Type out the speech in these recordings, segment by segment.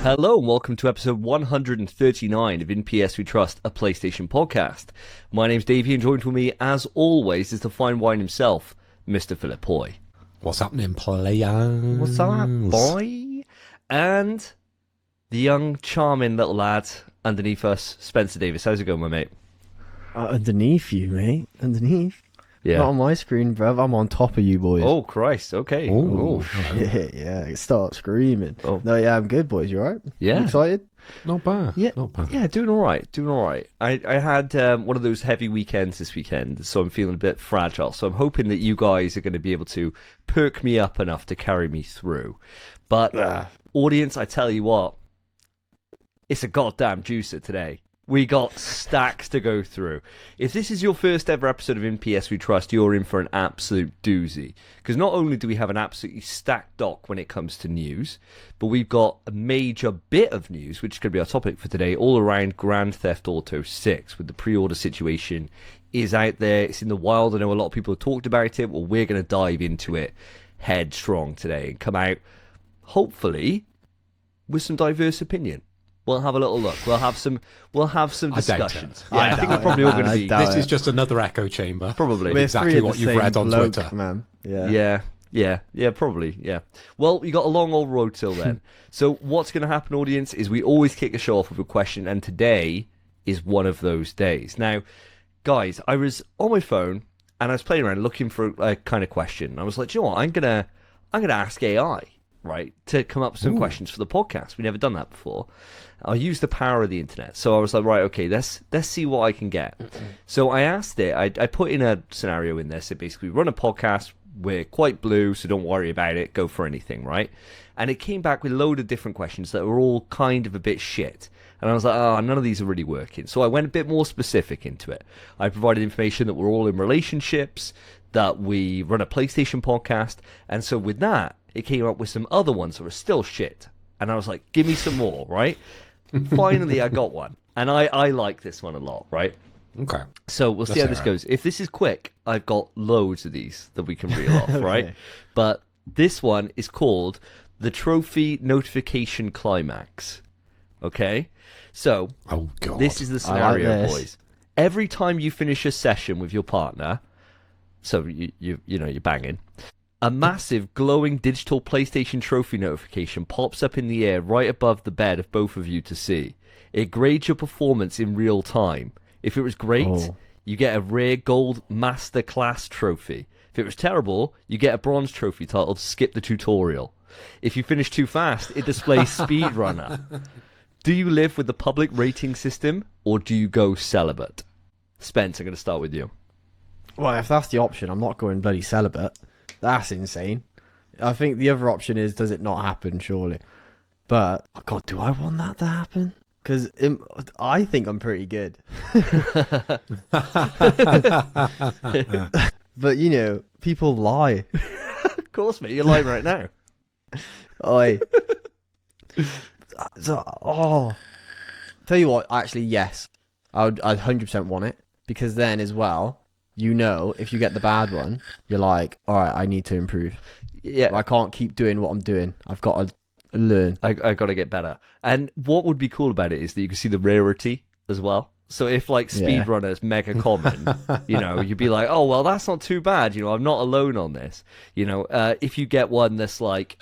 Hello and welcome to episode 139 of In PS We Trust, a PlayStation podcast. My name's Davey and joined with me, as always, is the fine wine himself, Mr. Philip Hoy. What's happening, players? What's up, boy? And the young, charming little lad underneath us, Spencer Davis. How's it going, my mate? Underneath you, mate. Underneath. Yeah. Not on my screen, bruv. I'm on top of you, boys. Oh, Christ. Okay. Ooh. Oh, shit. Yeah. Start screaming. Oh. No, yeah, I'm good, boys. You alright? Yeah. You excited? Not bad. Yeah. Not bad. Yeah, doing all right. Doing all right. I had one of those heavy weekends this weekend, so I'm feeling a bit fragile. So I'm hoping that you guys are going to be able to perk me up enough to carry me through. But, audience, I tell you what, it's a goddamn juicer today. We got stacks to go through. If this is your first ever episode of In PS We Trust, you're in for an absolute doozy. Because not only do we have an absolutely stacked doc when it comes to news, but we've got a major bit of news, which is going to be our topic for today, all around Grand Theft Auto 6, with the pre-order situation is out there. It's in the wild. I know a lot of people have talked about it. Well, we're going to dive into it headstrong today and come out, hopefully, with some diverse opinion. We'll have a little look. We'll have some discussions. I think we're probably all going to be. This is just another echo chamber. Probably. We're exactly what you've read on Twitter. Man. Yeah. Yeah, probably, yeah. Well, you got a long old road till then. So what's going to happen, audience, is we always kick the show off with a question, and today is one of those days. Now, guys, I was on my phone, and I was playing around looking for a kind of question. I was like, do you know what? I'm gonna ask AI, right, to come up with some questions for the podcast. We've never done that before. I'll use the power of the internet. So I was like, right, okay, let's see what I can get. So I asked it, I put in a scenario in there. So basically, run a podcast. We're quite blue, so don't worry about it. Go for anything, right? And it came back with a load of different questions that were all kind of a bit shit. And I was like, none of these are really working. So I went a bit more specific into it. I provided information that we're all in relationships, that we run a PlayStation podcast. And so with that, it came up with some other ones that were still shit. And I was like, give me some more, right? Finally, I got one. And I like this one a lot, right? Okay. So we'll see how this goes. If this is quick, I've got loads of these that we can reel off, right? Okay. But this one is called the Trophy Notification Climax. Okay? So, oh, God. This is the scenario, like boys. Every time you finish a session with your partner, so you're banging, a massive glowing digital PlayStation trophy notification pops up in the air right above the bed of both of you to see. It grades your performance in real time. If it was great, you get a rare gold masterclass trophy. If it was terrible, you get a bronze trophy titled Skip the Tutorial. If you finish too fast, it displays Speedrunner. Do you live with the public rating system, or do you go celibate? Spence, I'm going to start with you. Well, if that's the option, I'm not going bloody celibate. That's insane. I think the other option is, does it not happen, surely? But, oh God, do I want that to happen? Because I think I'm pretty good. But, you know, people lie. Of course, mate. You're lying right now. Oi. Tell you what, actually, yes. I'd 100% want it. Because then, as well, you know, if you get the bad one, you're like, all right, I need to improve. Yeah. I can't keep doing what I'm doing. I've got to learn. I got to get better. And what would be cool about it is that you can see the rarity as well. So if, like, Speedrunner is mega common, you know, you'd be like, oh, well, that's not too bad. You know, I'm not alone on this. You know, if you get one that's like,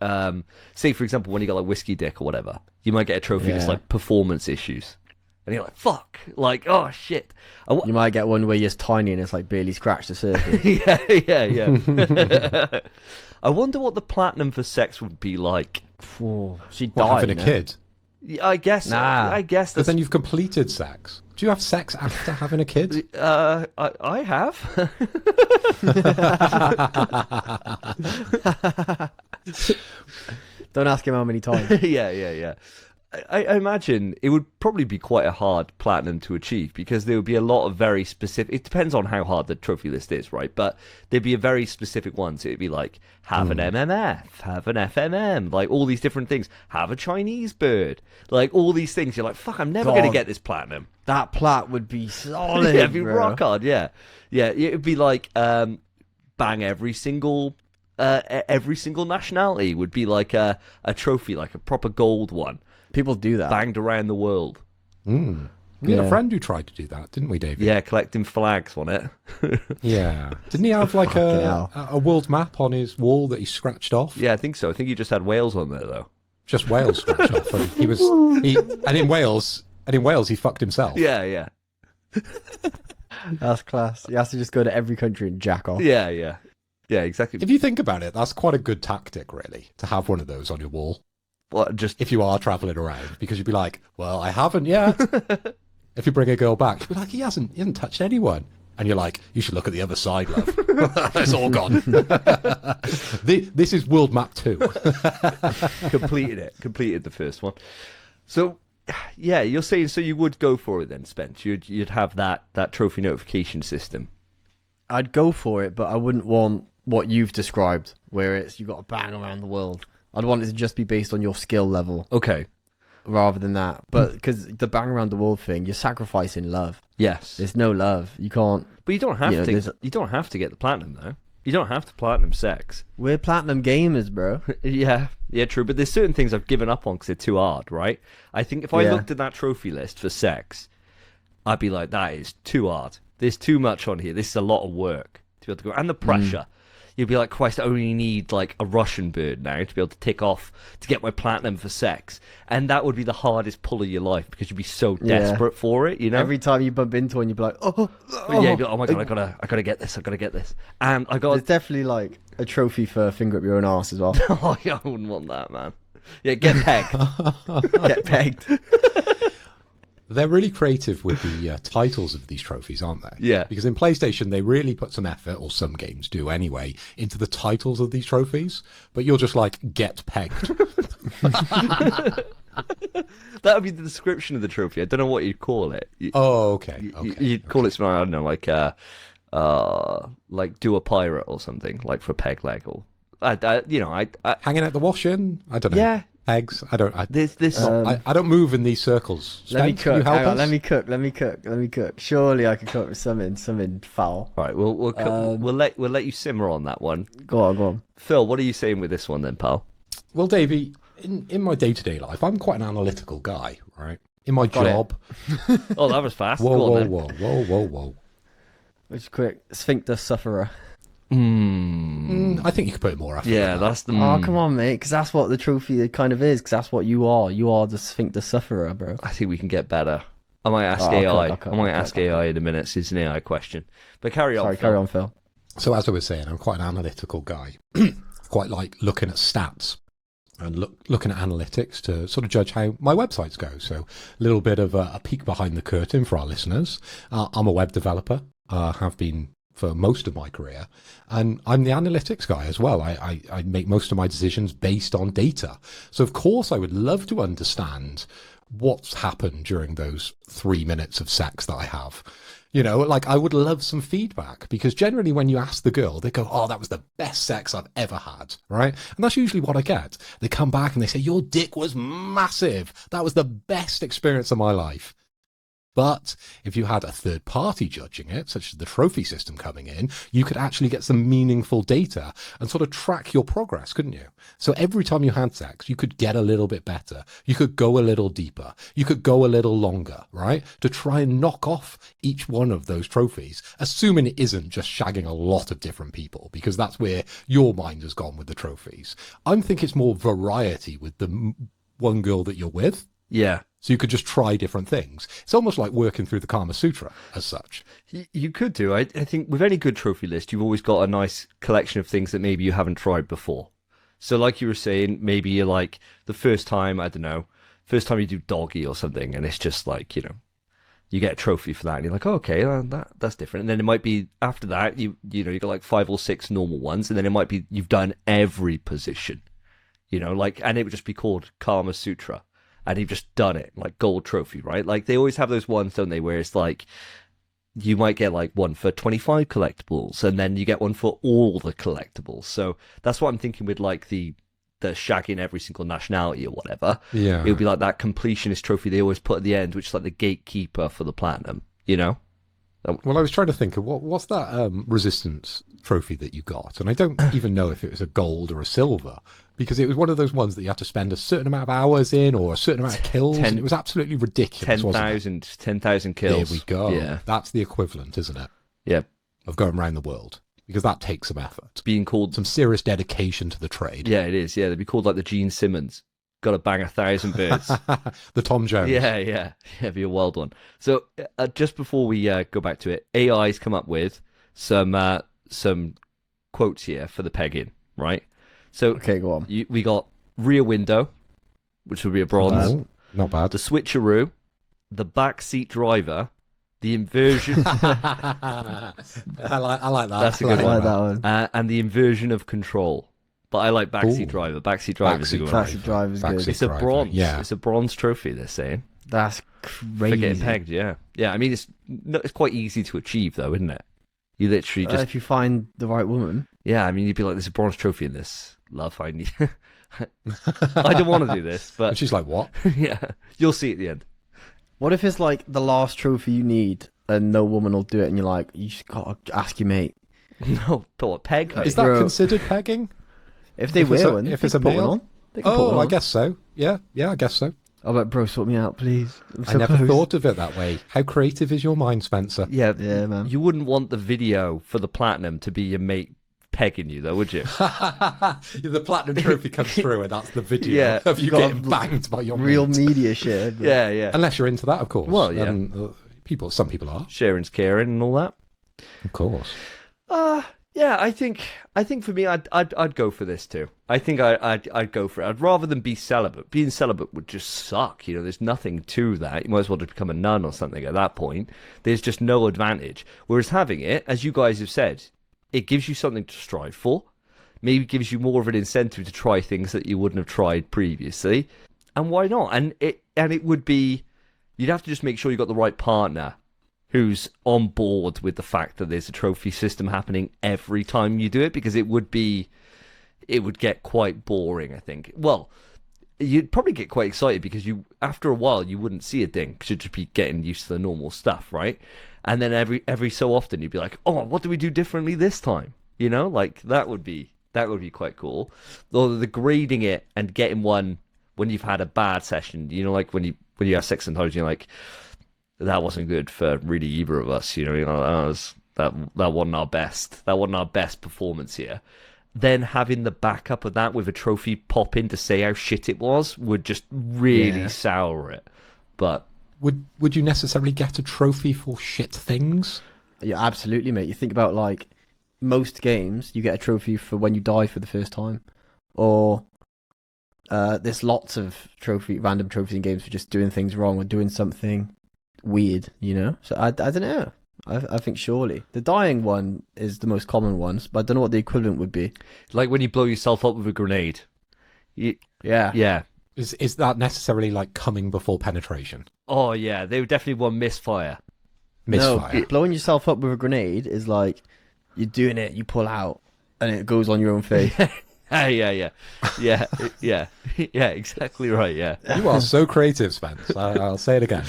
say, for example, when you got, like, Whiskey Dick or whatever, you might get a trophy that's, like, performance issues. And you're like, fuck. Like, oh, shit. You might get one where you're tiny and it's, like, barely scratched the surface. yeah. I wonder what the platinum for sex would be like. She'd What, die. having a kid? I guess. Nah. I guess But that's... then you've completed sex. Do you have sex after having a kid? I have. Don't ask him how many times. Yeah. I imagine it would probably be quite a hard platinum to achieve because there would be a lot of very specific... It depends on how hard the trophy list is, right? But there'd be a very specific ones. It'd be like, have an MMF, have an FMM, like all these different things. Have a Chinese bird. Like all these things. You're like, fuck, I'm never going to get this platinum. That plat would be solid, Yeah, it'd be bro. rock hard, yeah. Yeah, it'd be like bang every single nationality would be like a trophy, like a proper gold one. People do that. banged around the world. We had a friend who tried to do that, didn't we, Davey? Yeah, collecting flags on it. Yeah. Didn't he have like a world map on his wall that he scratched off? Yeah, I think so. I think he just had Wales on there though. Just Wales scratched off. And in Wales, he fucked himself. Yeah. That's class. You have to just go to every country and jack off. Yeah, exactly. If you think about it, that's quite a good tactic, really, to have one of those on your wall. What, just if you are traveling around, because you'd be like, well, I haven't yet. If you bring a girl back, she'd be like, he hasn't touched anyone. And you're like, you should look at the other side, love. It's all gone. This is World Map 2. completed the first one. So, yeah, you're saying so you would go for it then, Spence. You'd have that trophy notification system. I'd go for it, but I wouldn't want what you've described, where it's you got to bang around the world. I'd want it to just be based on your skill level. Okay. Rather than that. But because the bang around the world thing, you're sacrificing love. Yes. There's no love. You can't. But you don't have to. You don't have to get the platinum though. You don't have to platinum sex. We're platinum gamers, bro. Yeah, true. But there's certain things I've given up on because they're too hard, right? I think if I looked at that trophy list for sex, I'd be like, that is too hard. There's too much on here. This is a lot of work to be able to go. And the pressure. You'd be like, Christ, I only need like a Russian bird now to be able to tick off to get my platinum for sex. And that would be the hardest pull of your life because you'd be so desperate for it, you know? Every time you bump into one, you'd be like, Yeah, you'd be like, oh my God, I gotta get this. And There's definitely like a trophy for finger up your own arse as well. Oh, yeah, I wouldn't want that, man. Yeah, get pegged. Get pegged. They're really creative with the titles of these trophies, aren't they? Yeah. Because in PlayStation, they really put some effort, or some games do anyway, into the titles of these trophies. But you're just like, get pegged. That would be the description of the trophy. I don't know what you'd call it. Okay. You'd call it something, I don't know, like do a pirate or something, like for peg leg or, Hanging out the washing? I don't know. Yeah. Eggs? I don't. I don't move in these circles. Spence, Let me can you cook. help Hang on, us? let me cook. Surely I could cook with something foul. All right, we'll let you simmer on that one. Go on. Phil, what are you saying with this one then, pal? Well, Davey, in my day-to-day life, I'm quite an analytical guy, right? In my job. Oh, that was fast. Whoa. Which quick sphincter sufferer. I think you could put more effort. Yeah, that's the. Oh, come on, mate, because that's what the trophy kind of is. Because that's what you are. You are the sphincter sufferer, bro. I think we can get better. I might ask AI. I might ask AI in a minute. It's an AI question. But carry on. Sorry, carry on, Phil. So as I was saying, I'm quite an analytical guy. Quite like looking at stats and looking at analytics to sort of judge how my websites go. So a little bit of a peek behind the curtain for our listeners. I'm a web developer. Have been for most of my career, and I'm the analytics guy as well. I make most of my decisions based on data. So of course I would love to understand what's happened during those 3 minutes of sex that I have. You know, like I would love some feedback, because generally when you ask the girl, they go, oh, that was the best sex I've ever had, right? And that's usually what I get. They come back and they say, your dick was massive. That was the best experience of my life. But if you had a third party judging it, such as the trophy system coming in, you could actually get some meaningful data and sort of track your progress, couldn't you? So every time you had sex, you could get a little bit better. You could go a little deeper. You could go a little longer, right? To try and knock off each one of those trophies, assuming it isn't just shagging a lot of different people, because that's where your mind has gone with the trophies. I'm thinking it's more variety with the one girl that you're with. Yeah. So you could just try different things. It's almost like working through the Kama Sutra as such. You could do. I think with any good trophy list, you've always got a nice collection of things that maybe you haven't tried before. So like you were saying, maybe you're like the first time you do doggy or something, and it's just like, you know, you get a trophy for that, and you're like, oh, okay, that's different. And then it might be after that, you got like 5 or 6 normal ones, and then it might be you've done every position, you know, like, and it would just be called Kama Sutra. And you've just done it, like gold trophy, right? Like they always have those ones, don't they, where it's like you might get like one for 25 collectibles, and then you get one for all the collectibles. So that's what I'm thinking with like the shagging every single nationality or whatever. Yeah, it would be like that completionist trophy they always put at the end, which is like the gatekeeper for the platinum, you know? Well, I was trying to think of what's that resistance trophy that you got, and I don't even know if it was a gold or a silver, because it was one of those ones that you have to spend a certain amount of hours in or a certain amount of kills, and it was absolutely ridiculous. 10,000 kills. There we go. Yeah. That's the equivalent, isn't it? Yeah. Of going around the world, because that takes some effort. Being called... Some serious dedication to the trade. Yeah, it is. Yeah, they'd be called like the Gene Simmons. Got to bang 1,000 birds. The Tom Jones. Yeah, be a wild one. So just before we go back to it, AI's come up with some quotes here for the pegging, right? So Okay, go on. we got rear window, which would be a bronze. Oh, not bad. The switcheroo, the backseat driver, the inversion. I like that. That's a good I like that one. And the inversion of control. But I like backseat driver. Backseat driver is a good one. Backseat driver's good. Backseat It's a driver, bronze. yeah. It's a bronze trophy. They're saying That's for crazy. getting pegged. Yeah. I mean, it's quite ezy to achieve, though, isn't it? You literally just If you find the right woman. yeah. I mean, you'd be like, "There's a bronze trophy in this, love. I need. I don't want to do this, And but she's like, what? yeah, you'll see at the end." What if it's like the last trophy you need and no woman will do it, and you're like, you just gotta ask your mate. No, but what peg? Is that Bro. considered pegging? If they If it's wear a- one, if they it's a can put one male? on. They can put Oh, one I on. guess so. Yeah, I guess so. Oh, but bro, sort me out, please. I never thought of it that way. How creative is your mind, Spencer? Yeah, Yeah, man. You wouldn't want the video for the platinum to be your mate pegging you, though, would you? The platinum trophy comes through, and that's the video Yeah, of you got getting banged by your Real mate. media shit. But Yeah. Unless you're into that, of course. Well, yeah. Some people are, Sharing's caring and all that. of course. Yeah, I think for me, I'd go for this too. I think I'd go for it. I'd rather than be celibate. Being celibate would just suck. You know, there's nothing to that. You might as well just become a nun or something at that point. There's just no advantage. Whereas having it, as you guys have said, it gives you something to strive for. Maybe gives you more of an incentive to try things that you wouldn't have tried previously. And why not? And it would be, you'd have to just make sure you got the right partner who's on board with the fact that there's a trophy system happening every time you do it, because it would get quite boring, I think. Well, you'd probably get quite excited because after a while you wouldn't see a ding because you'd just be getting used to the normal stuff, right? And then every so often you'd be like, oh, what do we do differently this time? You know, like that would be quite cool. Or the grading it and getting one when you've had a bad session, you know, like when you have sex sometimes you're like, that wasn't good for really either of us, you know, that wasn't our best. That wasn't our best performance here. Then having the backup of that with a trophy pop in to say how shit it was would just really sour it. But Would you necessarily get a trophy for shit things? Yeah, absolutely, mate. You think about like most games, you get a trophy for when you die for the first time, or there's lots of random trophies in games for just doing things wrong or doing something weird, you know. So I don't know. I think surely the dying one is the most common ones, but I don't know what the equivalent would be. like when you blow yourself up with a grenade. Yeah. Yeah. Is that necessarily like coming before penetration? Oh yeah, they would definitely want misfire. Misfire. No, blowing yourself up with a grenade is like you're doing it, you pull out, and it goes on your own face. Yeah, exactly right. Yeah. You are so creative, Spence. I'll say it again.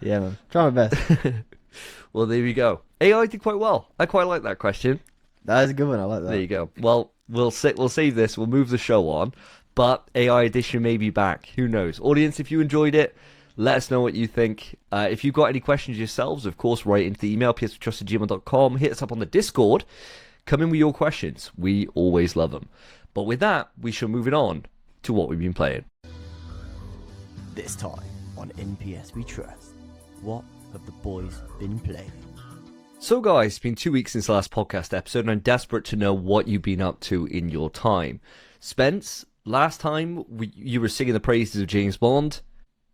Yeah, man. Try my best. Well, there you go. AI did quite well. I quite like that question. That is a good one. I like that. There you go. Well, we'll save this. We'll move the show on, but AI edition may be back. Who knows? Audience, if you enjoyed it, let us know what you think. If you've got any questions yourselves, of course, write into the email psfortrust@gmail.com. Hit us up on the Discord. Come in with your questions. We always love them. But with that, we shall move it on to what we've been playing. This time on NPS We Trust, what have the boys been playing? So guys, it's been 2 weeks since the last podcast episode, and I'm desperate to know what you've been up to in your time. Spence, last time you were singing the praises of James Bond.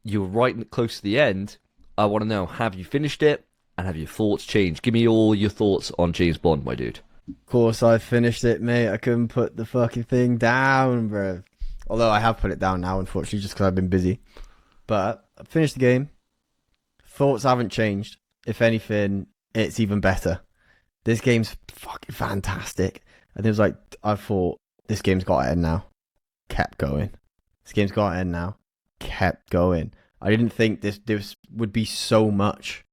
You were right close to the end. I want to know, have you finished it, and have your thoughts changed? Give me all your thoughts on James Bond, my dude. Of course, I finished it, mate. I couldn't put the fucking thing down, bro. Although I have put it down now, unfortunately, just because I've been busy. But I finished the game. Thoughts haven't changed. If anything, it's even better. This game's fucking fantastic. And it was like, I thought, this game's got to end now. Kept going. This game's got to end now. Kept going. I didn't think this would be so much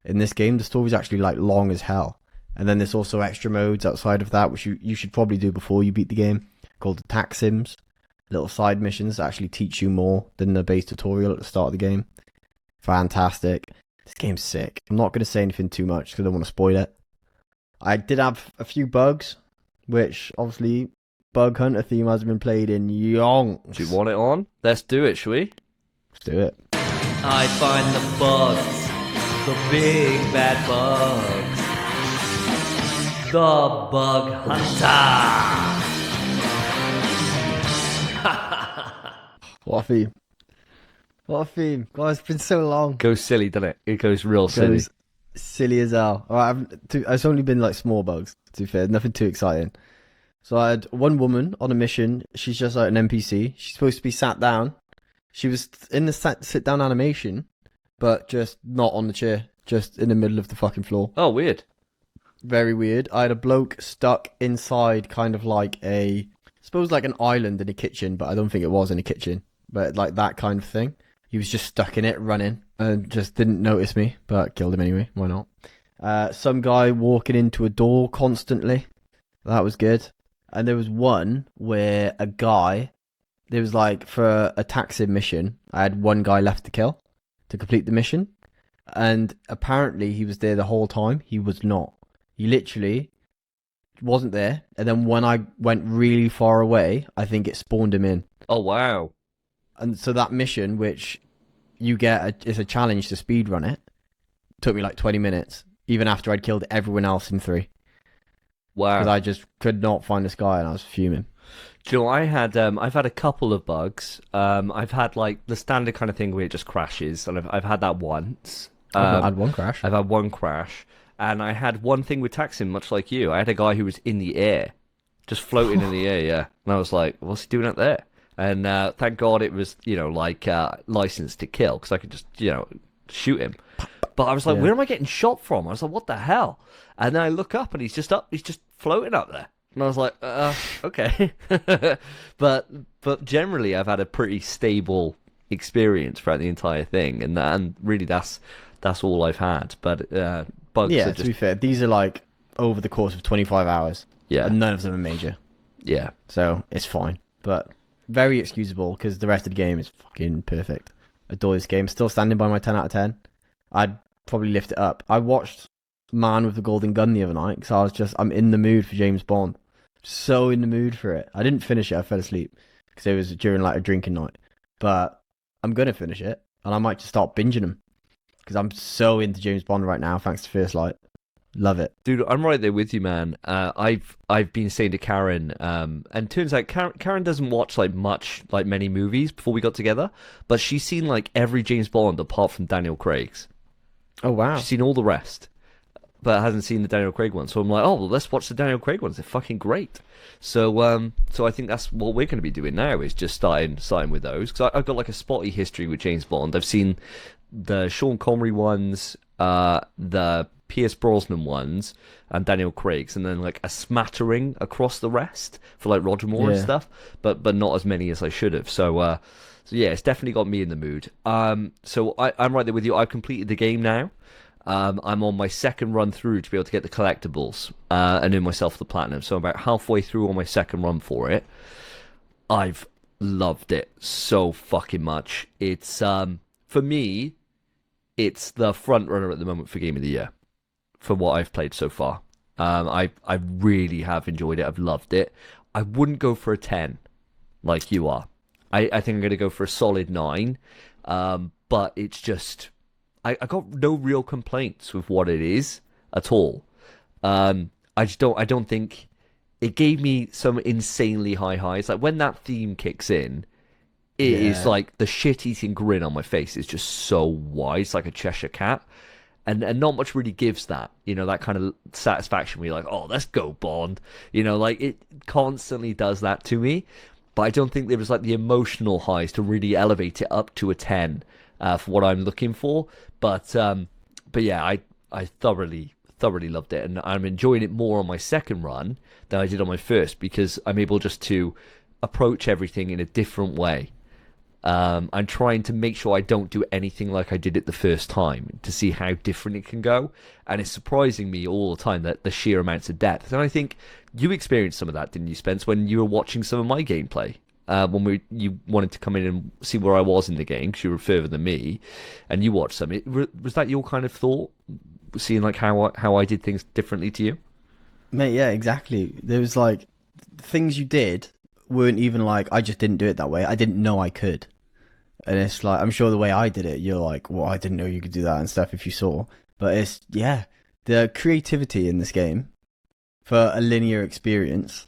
in this game. The story's actually like long as hell. And then there's also extra modes outside of that, which you should probably do before you beat the game, called attack sims. Little side missions that actually teach you more than the base tutorial at the start of the game. Fantastic. This game's sick. I'm not going to say anything too much because I don't want to spoil it. I did have a few bugs, which obviously Bug Hunter theme hasn't been played in yonks. Do you want it on? Let's do it, shall we? Let's do it. I find the bugs, the big bad bugs, the Bug Hunter. What a theme. What a theme. God, it's been so long. Goes silly, doesn't it? It goes real silly. Goes silly as hell. Alright, it's only been like small bugs, to be fair. Nothing too exciting. So I had one woman on a mission. She's just like an NPC. She's supposed to be sat down. She was in the sit down animation, but just not on the chair. Just in the middle of the fucking floor. Oh, weird. Very weird. I had a bloke stuck inside kind of like I suppose like an island in a kitchen, but I don't think it was in a kitchen. But like that kind of thing. He was just stuck in it, running, and just didn't notice me, but killed him anyway. Why not? Some guy walking into a door constantly. That was good. And there was one where a guy, there was like for a taxi mission, I had one guy left to kill to complete the mission. And apparently he was there the whole time. He was not. He literally wasn't there. And then when I went really far away, I think it spawned him in. Oh, wow. And so that mission, which you get is a challenge to speedrun it, took me like 20 minutes, even after I'd killed everyone else in 3. Wow. Because I just could not find this guy and I was fuming. Do you know, I've had a couple of bugs. I've had like the standard kind of thing where it just crashes, and I've had that once. I've not had one crash. I've had one crash, and I had one thing with taxing, much like you. I had a guy who was in the air, just floating in the air, yeah. And I was like, what's he doing up there? And thank God it was, like licensed to kill, because I could just, shoot him. But I was like, where am I getting shot from? I was like, what the hell? And then I look up and he's just floating up there. And I was like, okay. but generally I've had a pretty stable experience throughout the entire thing, and really that's all I've had. But bugs are just... to be fair, these are like over the course of 25 hours. Yeah. And none of them are major. Yeah. So it's fine. But very excusable because the rest of the game is fucking perfect. Adore this game. Still standing by my 10 out of 10. I'd probably lift it up. I watched Man with the Golden Gun the other night because I'm in the mood for James Bond. So in the mood for it. I didn't finish it. I fell asleep because it was during like a drinking night. But I'm going to finish it and I might just start binging them because I'm so into James Bond right now thanks to First Light. Love it. Dude, I'm right there with you, man. I've been saying to Karen, and turns out Karen doesn't watch many movies before we got together, but she's seen like every James Bond apart from Daniel Craig's. Oh wow. She's seen all the rest, but hasn't seen the Daniel Craig one. So I'm like, oh well, let's watch the Daniel Craig ones. They're fucking great. So I think that's what we're going to be doing now, is just starting with those, because I've got like a spotty history with James Bond. I've seen the Sean Connery ones, the Pierce Brosnan ones, and Daniel Craig's, and then like a smattering across the rest for like Roger Moore and stuff, but not as many as I should have. So yeah, it's definitely got me in the mood. So I'm right there with you. I've completed the game now. I'm on my second run through to be able to get the collectibles and earn myself the platinum. So I'm about halfway through on my second run for it. I've loved it so fucking much. It's for me, it's the front runner at the moment for Game of the Year for what I've played so far. I really have enjoyed it. I've loved it. I wouldn't go for a 10 like you are. I think I'm going to go for a solid 9. But it's just... I got no real complaints with what it is at all. I don't think... It gave me some insanely high highs. Like when that theme kicks in, it is like the shit-eating grin on my face is just so wide. It's like a Cheshire cat. And not much really gives that, that kind of satisfaction where you're like, oh, let's go, Bond. Like it constantly does that to me. But I don't think there was like the emotional highs to really elevate it up to a 10 for what I'm looking for. But yeah, I thoroughly loved it. And I'm enjoying it more on my second run than I did on my first, because I'm able just to approach everything in a different way. I'm trying to make sure I don't do anything like I did it the first time to see how different it can go. And it's surprising me all the time that the sheer amounts of depth. And I think you experienced some of that, didn't you, Spence, when you were watching some of my gameplay? When you wanted to come in and see where I was in the game because you were further than me, and you watched some. Was that your kind of thought, seeing like how I did things differently to you? Mate, yeah, exactly. There was like things you did weren't even like I just didn't do it that way. I didn't know I could, and it's like I'm sure the way I did it, you're like, well, I didn't know you could do that and stuff if you saw. But it's the creativity in this game for a linear experience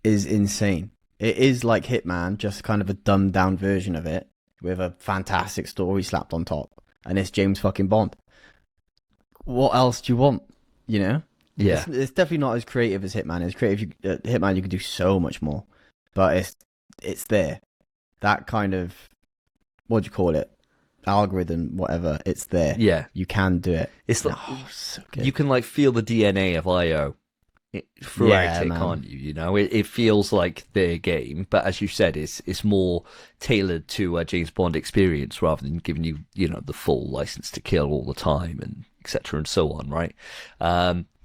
is insane. It is like Hitman, just kind of a dumbed down version of it with a fantastic story slapped on top, and it's James fucking Bond. What else do you want? You know? Yeah, It's definitely not as creative as Hitman is. Hitman, you could do so much more, but it's there. That kind of, what do you call it? Algorithm, whatever. It's there. yeah. You can do it. It's like So good. you can like feel the DNA of IO throughout Yeah, it, man. can't you? You know, it feels like their game, but as you said, it's more tailored to a James Bond experience rather than giving you the full license to kill all the time and etc. and so on, right?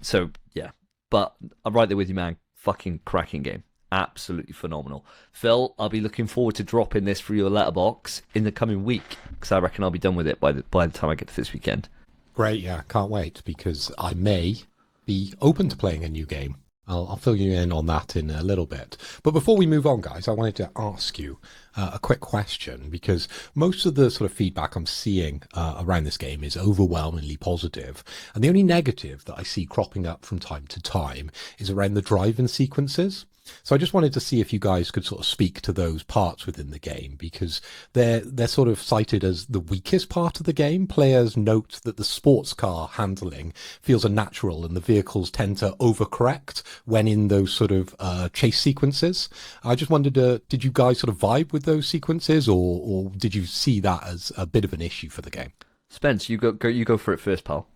So yeah, but I'm right there with you, man. Fucking cracking game, absolutely phenomenal. Phil, I'll be looking forward to dropping this for your letterbox in the coming week because I reckon I'll be done with it by the time I get to this weekend. Great, yeah, can't wait, because I may be open to playing a new game. I'll fill you in on that in a little bit. But before we move on, guys, I wanted to ask you a quick question, because most of the sort of feedback I'm seeing around this game is overwhelmingly positive. And the only negative that I see cropping up from time to time is around the driving sequences. So I just wanted to see if you guys could sort of speak to those parts within the game, because they're sort of cited as the weakest part of the game. Players note that the sports car handling feels unnatural and the vehicles tend to overcorrect when in those sort of chase sequences. I just wondered, did you guys sort of vibe with those sequences, or did you see that as a bit of an issue for the game? Spence, you go for it first, pal.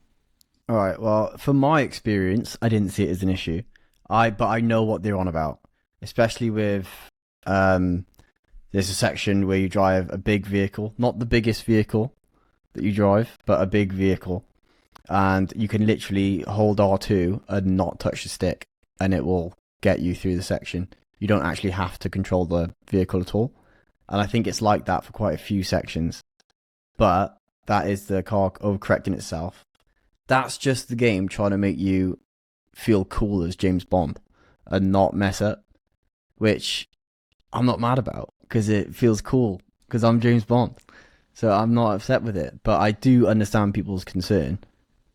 All right. Well, from my experience, I didn't see it as an issue. But I know what they're on about, especially with there's a section where you drive a big vehicle, not the biggest vehicle that you drive, but a big vehicle, and you can literally hold R2 and not touch the stick, and it will get you through the section. You don't actually have to control the vehicle at all, and I think it's like that for quite a few sections. But that is the car overcorrecting itself. That's just the game trying to make you feel cool as James Bond and not mess up, which I'm not mad about because it feels cool because I'm James Bond. So I'm not upset with it, but I do understand people's concern.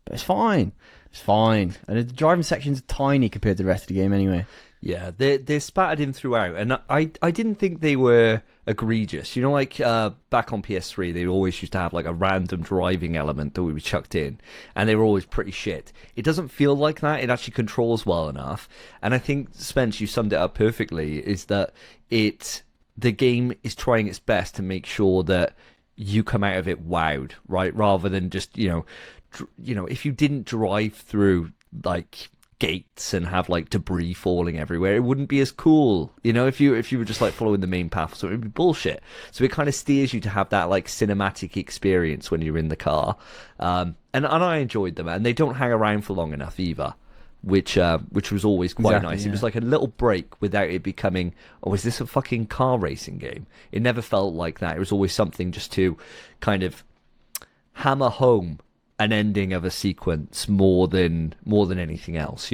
But it's fine. It's fine. And the driving section's tiny compared to the rest of the game anyway. Yeah, they're spattered in throughout, and I didn't think they were egregious. You know, like back on PS3, they always used to have like a random driving element that we chucked in, and they were always pretty shit. It doesn't feel like that. It actually controls well enough, and I think Spence, you summed it up perfectly. Is that the game is trying its best to make sure that you come out of it wowed, right? Rather than just if you didn't drive through like gates and have like debris falling everywhere, it wouldn't be as cool, if you were just like following the main path, so it would be bullshit. So it kind of steers you to have that like cinematic experience when you're in the car, and I enjoyed them, and they don't hang around for long enough either, which was always quite Exactly, nice. yeah. It was like a little break without it becoming, oh, is this a fucking car racing game? It never felt like that. It was always something just to kind of hammer home an ending of a sequence more than anything else,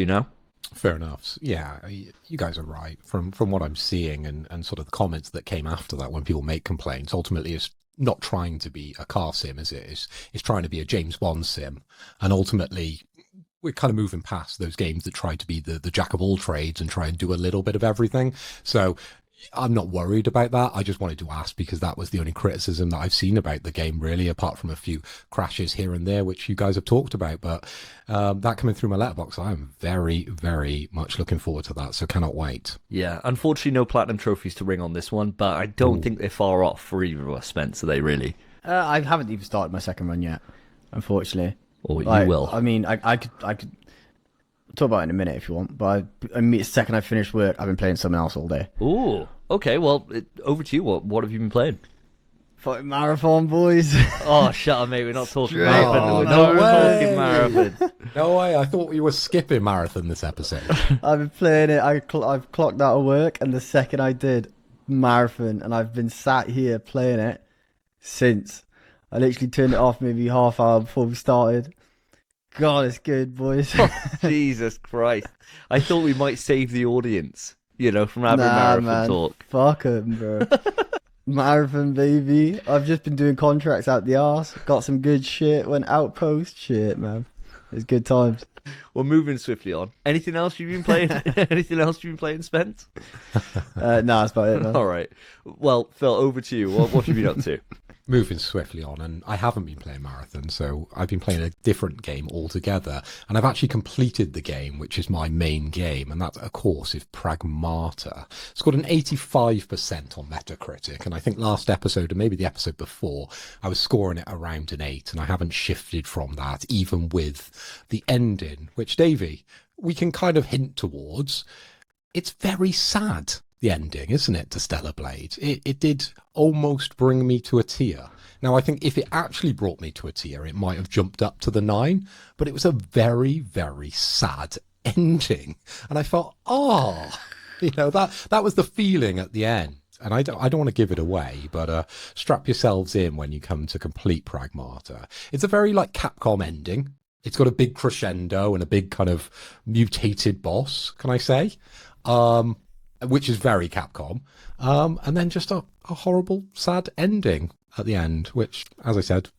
Fair enough. Yeah, you guys are right. From what I'm seeing and sort of the comments that came after that when people make complaints, ultimately it's not trying to be a car sim, is it? It's trying to be a James Bond sim. And ultimately, we're kind of moving past those games that try to be the jack of all trades and try and do a little bit of everything. So I'm not worried about that. I just wanted to ask because that was the only criticism that I've seen about the game, really, apart from a few crashes here and there, which you guys have talked about. But that coming through my letterbox, I am very, very much looking forward to that. So cannot wait. Yeah, unfortunately, no platinum trophies to ring on this one, but I don't think they're far off for either of us, Spence. Are they really? I haven't even started my second run yet, unfortunately. Or Like, you will? I mean, I could talk about it in a minute if you want, but the second I finish work, I've been playing something else all day. Ooh, okay. Well, over to you. What have you been playing? Fucking marathon, boys. Oh, shut up, mate. We're not talking Straight marathon. on. We're No not way. talking marathon. No way. I thought we were skipping marathon this episode. I've been playing it. I've clocked out of work, and the second I did marathon, and I've been sat here playing it since. I literally turned it off maybe half hour before we started. God, it's good, boys. Jesus Christ. I thought we might save the audience, from having marathon man. talk. Fuck 'em, bro. Marathon, baby. I've just been doing contracts out the arse. Got some good shit. Went outpost shit, man. It's good times. We're moving swiftly on. Anything else you've been playing? Anything else you've been playing, Spence? No, that's about it, man. All right. Well, Phil, over to you. What have you been up to? Moving swiftly on, and I haven't been playing marathon, so I've been playing a different game altogether, and I've actually completed the game, which is my main game, and that, of course, is Pragmata. It's got an 85% on Metacritic, and I think last episode, and maybe the episode before, I was scoring it around an 8, and I haven't shifted from that, even with the ending, which, Davey, we can kind of hint towards. It's very sad, the ending, isn't it, to Stellar Blade? It did almost bring me to a tear. Now, I think if it actually brought me to a tear, it might have jumped up to the 9, but it was a very, very sad ending. And I felt, that was the feeling at the end. And I don't want to give it away, but strap yourselves in when you come to complete Pragmata. It's a very Capcom ending. It's got a big crescendo and a big kind of mutated boss, can I say? Which is very Capcom. And then just a horrible, sad ending at the end, which, as I said,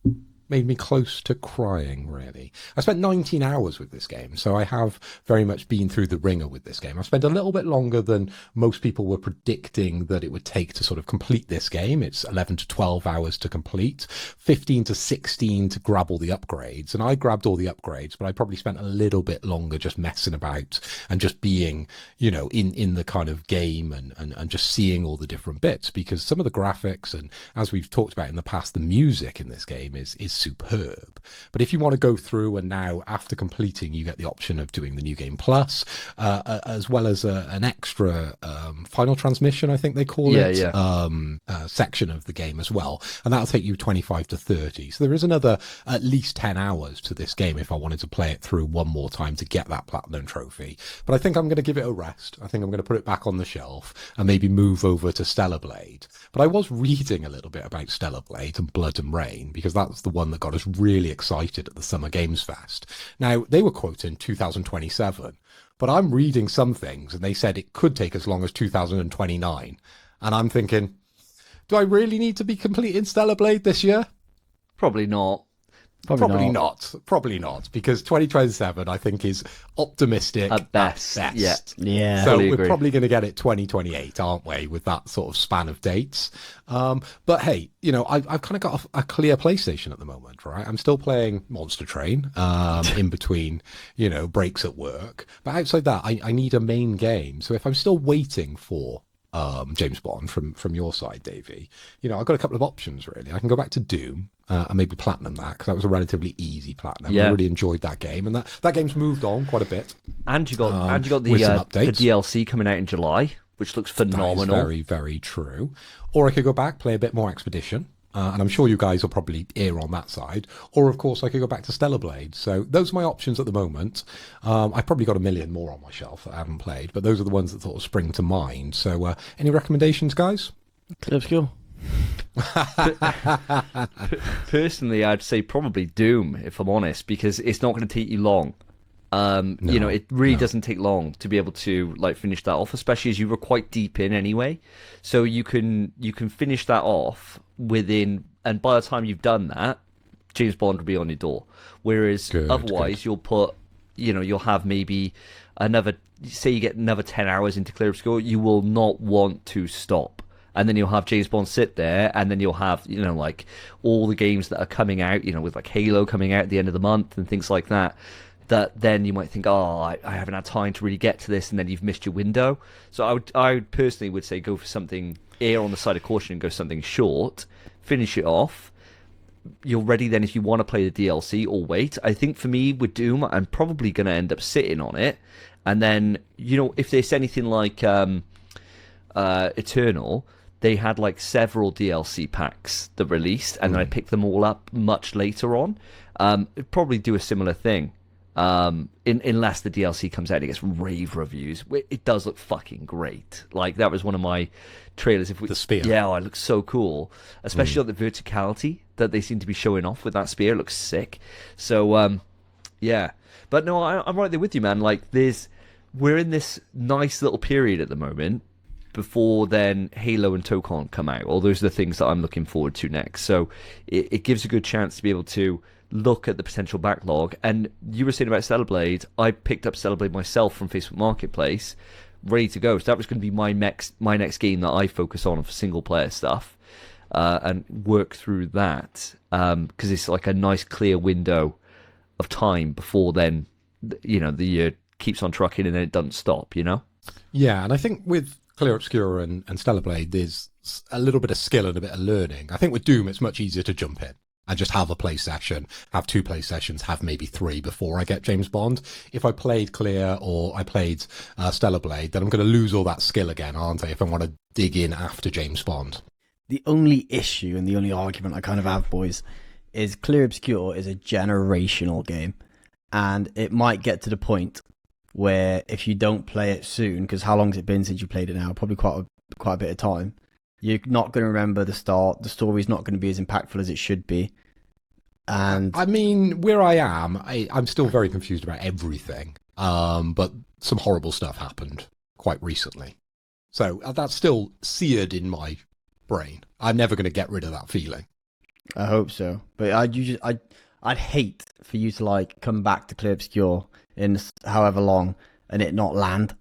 made me close to crying, really. I spent 19 hours with this game, so I have very much been through the ringer with this game. I spent a little bit longer than most people were predicting that it would take to sort of complete this game. It's 11 to 12 hours to complete, 15 to 16 to grab all the upgrades. And I grabbed all the upgrades, but I probably spent a little bit longer just messing about and just being, in the kind of game and just seeing all the different bits, because some of the graphics and, as we've talked about in the past, the music in this game is superb. But if you want to go through, and now after completing you get the option of doing the New Game Plus, as well as an extra final transmission, I think they call it, section of the game as well, and that'll take you 25 to 30. So there is another at least 10 hours to this game if I wanted to play it through one more time to get that platinum trophy. But I think I'm going to give it a rest. I think I'm going to put it back on the shelf and maybe move over to Stellar Blade. But I was reading a little bit about Stellar Blade and Blood and Rain, because that's the one that got us really excited at the Summer Games Fest. Now, they were quoting 2027, but I'm reading some things and they said it could take as long as 2029. And I'm thinking, do I really need to be completing Stellar Blade this year? Probably not. Probably not, because 2027 I think is optimistic At best. Yeah. Yeah. So Totally we're agree. probably going to get it 2028, aren't we, with that sort of span of dates? But hey, I've kind of got a clear PlayStation at the moment, right? I'm still playing Monster Train in between, breaks at work. But outside that, I need a main game. So if I'm still waiting for James Bond from your side, Davey, I've got a couple of options, really. I can go back to Doom and maybe platinum that, because that was a relatively easy platinum. Yeah. I really enjoyed that game, and that game's moved on quite a bit. And you got the with some the updates. DLC coming out in July, which looks phenomenal. That is very, very true. Or I could go back, play a bit more Expedition, and I'm sure you guys will probably err on that side. Or, of course, I could go back to Stellar Blade. So those are my options at the moment. I've probably got a million more on my shelf that I haven't played, but those are the ones that sort of spring to mind. So any recommendations, guys? Let's go. Personally, I'd say probably Doom, if I'm honest, because it's not going to take you long. It really doesn't take long to be able to finish that off, especially as you were quite deep in anyway. So you can finish that off within, and by the time you've done that, James Bond will be on your door. Whereas otherwise, you'll have maybe another, say you get another 10 hours into Clear Obscure, you will not want to stop. And then you'll have James Bond sit there, and then you'll have, all the games that are coming out, with Halo coming out at the end of the month and things like that, that then you might think, I haven't had time to really get to this, and then you've missed your window. So I personally would say go for something, err on the side of caution and go something short, finish it off. You're ready then if you want to play the DLC or wait. I think for me with Doom, I'm probably going to end up sitting on it. And then, if there's anything like Eternal, they had like several DLC packs that released, and then I picked them all up much later on. It'd probably do a similar thing. Unless the DLC comes out and it gets rave reviews. It does look fucking great. Like, that was one of my trailers. The spear. Yeah, it looks so cool. Especially on the verticality that they seem to be showing off with that spear. It looks sick. So, yeah. But no, I'm right there with you, man. Like, we're in this nice little period at the moment before then Halo and Tokon come out. All those are the things that I'm looking forward to next. So it gives a good chance to be able to look at the potential backlog. And you were saying about Stellar Blade. I picked up Stellar Blade myself from Facebook Marketplace, ready to go. So that was going to be my next game that I focus on for single player stuff, and work through that, because it's like a nice clear window of time before then, the year keeps on trucking and then it doesn't stop. Yeah, and I think with Clear Obscure and Stellar Blade, there's a little bit of skill and a bit of learning. I think with Doom, it's much easier to jump in and just have a play session, have 2 play sessions, have maybe 3 before I get James Bond. If I played Clear or I played Stellar Blade, then I'm going to lose all that skill again, aren't I, if I want to dig in after James Bond. The only issue and the only argument I kind of have, boys, is Clear Obscure is a generational game. And it might get to the point where if you don't play it soon, because how long has it been since you played it now? Probably quite a bit of time. You're not going to remember the start. The story's not going to be as impactful as it should be. And I mean, where I am, I'm still very confused about everything. But some horrible stuff happened quite recently. So that's still seared in my brain. I'm never going to get rid of that feeling. I hope so. But I'd hate for you to like come back to Clear Obscure in however long and it not land.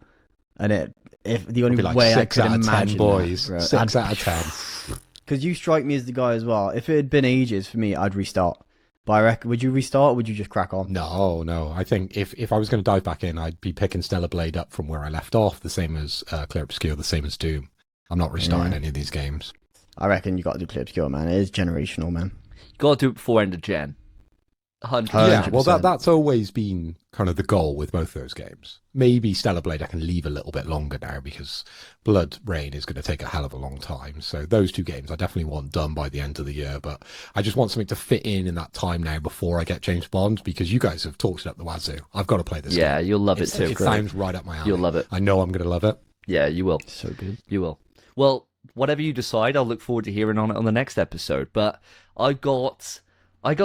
And if the only like way I 6 could out of 10, imagine boys. that, 6 out of 10. Because you strike me as the guy as well. If it had been ages for me, I'd restart. But I reckon, would you restart or would you just crack on? No. I think if I was going to dive back in, I'd be picking Stellar Blade up from where I left off, the same as Clear Obscure, the same as Doom. I'm not restarting any of these games. I reckon you got to do Clear Obscure, man. It is generational, man. You got to do it before end of gen. 100%. Yeah, well, that's always been kind of the goal with both those games. Maybe Stellar Blade I can leave a little bit longer now because Blood Rain is going to take a hell of a long time. So those 2 games I definitely want done by the end of the year. But I just want something to fit in that time now before I get James Bond, because you guys have talked it up the wazoo. I've got to play this game. Yeah, you'll love it too. It sounds right up my alley. You'll love it. I know I'm going to love it. Yeah, you will. So good. You will. Well, whatever you decide, I'll look forward to hearing on it on the next episode. But I got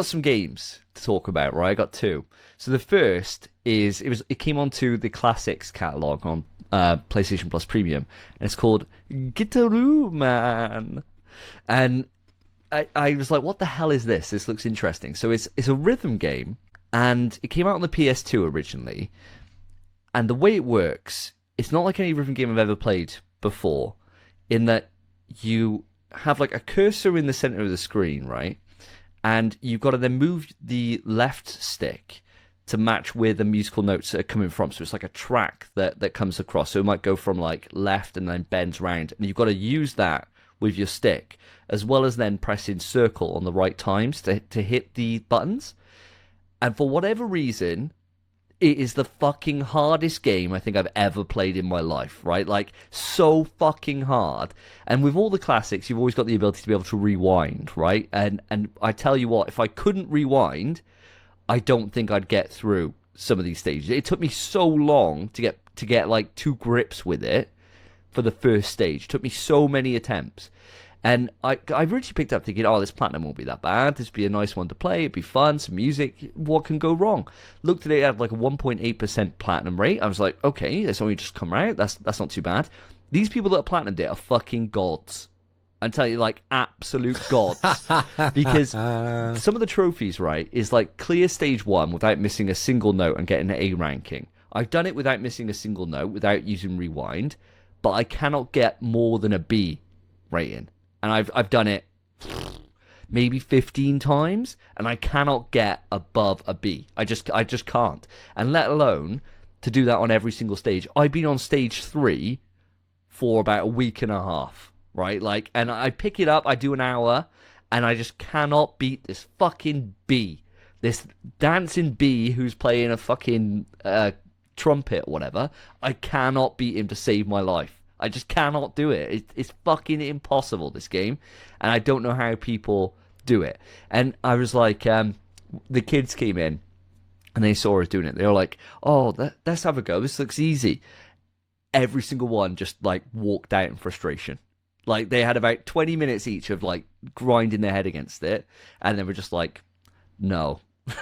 some games to talk about, right? I got 2. So the first is it came onto the classics catalog on PlayStation Plus Premium, and it's called Guitaroo Man. And I was like, what the hell is this? This looks interesting. So it's a rhythm game, and it came out on the PS2 originally. And the way it works, it's not like any rhythm game I've ever played before, in that you have like a cursor in the center of the screen, right? And you've got to then move the left stick to match where the musical notes are coming from. So it's like a track that comes across. So it might go from like left and then bends round. And you've got to use that with your stick, as well as then pressing circle on the right times to hit the buttons. And for whatever reason, it is the fucking hardest game I think I've ever played in my life, right? Like, so fucking hard. And with all the classics, you've always got the ability to be able to rewind, right? And I tell you what, if I couldn't rewind, I don't think I'd get through some of these stages. It took me so long to get like to grips with it for the first stage. It took me so many attempts. And I really picked up thinking, oh, this platinum won't be that bad. This would be a nice one to play. It'd be fun, some music. What can go wrong? Looked at it at like a 1.8% platinum rate. I was like, okay, that's only just come out. That's not too bad. These people that are platinumed it are fucking gods. I'm telling you, like, absolute gods. Because some of the trophies, right, is like clear stage 1 without missing a single note and getting an A ranking. I've done it without missing a single note, without using rewind, but I cannot get more than a B rating. And I've done it maybe 15 times, and I cannot get above a B. I just can't. And let alone to do that on every single stage. I've been on stage 3 for about a week and a half, right? Like, and I pick it up, I do an hour, and I just cannot beat this fucking B. This dancing B who's playing a fucking trumpet or whatever. I cannot beat him to save my life. I just cannot do it. It's fucking impossible, this game. And I don't know how people do it. And I was like, the kids came in and they saw us doing it. They were like, oh, let's have a go. This looks easy. Every single one just like walked out in frustration. Like they had about 20 minutes each of like grinding their head against it. And they were just like, no.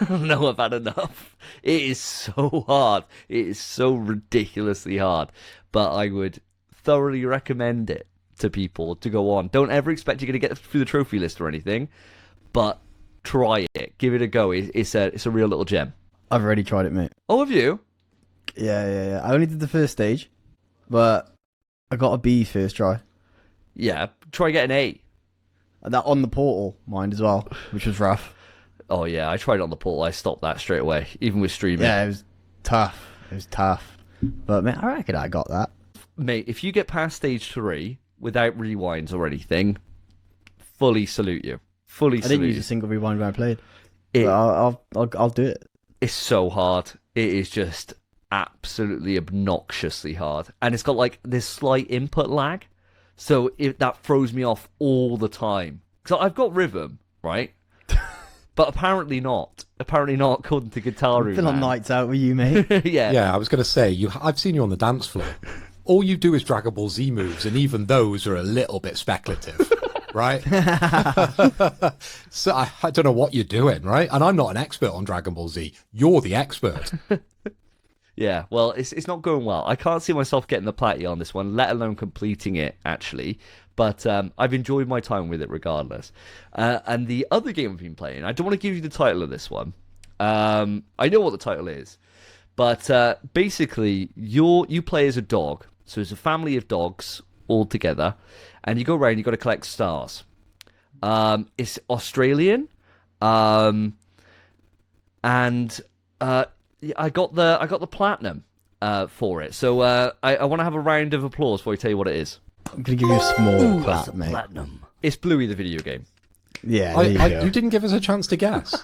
No, I've had enough. It is so hard. It is so ridiculously hard. But I would thoroughly recommend it to people to go on. Don't ever expect you're going to get through the trophy list or anything, but try it. Give it a go. It's a real little gem. I've already tried it, mate. Oh, have you? Yeah. I only did the first stage, but I got a B first try. Yeah, try getting an A. And that on the portal, mind as well, which was rough. Oh, yeah, I tried it on the portal. I stopped that straight away, even with streaming. Yeah, it was tough. But, man, I reckon I got that. Mate, if you get past stage 3 without rewinds or anything, fully salute you. I didn't use a single rewind when I played. It, I'll do it. It's so hard. It is just absolutely obnoxiously hard. And it's got like this slight input lag. So that throws me off all the time. So I've got rhythm, right? But apparently not. Apparently not, according to Guitar Been on nights out with you, mate. Yeah. Yeah, I was going to say, I've seen you on the dance floor. All you do is Dragon Ball Z moves, and even those are a little bit speculative, right? So I don't know what you're doing, right? And I'm not an expert on Dragon Ball Z. You're the expert. Yeah, well, it's not going well. I can't see myself getting the platinum on this one, let alone completing it, actually. But I've enjoyed my time with it regardless. And the other game I've been playing, I don't want to give you the title of this one. I know what the title is. But basically, you play as a dog. So it's a family of dogs all together. And you go around, you've got to collect stars. It's Australian. And I got the platinum for it. So I want to have a round of applause before I tell you what it is. I'm going to give you a small clap, mate. Platinum. It's Bluey the video game. Yeah, there you go. You didn't give us a chance to guess.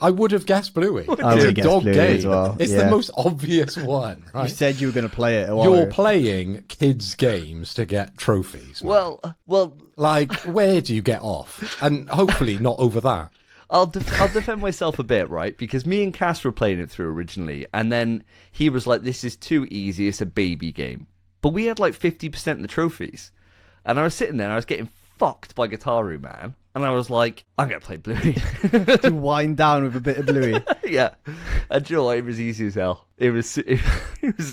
I would have guessed Bluey. I It's would a have guessed dog Bluey game. as well. It's the most obvious one, You right? said you were going to play it. You're playing kids' games to get trophies. man. Well, Like, where do you get off? And hopefully not over that. I'll defend myself a bit, right? Because me and Cass were playing it through originally, and then he was like, "This is too easy. It's a baby game." But we had like 50% of the trophies, and I was sitting there, and I was getting fucked by Guitaru, man. And I was like, "I'm gonna play Bluey." To wind down with a bit of Bluey. Yeah, and you know what? It was easy as hell. It was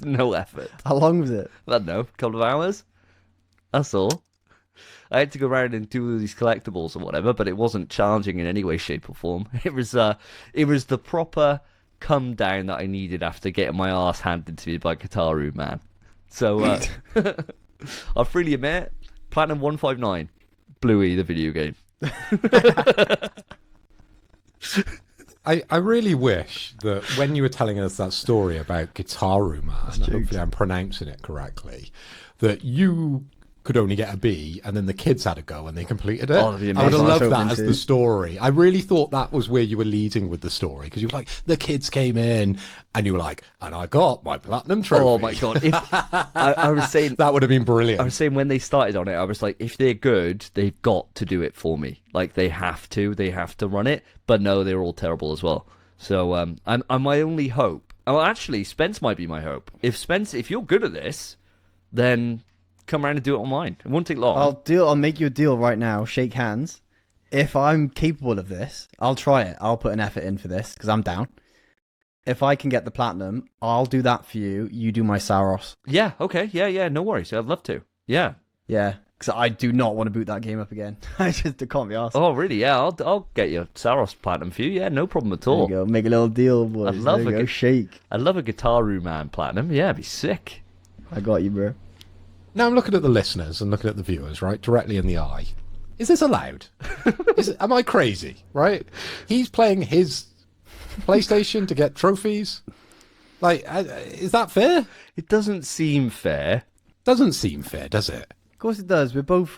no effort. How long was it? I don't know, a couple of hours. That's all. I had to go around and do all these collectibles or whatever, but it wasn't challenging in any way, shape, or form. It was the proper come down that I needed after getting my ass handed to me by Guitaru, man. So I'll freely admit, Platinum 159, Bluey the video game. I really wish that when you were telling us that story about Guitaru Man, hopefully I'm pronouncing it correctly, that you could only get a B and then the kids had a go and they completed it. Oh, that'd be I would have amazing. loved that as the story. I really thought that was where you were leading with the story, because you were like, the kids came in and you were like, and I got my platinum trophy. Oh my god! I was saying that would have been brilliant. I was saying when they started on it, I was like, if they're good, they've got to do it for me. Like they have to run it. But no, they're all terrible as well. So I'm my only hope. Oh, actually, Spence might be my hope. If you're good at this, then come around and do it online. It won't take long. I'll make you a deal right now. Shake hands. If I'm capable of this, I'll try it. I'll put an effort in for this because I'm down. If I can get the platinum, I'll do that for you. You do my Saros. Yeah. Okay. Yeah. No worries. I'd love to. Yeah. Yeah. Because I do not want to boot that game up again. I just can't be asked. Oh, really? Yeah. I'll get you Saros platinum for you. Yeah. No problem at There all. you go. Make a little deal, boys. I'd love there you a go. Shake. I love a Guitaru Man platinum. Yeah, it'd be sick. I got you, bro. Now I'm looking at the listeners and looking at the viewers, right, directly in the eye. Is this allowed? Am I crazy, right? He's playing his PlayStation to get trophies. Like, is that fair? It doesn't seem fair. Doesn't seem fair, does it? Of course it does. We're both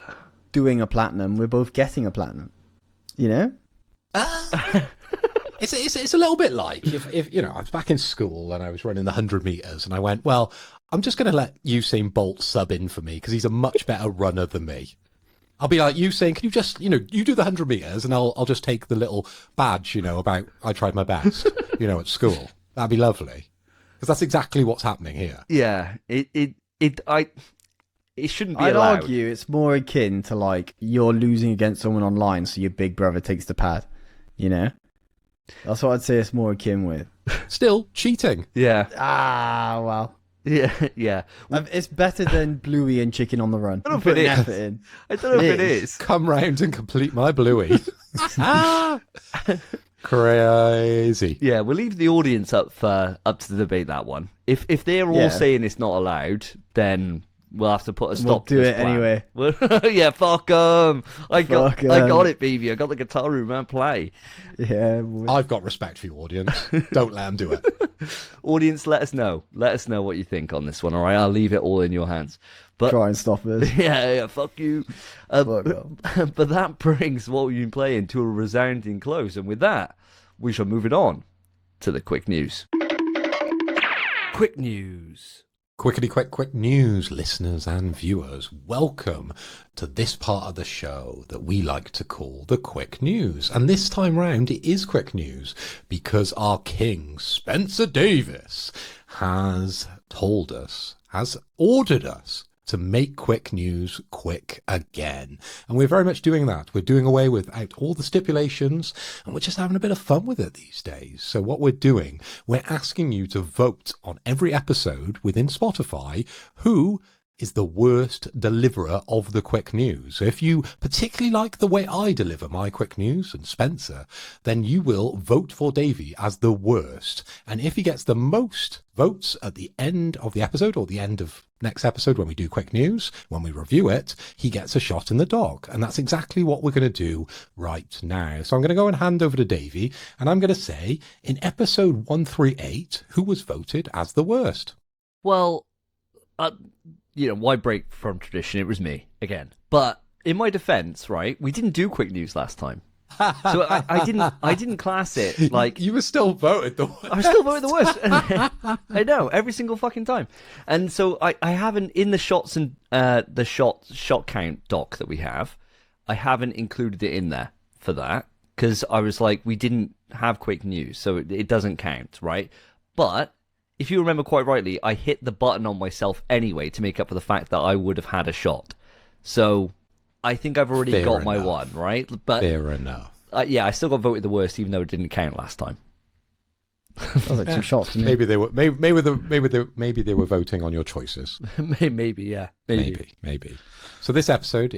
doing a platinum. We're both getting a platinum. You know? It's a little bit like if you know, I was back in school and I was running the 100 meters and I went, well, I'm just going to let Usain Bolt sub in for me because he's a much better runner than me. I'll be like, Usain, can you just, you do the 100 meters and I'll just take the little badge, about I tried my best, at school. That'd be lovely. Because that's exactly what's happening here. Yeah, it shouldn't be I'd allowed. argue it's more akin to like you're losing against someone online, so your big brother takes the pad. That's what I'd say it's more akin with. Still cheating. Yeah, Well. yeah. It's better than Bluey and Chicken on the Run. I don't know if it is. Effort in. I don't know if it is. Come round and complete my Bluey. Crazy. Yeah, we'll leave the audience up to the debate that one. If they're all saying it's not allowed, then we'll have to put a stop to do this it plan. anyway. Yeah, fuck 'em. I got Fuck it, baby. I got the guitar room and play. Yeah. Boy. I've got respect for you, audience. Don't let them do it. Audience, let us know. Let us know what you think on this one, all right? I'll leave it all in your hands. But Try and stop us. yeah, fuck you. Fuck 'em. But that brings what we've been playing to a resounding close. And with that, we shall move it on to the quick news. Quick news. Quick news, listeners and viewers. Welcome to this part of the show that we like to call the quick news. And this time round, it is quick news because our king, Spencer Davis, has ordered us to make quick news quick again. And we're very much doing that. We're doing away without all the stipulations, and we're just having a bit of fun with it these days. So what we're doing, we're asking you to vote on every episode within Spotify who is the worst deliverer of the quick news. So if you particularly like the way I deliver my quick news and Spencer, then you will vote for Davey as the worst. And if he gets the most votes at the end of the episode or the end of next episode when we do quick news, when we review it, he gets a shot in the dog. And that's exactly what we're going to do right now. So I'm going to go and hand over to Davey, and I'm going to say, in episode 138, who was voted as the worst? Well, why break from tradition? It was me again. But in my defense, right, we didn't do quick news last time. So I didn't class it like you were still voted the worst. I was still voted the worst. I know, every single fucking time. And so I haven't in the shots and the shot count doc that we have, I haven't included it in there for that because I was like, we didn't have quick news, so it doesn't count, right? But if you remember quite rightly, I hit the button on myself anyway to make up for the fact that I would have had a shot. So I think I've already got my one, right? But fair enough. Yeah, I still got voted the worst, even though it didn't count last time. That was like two shots to me. Maybe they were voting on your choices. Maybe, yeah. Maybe. So this episode,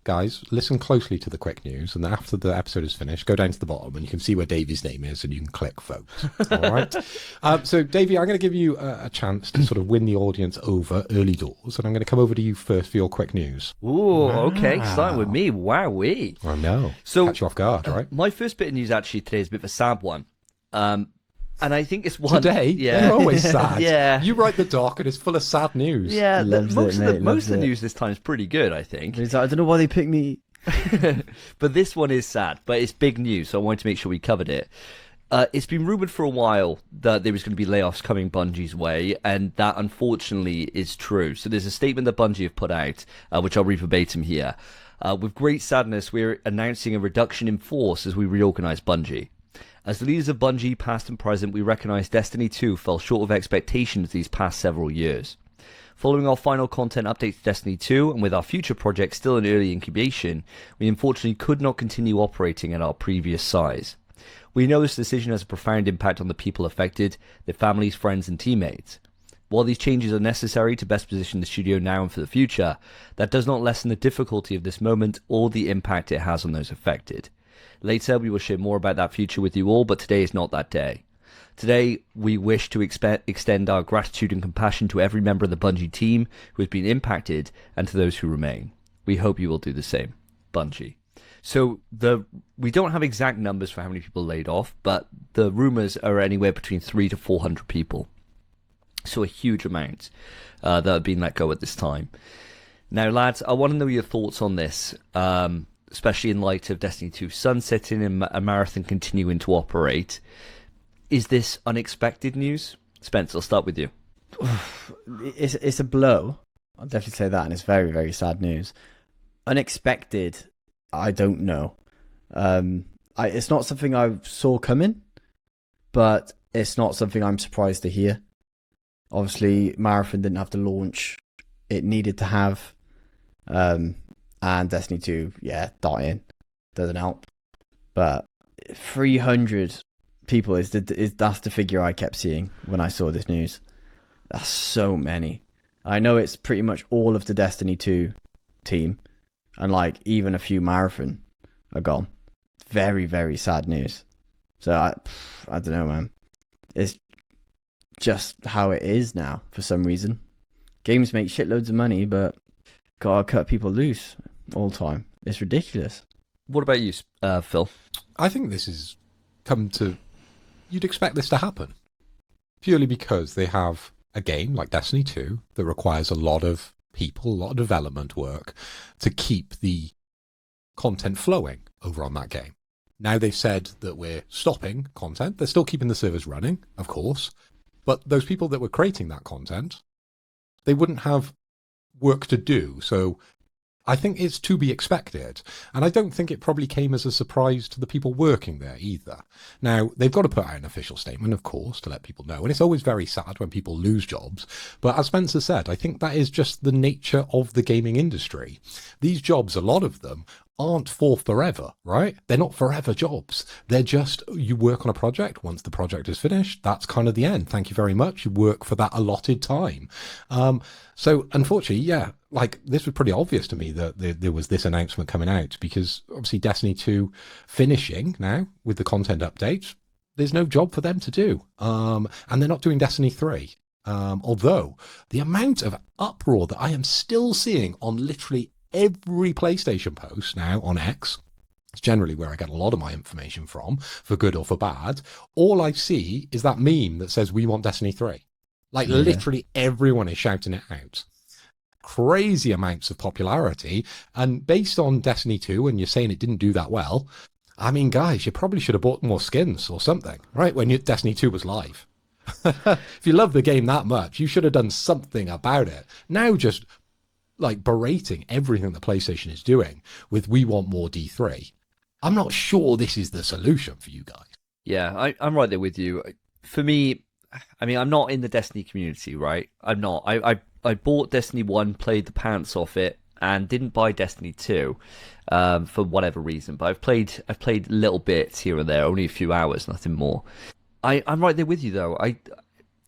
guys, listen closely to the quick news, and then after the episode is finished, go down to the bottom, and you can see where Davey's name is, and you can click vote. All right. So, Davey, I'm going to give you a chance to sort of win the audience over early doors, and I'm going to come over to you first for your quick news. Ooh, okay. Starting with me. Wowee. I know. So, catch you off guard, all right? My first bit of news actually today is a bit of a sad one. And I think it's one today. Yeah, you're always sad. Yeah, you write the doc and it's full of sad news. Yeah, most of the it. news this time is pretty good, I think. He's like, I don't know why they picked me. But this one is sad, but it's big news, so I wanted to make sure we covered it. It's been rumored for a while that there was going to be layoffs coming Bungie's way, and that unfortunately is true. So there's a statement that Bungie have put out, which I'll read verbatim here. With great sadness, we're announcing a reduction in force as we reorganize Bungie. As the leaders of Bungie, past and present, we recognise Destiny 2 fell short of expectations these past several years. Following our final content update to Destiny 2, and with our future projects still in early incubation, we unfortunately could not continue operating at our previous size. We know this decision has a profound impact on the people affected, their families, friends and teammates. While these changes are necessary to best position the studio now and for the future, that does not lessen the difficulty of this moment or the impact it has on those affected. Later, we will share more about that future with you all, but today is not that day. Today, we wish to extend our gratitude and compassion to every member of the Bungie team who has been impacted and to those who remain. We hope you will do the same. Bungie. So we don't have exact numbers for how many people laid off, but the rumors are anywhere between 300 to 400 people. So a huge amount that have been let go at this time. Now, lads, I want to know your thoughts on this. Especially in light of Destiny 2 sunsetting and a Marathon continuing to operate. Is this unexpected news? Spence, I'll start with you. it's a blow. I'll definitely say that, and it's very, very sad news. Unexpected, I don't know. It's not something I saw coming, but it's not something I'm surprised to hear. Obviously, Marathon didn't have the launch it needed to have, and Destiny 2, yeah, in doesn't help. But 300 people is that's the figure I kept seeing when I saw this news. That's so many. I know it's pretty much all of the Destiny 2 team, and like even a few Marathon are gone. Very, very sad news. So I don't know, man. It's just how it is now for some reason. Games make shitloads of money, but gotta cut people loose all the time. It's ridiculous. What about you, Phil? I think this has come to... You'd expect this to happen. Purely because they have a game like Destiny 2 that requires a lot of people, a lot of development work to keep the content flowing over on that game. Now they've said that we're stopping content. They're still keeping the servers running, of course. But those people that were creating that content, they wouldn't have work to do. So I think it's to be expected. And I don't think it probably came as a surprise to the people working there either. Now, they've got to put out an official statement, of course, to let people know. And it's always very sad when people lose jobs. But as Spencer said, I think that is just the nature of the gaming industry. These jobs, a lot of them, aren't for forever, right? They're not forever jobs. They're just, you work on a project. Once the project is finished, that's kind of the end. Thank you very much. You work for that allotted time. So unfortunately, yeah, like this was pretty obvious to me that there was this announcement coming out, because obviously Destiny 2 finishing now with the content updates, there's no job for them to do. And they're not doing Destiny 3. Although the amount of uproar that I am still seeing on literally every PlayStation post now on X, it's generally where I get a lot of my information from, for good or for bad, all I see is that meme that says, "We want Destiny 3." Like, literally everyone is shouting it out. Crazy amounts of popularity. And based on Destiny 2, and you're saying it didn't do that well, I mean, guys, you probably should have bought more skins or something, right, when Destiny 2 was live. If you love the game that much, you should have done something about it. Now just like berating everything that PlayStation is doing with "we want more D3." I'm not sure this is the solution for you guys. Yeah, I'm right there with you. For me, I mean, I'm not in the Destiny community, right? I'm not. I bought Destiny 1, played the pants off it, and didn't buy Destiny 2 for whatever reason. But I've played little bits here and there, only a few hours, nothing more. I'm right there with you, though.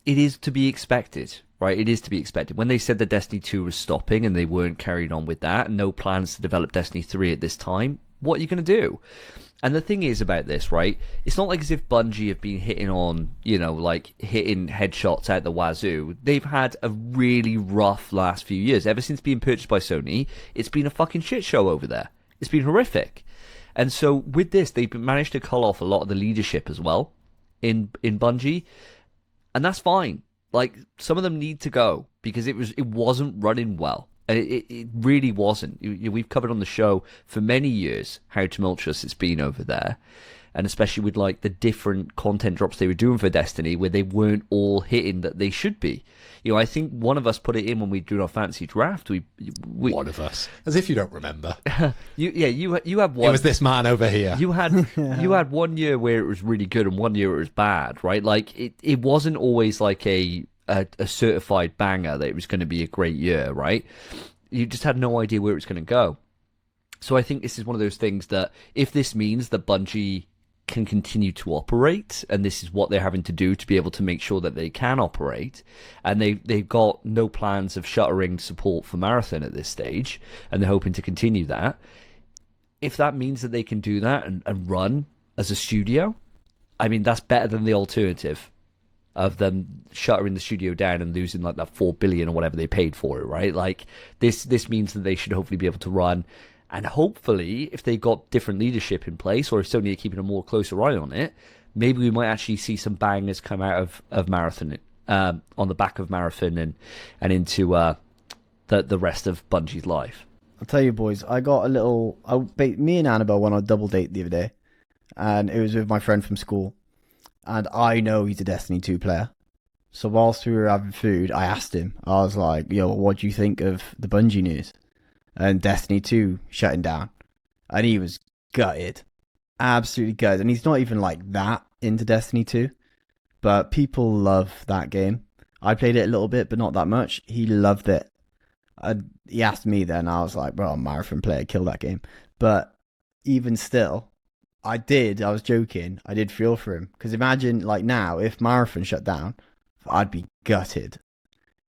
It is to be expected, right? It is to be expected. When they said that Destiny 2 was stopping and they weren't carrying on with that, and no plans to develop Destiny 3 at this time, what are you going to do? And the thing is about this, right? It's not like as if Bungie have been hitting on, like hitting headshots out the wazoo. They've had a really rough last few years. Ever since being purchased by Sony, it's been a fucking shit show over there. It's been horrific. And so with this, they've managed to cull off a lot of the leadership as well in Bungie. And that's fine. Like, some of them need to go because it wasn't running well. And it really wasn't. We've covered on the show for many years how tumultuous it's been over there. And especially with like the different content drops they were doing for Destiny, where they weren't all hitting that they should be. I think one of us put it in when we drew our fantasy draft. We One of us, as if you don't remember. you had one. It was this man over here. You had 1 year where it was really good and 1 year it was bad, right? Like it wasn't always like a certified banger that it was going to be a great year, right? You just had no idea where it was going to go. So I think this is one of those things that if this means that Bungie can continue to operate, and this is what they're having to do to be able to make sure that they can operate, and they've got no plans of shuttering support for Marathon at this stage, and they're hoping to continue that. If that means that they can do that and run as a studio, I mean, that's better than the alternative of them shuttering the studio down and losing like that $4 billion or whatever they paid for it, right? Like this means that they should hopefully be able to run. And hopefully, if they've got different leadership in place, or if Sony are keeping a more closer eye on it, maybe we might actually see some bangers come out of Marathon, on the back of Marathon and into the rest of Bungie's life. I'll tell you, boys, I got a little... me and Annabelle went on a double date the other day, and it was with my friend from school. And I know he's a Destiny 2 player. So whilst we were having food, I asked him. I was like, "Yo, what do you think of the Bungie news and Destiny 2 shutting down?" And he was gutted, absolutely gutted. And he's not even like that into Destiny 2, but people love that game. I played it a little bit, but not that much. He loved it. He asked me then. I was like, "Bro, I'm a marathon player. Kill that game." But even still, I was joking. I did feel for him. Because imagine, like, now, if Marathon shut down, I'd be gutted.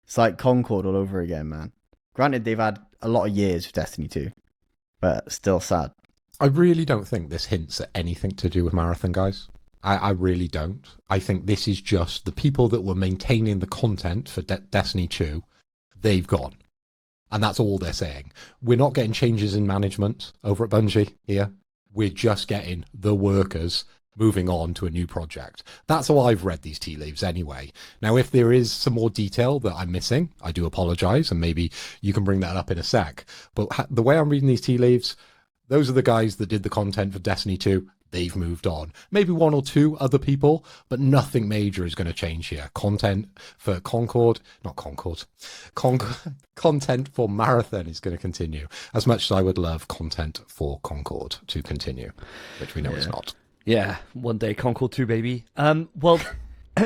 It's like Concord all over again, man. Granted, they've had a lot of years with Destiny 2, but still sad. I really don't think this hints at anything to do with Marathon, guys. I really don't. I think this is just the people that were maintaining the content for Destiny 2, they've gone. And that's all they're saying. We're not getting changes in management over at Bungie here. We're just getting the workers moving on to a new project. That's how I've read these tea leaves anyway. Now, if there is some more detail that I'm missing, I do apologise, and maybe you can bring that up in a sec. But the way I'm reading these tea leaves, those are the guys that did the content for Destiny 2. They've moved on. Maybe one or two other people, but nothing major is going to change here. Content for content for Marathon is going to continue. As much as I would love content for Concord to continue, which we know it's not. Yeah, one day Concord 2, baby. Well,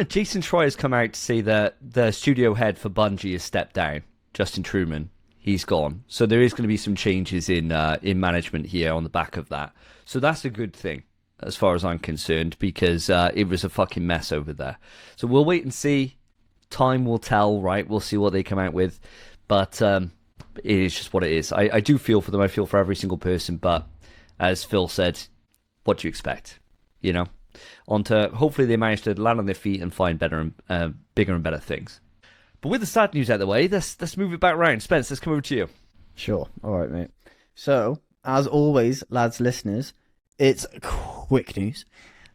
Jason Schreier has come out to say that the studio head for Bungie has stepped down. Justin Truman, he's gone. So there is going to be some changes in management here on the back of that. So that's a good thing, as far as I'm concerned, because it was a fucking mess over there. So we'll wait and see. Time will tell, right? We'll see what they come out with. But it is just what it is. I do feel for them. I feel for every single person. But as Phil said, what do you expect? You know? Hopefully they manage to land on their feet and find better and bigger and better things. But with the sad news out of the way, let's move it back round. Spence, let's come over to you. Sure. All right, mate. So, as always, lads, listeners, it's quick news.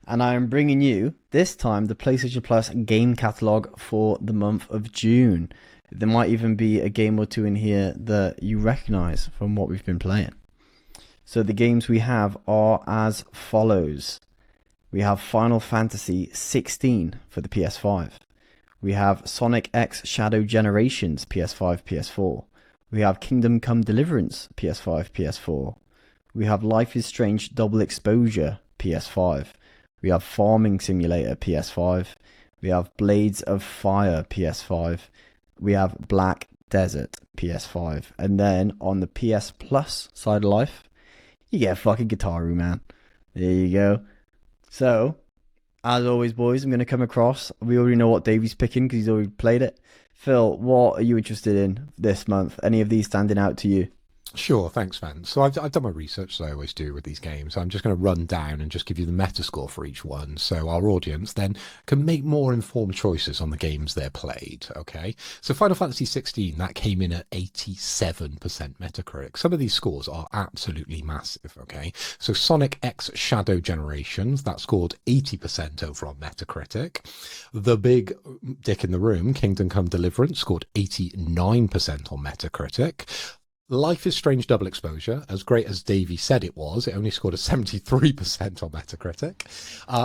And I am bringing you, this time, the PlayStation Plus game catalogue for the month of June. There might even be a game or two in here that you recognise from what we've been playing. So the games we have are as follows. We have Final Fantasy 16 for the PS5. We have Sonic X Shadow Generations, PS5, PS4. We have Kingdom Come Deliverance, PS5, PS4. We have Life is Strange Double Exposure, PS5. We have Farming Simulator, PS5. We have Blades of Fire, PS5. We have Black Desert, PS5. And then on the PS Plus side of life, you get fucking Guitaru, man. There you go. So, as always, boys, I'm going to come across. We already know what Davey's picking because he's already played it. Phil, what are you interested in this month? Any of these standing out to you? Sure, thanks, man. So I've done my research, as I always do with these games. I'm just going to run down and just give you the metascore for each one, so our audience then can make more informed choices on the games they're played, okay? So Final Fantasy 16, that came in at 87% Metacritic. Some of these scores are absolutely massive, okay? So Sonic X Shadow Generations, that scored 80% over on Metacritic. The big dick in the room, Kingdom Come Deliverance, scored 89% on Metacritic. Life is Strange Double Exposure, as great as Davey said it was, it only scored a 73% on Metacritic.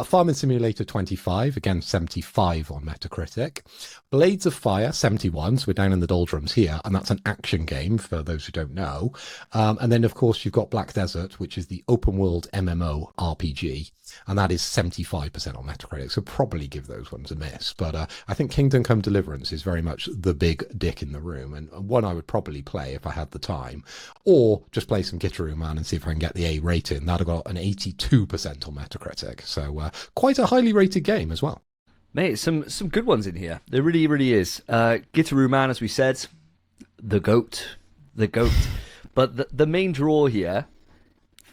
Farming Simulator 25, again 75 on Metacritic. Blades of Fire 71, so we're down in the doldrums here, and that's an action game for those who don't know. And then of course you've got Black Desert, which is the open world MMO RPG, and that is 75% on Metacritic, so probably give those ones a miss. But I think Kingdom Come Deliverance is very much the big dick in the room, and one I would probably play if I had the time, or just play some Guitaru Man and see if I can get the A rating. That'd have got an 82% on Metacritic, so quite a highly rated game as well. Mate, some good ones in here. There really, really is. Guitaru Man, as we said, the GOAT. But the main draw here,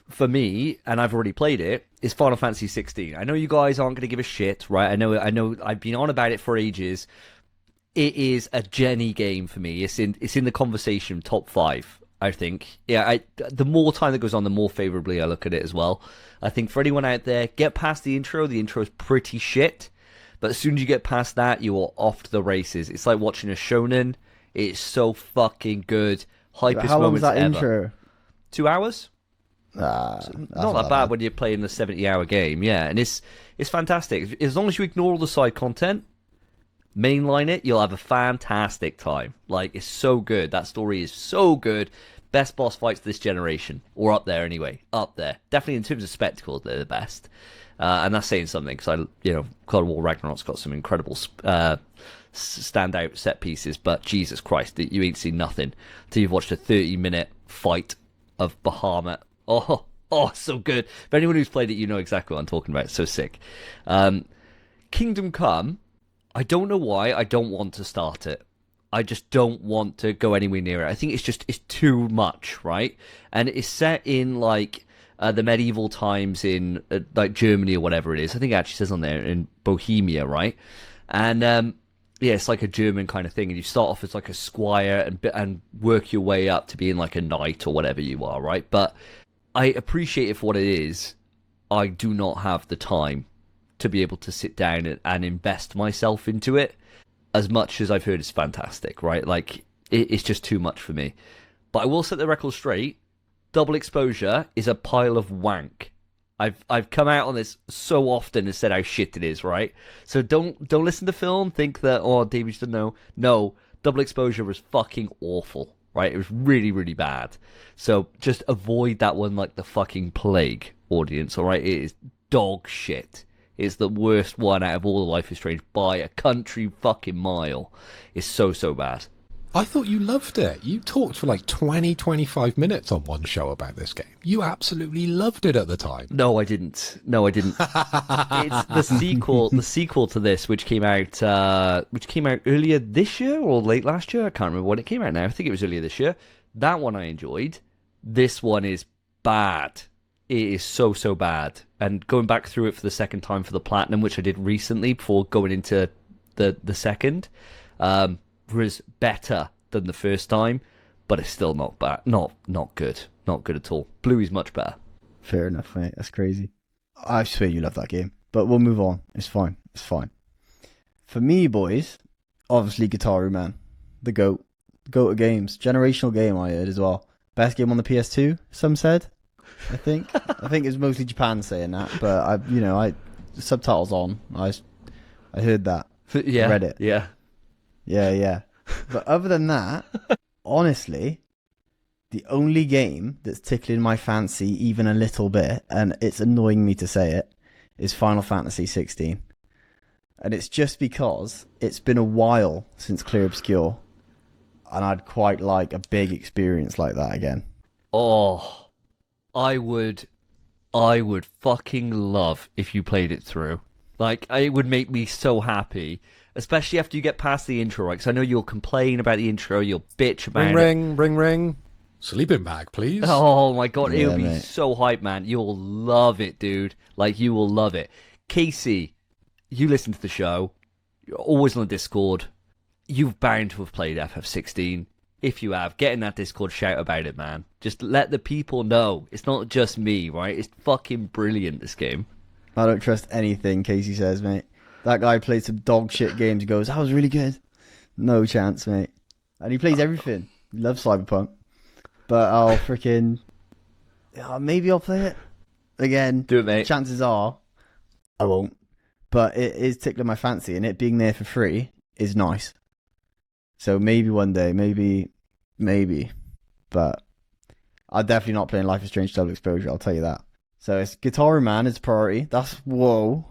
for me, and I've already played it, is Final Fantasy 16. I know you guys aren't going to give a shit, right? I know. I've been on about it for ages. It is a Jenny game for me. It's in the conversation top 5, I think. Yeah, the more time that goes on, the more favorably I look at it as well. I think for anyone out there, get past the intro. The intro is pretty shit. But as soon as you get past that, you are off to the races. It's like watching a shonen. It's so fucking good. Hypest How long was moments that ever. intro? 2 hours? That's Not that bad when you're playing a 70-hour game, yeah. And it's fantastic. As long as you ignore all the side content, Mainline it, you'll have a fantastic time. Like, it's so good. That story is so good. Best boss fights this generation, or up there anyway. Up there, definitely in terms of spectacle, they're the best. And that's saying something, because God of War Ragnarok's got some incredible standout set pieces. But Jesus Christ, you ain't seen nothing till you've watched a 30-minute fight of Bahamut. Oh, so good. For anyone who's played it, you know exactly what I'm talking about. It's so sick. Kingdom Come, I don't know why I don't want to start it. I just don't want to go anywhere near it. I think it's too much, right? And it's set in like the medieval times in like Germany or whatever it is. I think it actually says on there in Bohemia, right? And yeah, it's like a German kind of thing. And you start off as like a squire and work your way up to being like a knight or whatever you are, right? But I appreciate it for what it is. I do not have the time to be able to sit down and invest myself into it. As much as I've heard it's fantastic, right? Like, it's just too much for me. But I will set the record straight. Double Exposure is a pile of wank. I've come out on this so often and said how shit it is, right? So don't listen to film, think that, oh, Davey should know. No, Double Exposure was fucking awful, right? It was really, really bad. So just avoid that one like the fucking plague, audience, all right? It is dog shit. It's the worst one out of all the Life is Strange by a country fucking mile. It's so bad. I thought you loved it. You talked for like 20, 25 minutes on one show about this game. You absolutely loved it at the time. No, I didn't. It's the sequel to this, which came out earlier this year or late last year. I can't remember when it came out now. I think it was earlier this year. That one I enjoyed. This one is bad. It is so bad. And going back through it for the second time for the platinum, which I did recently before going into the second, was better than the first time, but it's still not bad. Not good. Not good at all. Bluey's much better. Fair enough, mate. That's crazy. I swear you love that game. But we'll move on. It's fine. For me, boys, obviously Guitar Man. The GOAT. GOAT of games. Generational game, I heard as well. Best game on the PS2, some said. I think it's mostly Japan saying that, but I subtitles on. I heard that. Yeah. Read it. Yeah. But other than that, honestly, the only game that's tickling my fancy even a little bit, and it's annoying me to say it, is Final Fantasy 16. And it's just because it's been a while since Clear Obscure, and I'd quite like a big experience like that again. Oh, I would fucking love if you played it through. Like, it would make me so happy, especially after you get past the intro, right? Because I know you'll complain about the intro, you'll bitch about it. Ring. Sleeping bag, please. Oh my god, Yeah, it'll be mate. so hype, man. You'll love it, dude. Like, you will love it. Casey, you listen to the show. You're always on the Discord. You've bound to have played FF16. If you have, get in that Discord, shout about it, man. Just let the people know. It's not just me, right? It's fucking brilliant, this game. I don't trust anything Casey says, mate. That guy played some dog shit games and goes, that was really good. No chance, mate. And he plays everything. He loves Cyberpunk. But I'll freaking... maybe I'll play it again. Do it, mate. Chances are I won't. But it is tickling my fancy, and it being there for free is nice. So maybe one day, maybe. But I'm definitely not playing Life is Strange Double Exposure, I'll tell you that. So it's Guitar Man is priority. That's whoa.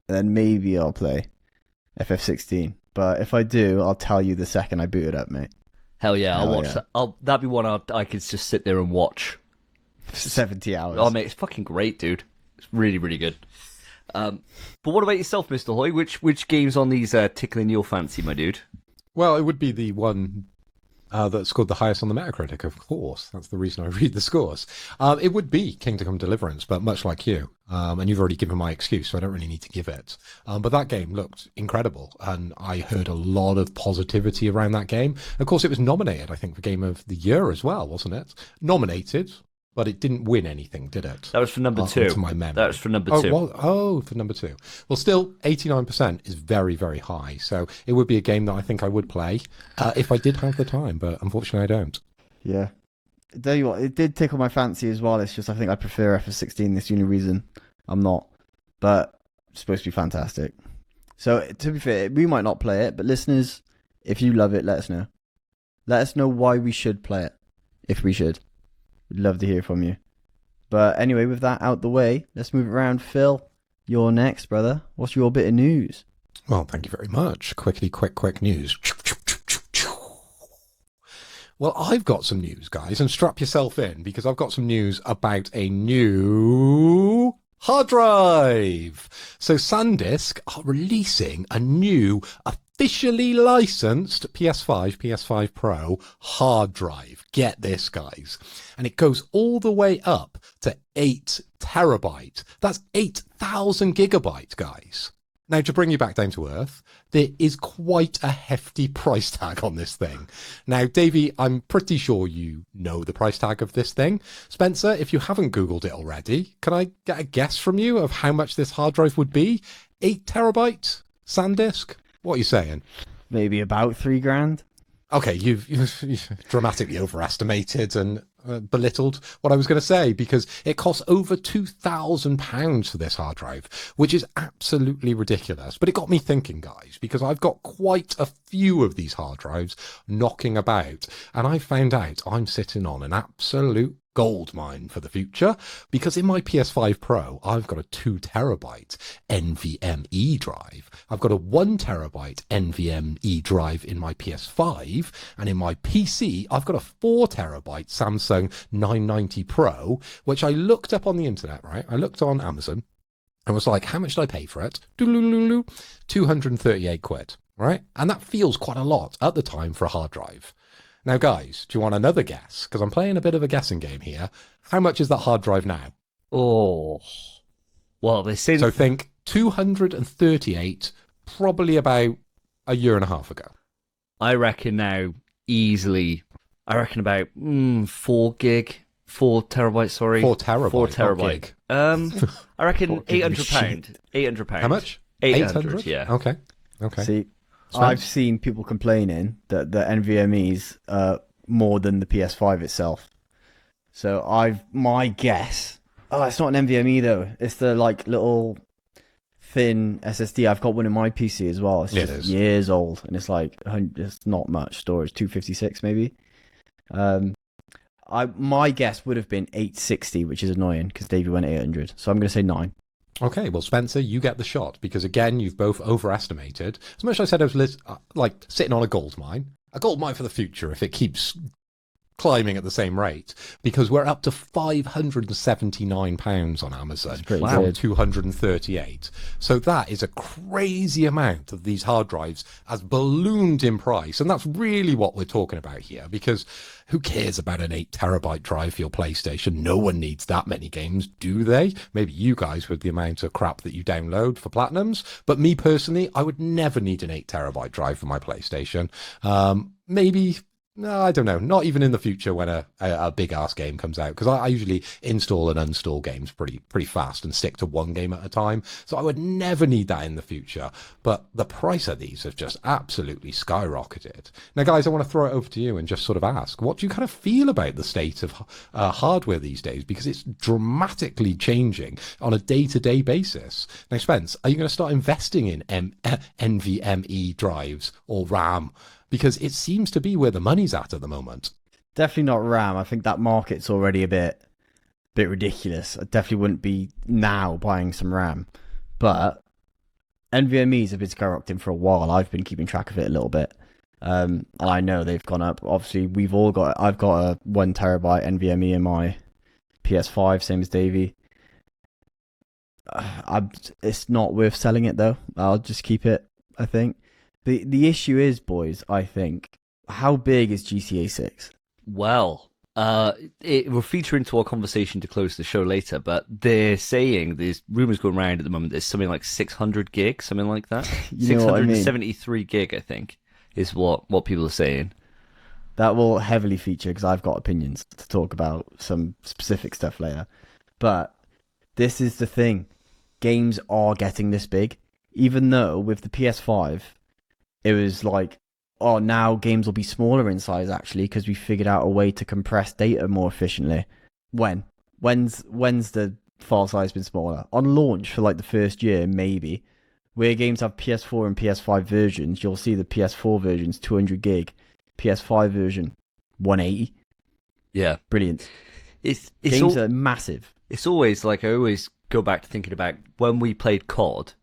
And then maybe I'll play FF16. But if I do, I'll tell you the second I boot it up, mate. Hell yeah, I'll Hell watch yeah. that. That'd be one I could just sit there and watch. 70 hours. Oh, mate, it's fucking great, dude. It's really, really good. But what about yourself, Mr. Hoy? Which games on these tickling your fancy, my dude? Well, it would be the one that scored the highest on the Metacritic, of course. That's the reason I read the scores. It would be Kingdom Come Deliverance, but much like you. And you've already given my excuse, so I don't really need to give it. But that game looked incredible, and I heard a lot of positivity around that game. Of course, it was nominated, I think, for Game of the Year as well, wasn't it? Nominated, but it didn't win anything, did it? That was for number 2. To my memory. That was for number 2. For number 2. Well, still, 89% is very, very high. So it would be a game that I think I would play if I did have the time, but unfortunately I don't. Yeah. I tell you what, it did tickle my fancy as well. It's just I think I prefer FF16. That's the only reason I'm not. But it's supposed to be fantastic. So to be fair, we might not play it, but listeners, if you love it, let us know. Let us know why we should play it, if we should. We'd love to hear from you. But anyway, with that out the way, let's move it around. Phil, you're next, brother. What's your bit of news? Well, thank you very much. Quick news. Well, I've got some news, guys, and strap yourself in because I've got some news about a new hard drive. So SanDisk are releasing a new officially licensed PS5 Pro hard drive. Get this, guys. And it goes all the way up to 8 terabyte. That's 8,000 gigabyte, guys. Now, to bring you back down to earth, there is quite a hefty price tag on this thing. Now, Davey, I'm pretty sure you know the price tag of this thing. Spencer, if you haven't Googled it already, can I get a guess from you of how much this hard drive would be? 8 terabyte SanDisk? What are you saying? Maybe about $3,000. Okay, you've dramatically overestimated and belittled what I was going to say, because it costs over £2,000 for this hard drive, which is absolutely ridiculous. But it got me thinking, guys, because I've got quite a few of these hard drives knocking about, and I found out I'm sitting on an absolute gold mine for the future, because in my PS5 Pro, I've got a 2 terabyte NVMe drive. I've got a 1 terabyte NVMe drive in my PS5, and in my PC, I've got a 4 terabyte Samsung 990 Pro, which I looked up on the internet, right? I looked on Amazon and was like, how much did I pay for it? 238 quid, right? And that feels quite a lot at the time for a hard drive. Now, guys, do you want another guess? Because I'm playing a bit of a guessing game here. How much is that hard drive now? Oh, well, they say... So think 238, probably about a year and a half ago. I reckon now, easily, I reckon about 4 terabytes, sorry. 4 terabyte. 4 not terabyte. gig. I reckon £4 £800. How much? 800, yeah. Okay. See, Spence? I've seen people complaining that the NVMe's more than the PS5 itself. So my guess. Oh, it's not an NVMe though. It's the like little thin SSD. I've got one in my PC as well. It's just years old, and it's like it's not much storage. 256 maybe. My guess would have been 860, which is annoying because Davey went 800. So I'm going to say 9. Okay, well, Spencer, you get the shot, because again, you've both overestimated. As much as I said I was like sitting on a gold mine for the future if it keeps climbing at the same rate, because we're up to £579 on Amazon from 238. So that is a crazy amount of these hard drives has ballooned in price, and that's really what we're talking about here, because who cares about an 8 terabyte drive for your PlayStation? No one needs that many games, do they? Maybe you guys with the amount of crap that you download for Platinums, but me personally, I would never need an 8 terabyte drive for my PlayStation. Maybe... No, I don't know. Not even in the future when a big ass game comes out, because I usually install and uninstall games pretty fast and stick to one game at a time. So I would never need that in the future. But the price of these have just absolutely skyrocketed. Now, guys, I want to throw it over to you and just sort of ask, what do you kind of feel about the state of hardware these days? Because it's dramatically changing on a day-to-day basis. Now, Spence, are you going to start investing in NVMe drives or RAM? Because it seems to be where the money's at the moment. Definitely not RAM. I think that market's already a bit ridiculous. I definitely wouldn't be now buying some RAM. But NVMe's have been skyrocketing for a while. I've been keeping track of it a little bit. And I know they've gone up. Obviously, I've got a 1 terabyte NVMe in my PS5, same as Davey. It's not worth selling it though. I'll just keep it, I think. The issue is, boys, I think, how big is GTA 6? Well, it will feature into our conversation to close the show later, but they're saying, there's rumors going around at the moment, there's something like 600 gig, something like that. 673 gig, I think, is what people are saying. That will heavily feature, because I've got opinions to talk about some specific stuff later. But this is the thing. Games are getting this big, even though with the PS5... it was like, oh, now games will be smaller in size, actually, because we figured out a way to compress data more efficiently. When's the file size been smaller? On launch for like the first year, maybe. where games have PS4 and PS5 versions, you'll see the PS4 version's 200 gig, PS5 version 180. Yeah. Brilliant. It's Games are massive. It's always like, I always go back to thinking about when we played COD,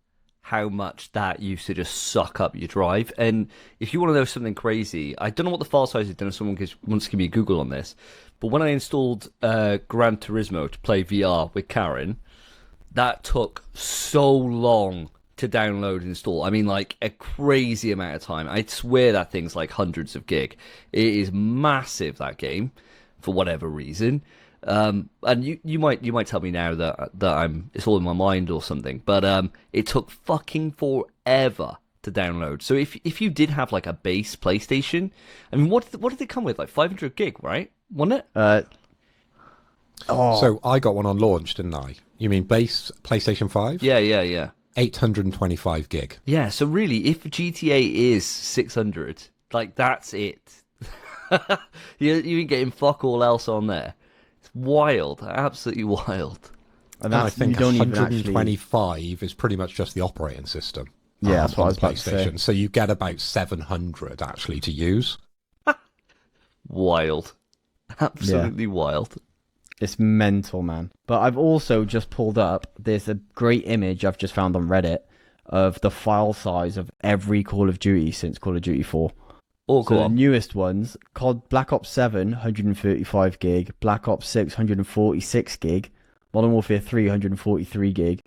how much that used to just suck up your drive. And if you want to know something crazy, I don't know what the file size is. I don't know if someone wants to give me a Google on this. But when I installed Gran Turismo to play VR with Karen, that took so long to download and install. I mean, like a crazy amount of time. I swear that thing's like hundreds of gig. It is massive, that game, for whatever reason. And you might tell me now that it's all in my mind or something, but it took fucking forever to download. So if you did have like a base PlayStation, I mean, what did they come with? Like 500 gig, right? Wasn't it? So I got one on launch, didn't I? You mean base PlayStation 5? Yeah. 825 gig. Yeah. So really, if GTA is 600, like that's it. you ain't getting fuck all else on there. It's wild, absolutely wild. And I think 125 is pretty much just the operating system. Yeah, that's what I was about to say. So you get about 700 actually to use. Wild. Absolutely wild. It's mental, man. But I've also just pulled up, there's a great image I've just found on Reddit of the file size of every Call of Duty since Call of Duty 4. Oh, so the newest ones, COD Black Ops 7, 135 gig, Black Ops 6, 146 gig, Modern Warfare 3, 143 gig,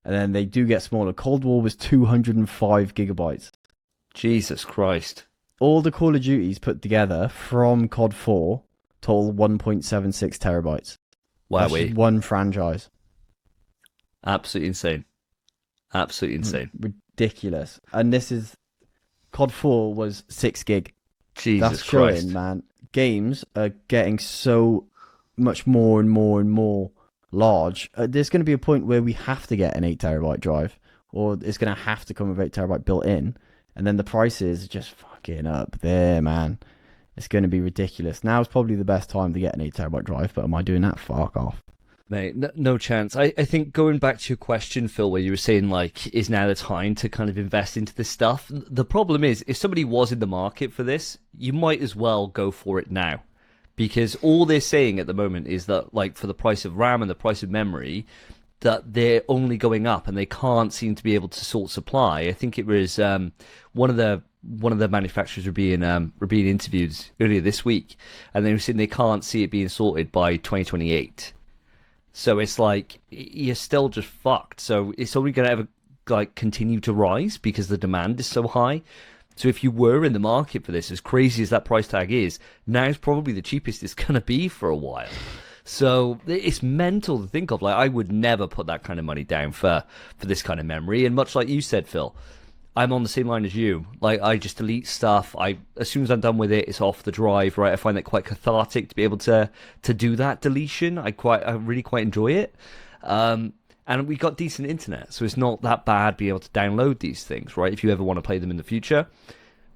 and then they do get smaller. Cold War was 205 gigabytes. Jesus Christ. All the Call of Duties put together from COD 4 total 1.76 terabytes. Wow, That's just one franchise. Absolutely insane. Absolutely insane. Ridiculous. And this is... COD 4 was 6 gig. Jesus That's showing, Christ. man. Games are getting so much more and more and more large. There's going to be a point where we have to get an 8 terabyte drive, or it's going to have to come with 8 terabyte built in, and then the prices are just fucking up there, man. It's going to be ridiculous. Now's probably the best time to get an 8 terabyte drive, but am I doing that? Fuck off. Mate, no chance. I think going back to your question, Phil, where you were saying, like, is now the time to kind of invest into this stuff? The problem is, if somebody was in the market for this, you might as well go for it now. Because all they're saying at the moment is that, like, for the price of RAM and the price of memory, that they're only going up and they can't seem to be able to sort supply. I think it was one of the manufacturers were being interviewed earlier this week, and they were saying they can't see it being sorted by 2028. So it's like, you're still just fucked. So it's only going to ever like continue to rise because the demand is so high. So if you were in the market for this, as crazy as that price tag is, now's probably the cheapest it's going to be for a while. So it's mental to think of. Like, I would never put that kind of money down for this kind of memory. And much like you said, Phil, I'm on the same line as you. Like, I just delete stuff. As soon as I'm done with it, it's off the drive, right? I find that quite cathartic to be able to do that deletion. I really quite enjoy it. And we got decent internet, so it's not that bad being able to download these things, right? If you ever want to play them in the future.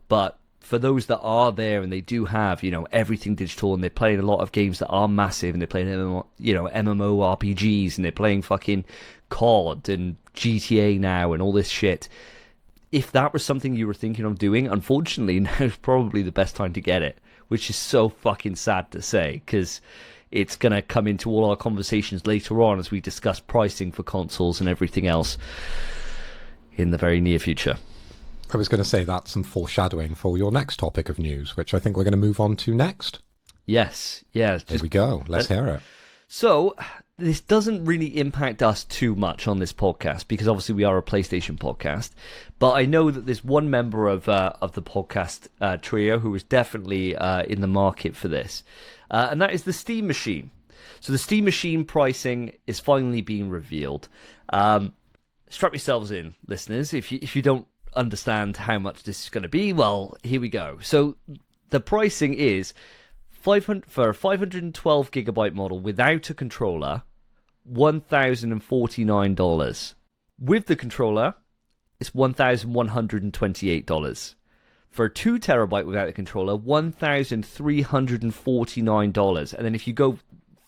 But for those that are there and they do have, everything digital, and they're playing a lot of games that are massive, and they're playing, MMORPGs, and they're playing fucking COD and GTA now and all this shit. If that was something you were thinking of doing, unfortunately, now's probably the best time to get it, which is so fucking sad to say, because it's going to come into all our conversations later on as we discuss pricing for consoles and everything else in the very near future. I was going to say that's some foreshadowing for your next topic of news, which I think we're going to move on to next. Yes, yeah. Here we go. Let's hear it. So, this doesn't really impact us too much on this podcast because obviously we are a PlayStation podcast. But I know that there's one member of the podcast trio who is definitely in the market for this, and that is the Steam Machine. So the Steam Machine pricing is finally being revealed. Strap yourselves in, listeners. If you don't understand how much this is going to be, well, here we go. So the pricing is 500 for a 512 gigabyte model without a controller, $1,049. With the controller, it's $1,128. For a 2 terabyte without a controller, $1,349. And then if you go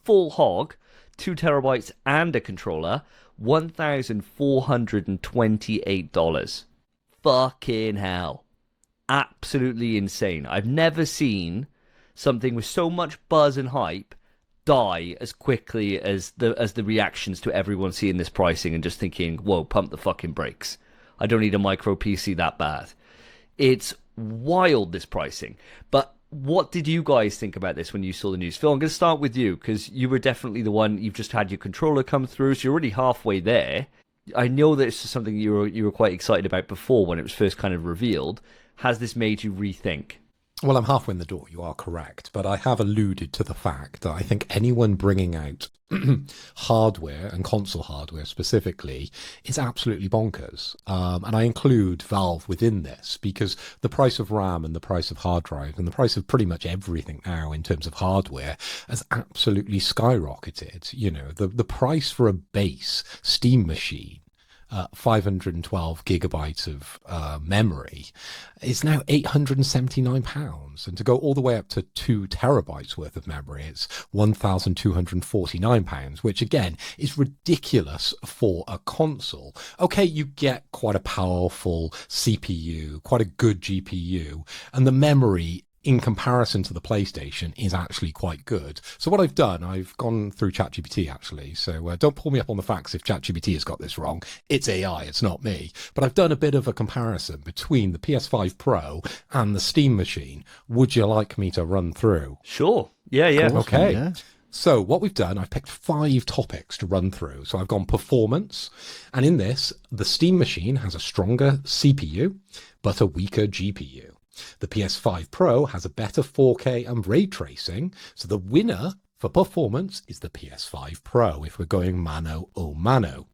full hog, 2 terabytes, and a controller, $1,428. Fucking hell. Absolutely insane. I've never seen something with so much buzz and hype die as quickly as the reactions to everyone seeing this pricing and just thinking, whoa, pump the fucking brakes. I don't need a micro PC that bad. It's wild, this pricing. But what did you guys think about this when you saw the news? Phil, I'm going to start with you, because you were definitely the one. You've just had your controller come through, so you're already halfway there. I know that it's something you were quite excited about before when it was first kind of revealed. Has this made you rethink? Well, I'm halfway in the door, you are correct, but I have alluded to the fact that I think anyone bringing out hardware, and console hardware specifically, is absolutely bonkers. And I include Valve within this, because the price of RAM and the price of hard drive and the price of pretty much everything now in terms of hardware has absolutely skyrocketed. You know, the price for a base Steam machine, 512 gigabytes of memory, is now £879, and to go all the way up to 2 terabytes worth of memory, it's £1,249, which again is ridiculous for a console. Okay, you get quite a powerful CPU, quite a good GPU, and the memory in comparison to the PlayStation is actually quite good. So what I've done, I've gone through ChatGPT actually, so don't pull me up on the facts if ChatGPT has got this wrong. It's AI, it's not me. But I've done a bit of a comparison between the PS5 Pro and the Steam machine. Would you like me to run through? Sure. Yeah. Okay. Yeah. So what we've done, I've picked 5 topics to run through. So I've gone performance, and in this, the Steam machine has a stronger CPU, but a weaker GPU. The PS5 Pro has a better 4K and ray tracing, so the winner for performance is the PS5 Pro if we're going mano a mano.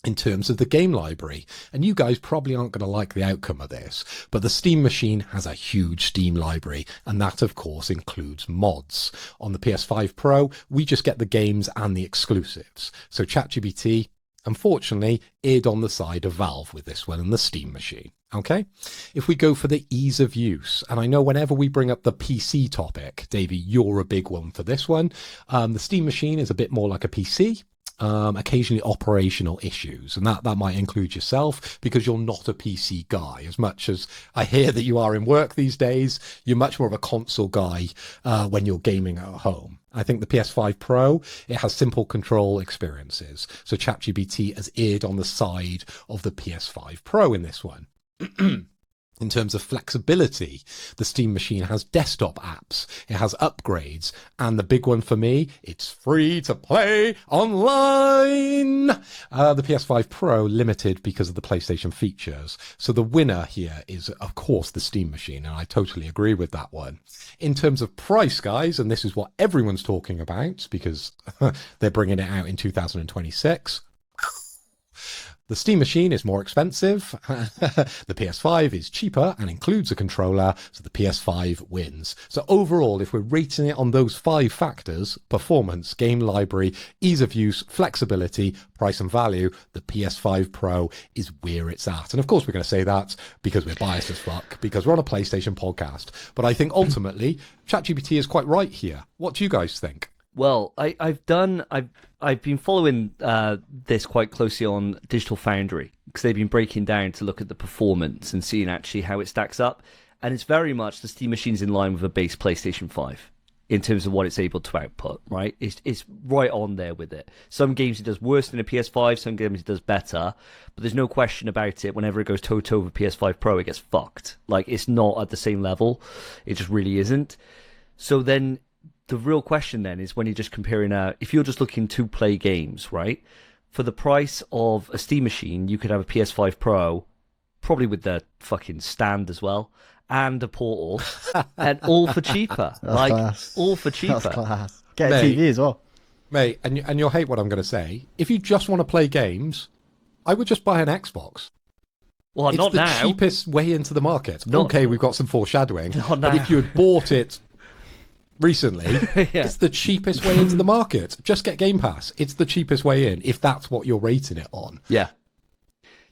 In terms of the game library, and you guys probably aren't going to like the outcome of this, but the Steam machine has a huge Steam library, and that of course includes mods. On the PS5 Pro, we just get the games and the exclusives. So ChatGPT, unfortunately, erred on the side of Valve with this one and the Steam machine. Okay, if we go for the ease of use, and I know whenever we bring up the PC topic, Davey, you're a big one for this one. The Steam machine is a bit more like a PC. Occasionally operational issues, and that might include yourself, because you're not a PC guy. As much as I hear that you are in work these days, you're much more of a console guy when you're gaming at home. I think the PS5 Pro, it has simple control experiences, so ChatGPT has erred on the side of the PS5 Pro in this one. In terms of flexibility, the Steam machine has desktop apps, it has upgrades, and the big one for me, it's free to play online. The PS5 Pro limited because of the PlayStation features. So the winner here is, of course, the Steam machine, and I totally agree with that one. In terms of price, guys, and this is what everyone's talking about because they're bringing it out in 2026, the Steam machine is more expensive, the PS5 is cheaper and includes a controller, so the PS5 wins. So overall, if we're rating it on those 5 factors, performance, game library, ease of use, flexibility, price and value, the PS5 Pro is where it's at. And of course we're going to say that because we're biased as fuck, because we're on a PlayStation podcast. But I think ultimately, ChatGPT is quite right here. What do you guys think? Well, I've been following this quite closely on Digital Foundry, because they've been breaking down to look at the performance and seeing actually how it stacks up, and it's very much the Steam machine's in line with a base PlayStation 5 in terms of what it's able to output. Right, it's right on there with it. Some games it does worse than a PS5, some games it does better, but there's no question about it. Whenever it goes toe to toe with PS5 Pro, it gets fucked. Like, it's not at the same level. It just really isn't. So then, the real question then is when you're just comparing if you're just looking to play games, right? For the price of a Steam machine, you could have a PS5 Pro, probably with the fucking stand as well, and a Portal, and all for cheaper. All for cheaper. That's class. Get a TV as well. Mate, and you'll hate what I'm going to say. If you just want to play games, I would just buy an Xbox. Well, it's not the now. cheapest way into the market. Okay, we've got some foreshadowing. Not but now. if you had bought it recently, Yeah. It's the cheapest way into the market. Just get Game Pass. It's the cheapest way in, if that's what you're rating it on. Yeah,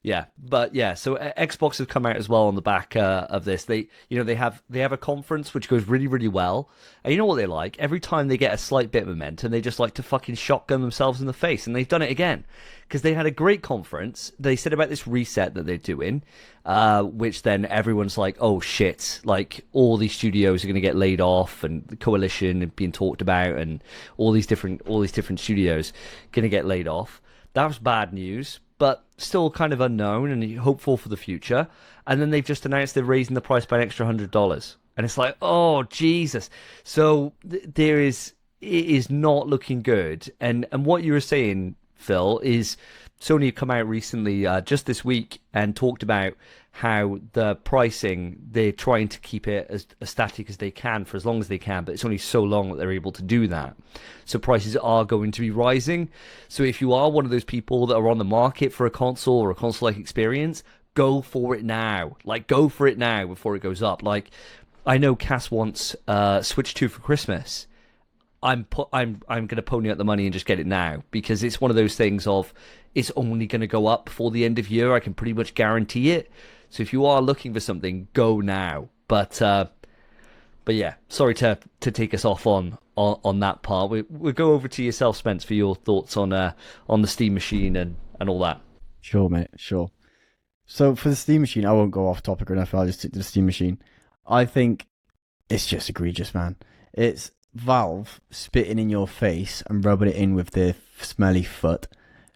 Yeah, but yeah, so Xbox have come out as well on the back of this. They have a conference which goes really, really well. And you know what they like? Every time they get a slight bit of momentum, they just like to fucking shotgun themselves in the face, and they've done it again because they had a great conference. They said about this reset that they're doing, which then everyone's like, "Oh shit!" Like all these studios are going to get laid off, and the coalition being talked about, and all these different studios going to get laid off. That was bad news, but still kind of unknown and hopeful for the future. And then they've just announced they're raising the price by an extra $100, and it's like, oh Jesus! So it is not looking good. And what you were saying, Phil, is Sony have come out recently, just this week, and talked about how the pricing, they're trying to keep it as static as they can for as long as they can, but it's only so long that they're able to do that. So prices are going to be rising. So if you are one of those people that are on the market for a console or a console-like experience, go for it now. Like, go for it now before it goes up. Like, I know Cass wants Switch 2 for Christmas. I'm going to pony up the money and just get it now, because it's one of those things of it's only going to go up before the end of year. I can pretty much guarantee it. So if you are looking for something, go now. But yeah, sorry to take us off on that part. We'll go over to yourself, Spence, for your thoughts on the Steam machine and all that. Sure, mate. Sure. So for the Steam machine, I won't go off topic or anything. I'll just stick to the Steam machine. I think it's just egregious, man. It's Valve spitting in your face and rubbing it in with their smelly foot.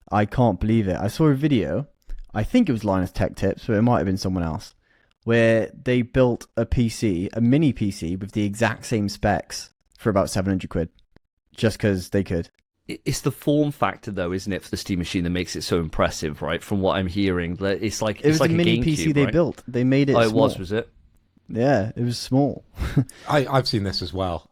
I can't believe it. I saw a video, I think it was Linus Tech Tips, but it might have been someone else, where they built a PC, a mini PC with the exact same specs for about 700 quid, just because they could. It's the form factor, though, isn't it, for the Steam machine that makes it so impressive, right? From what I'm hearing, it's like it was like a mini PC GameCube, they right? built. They made it. Oh, it small. was it? Yeah, it was small. I've seen this as well.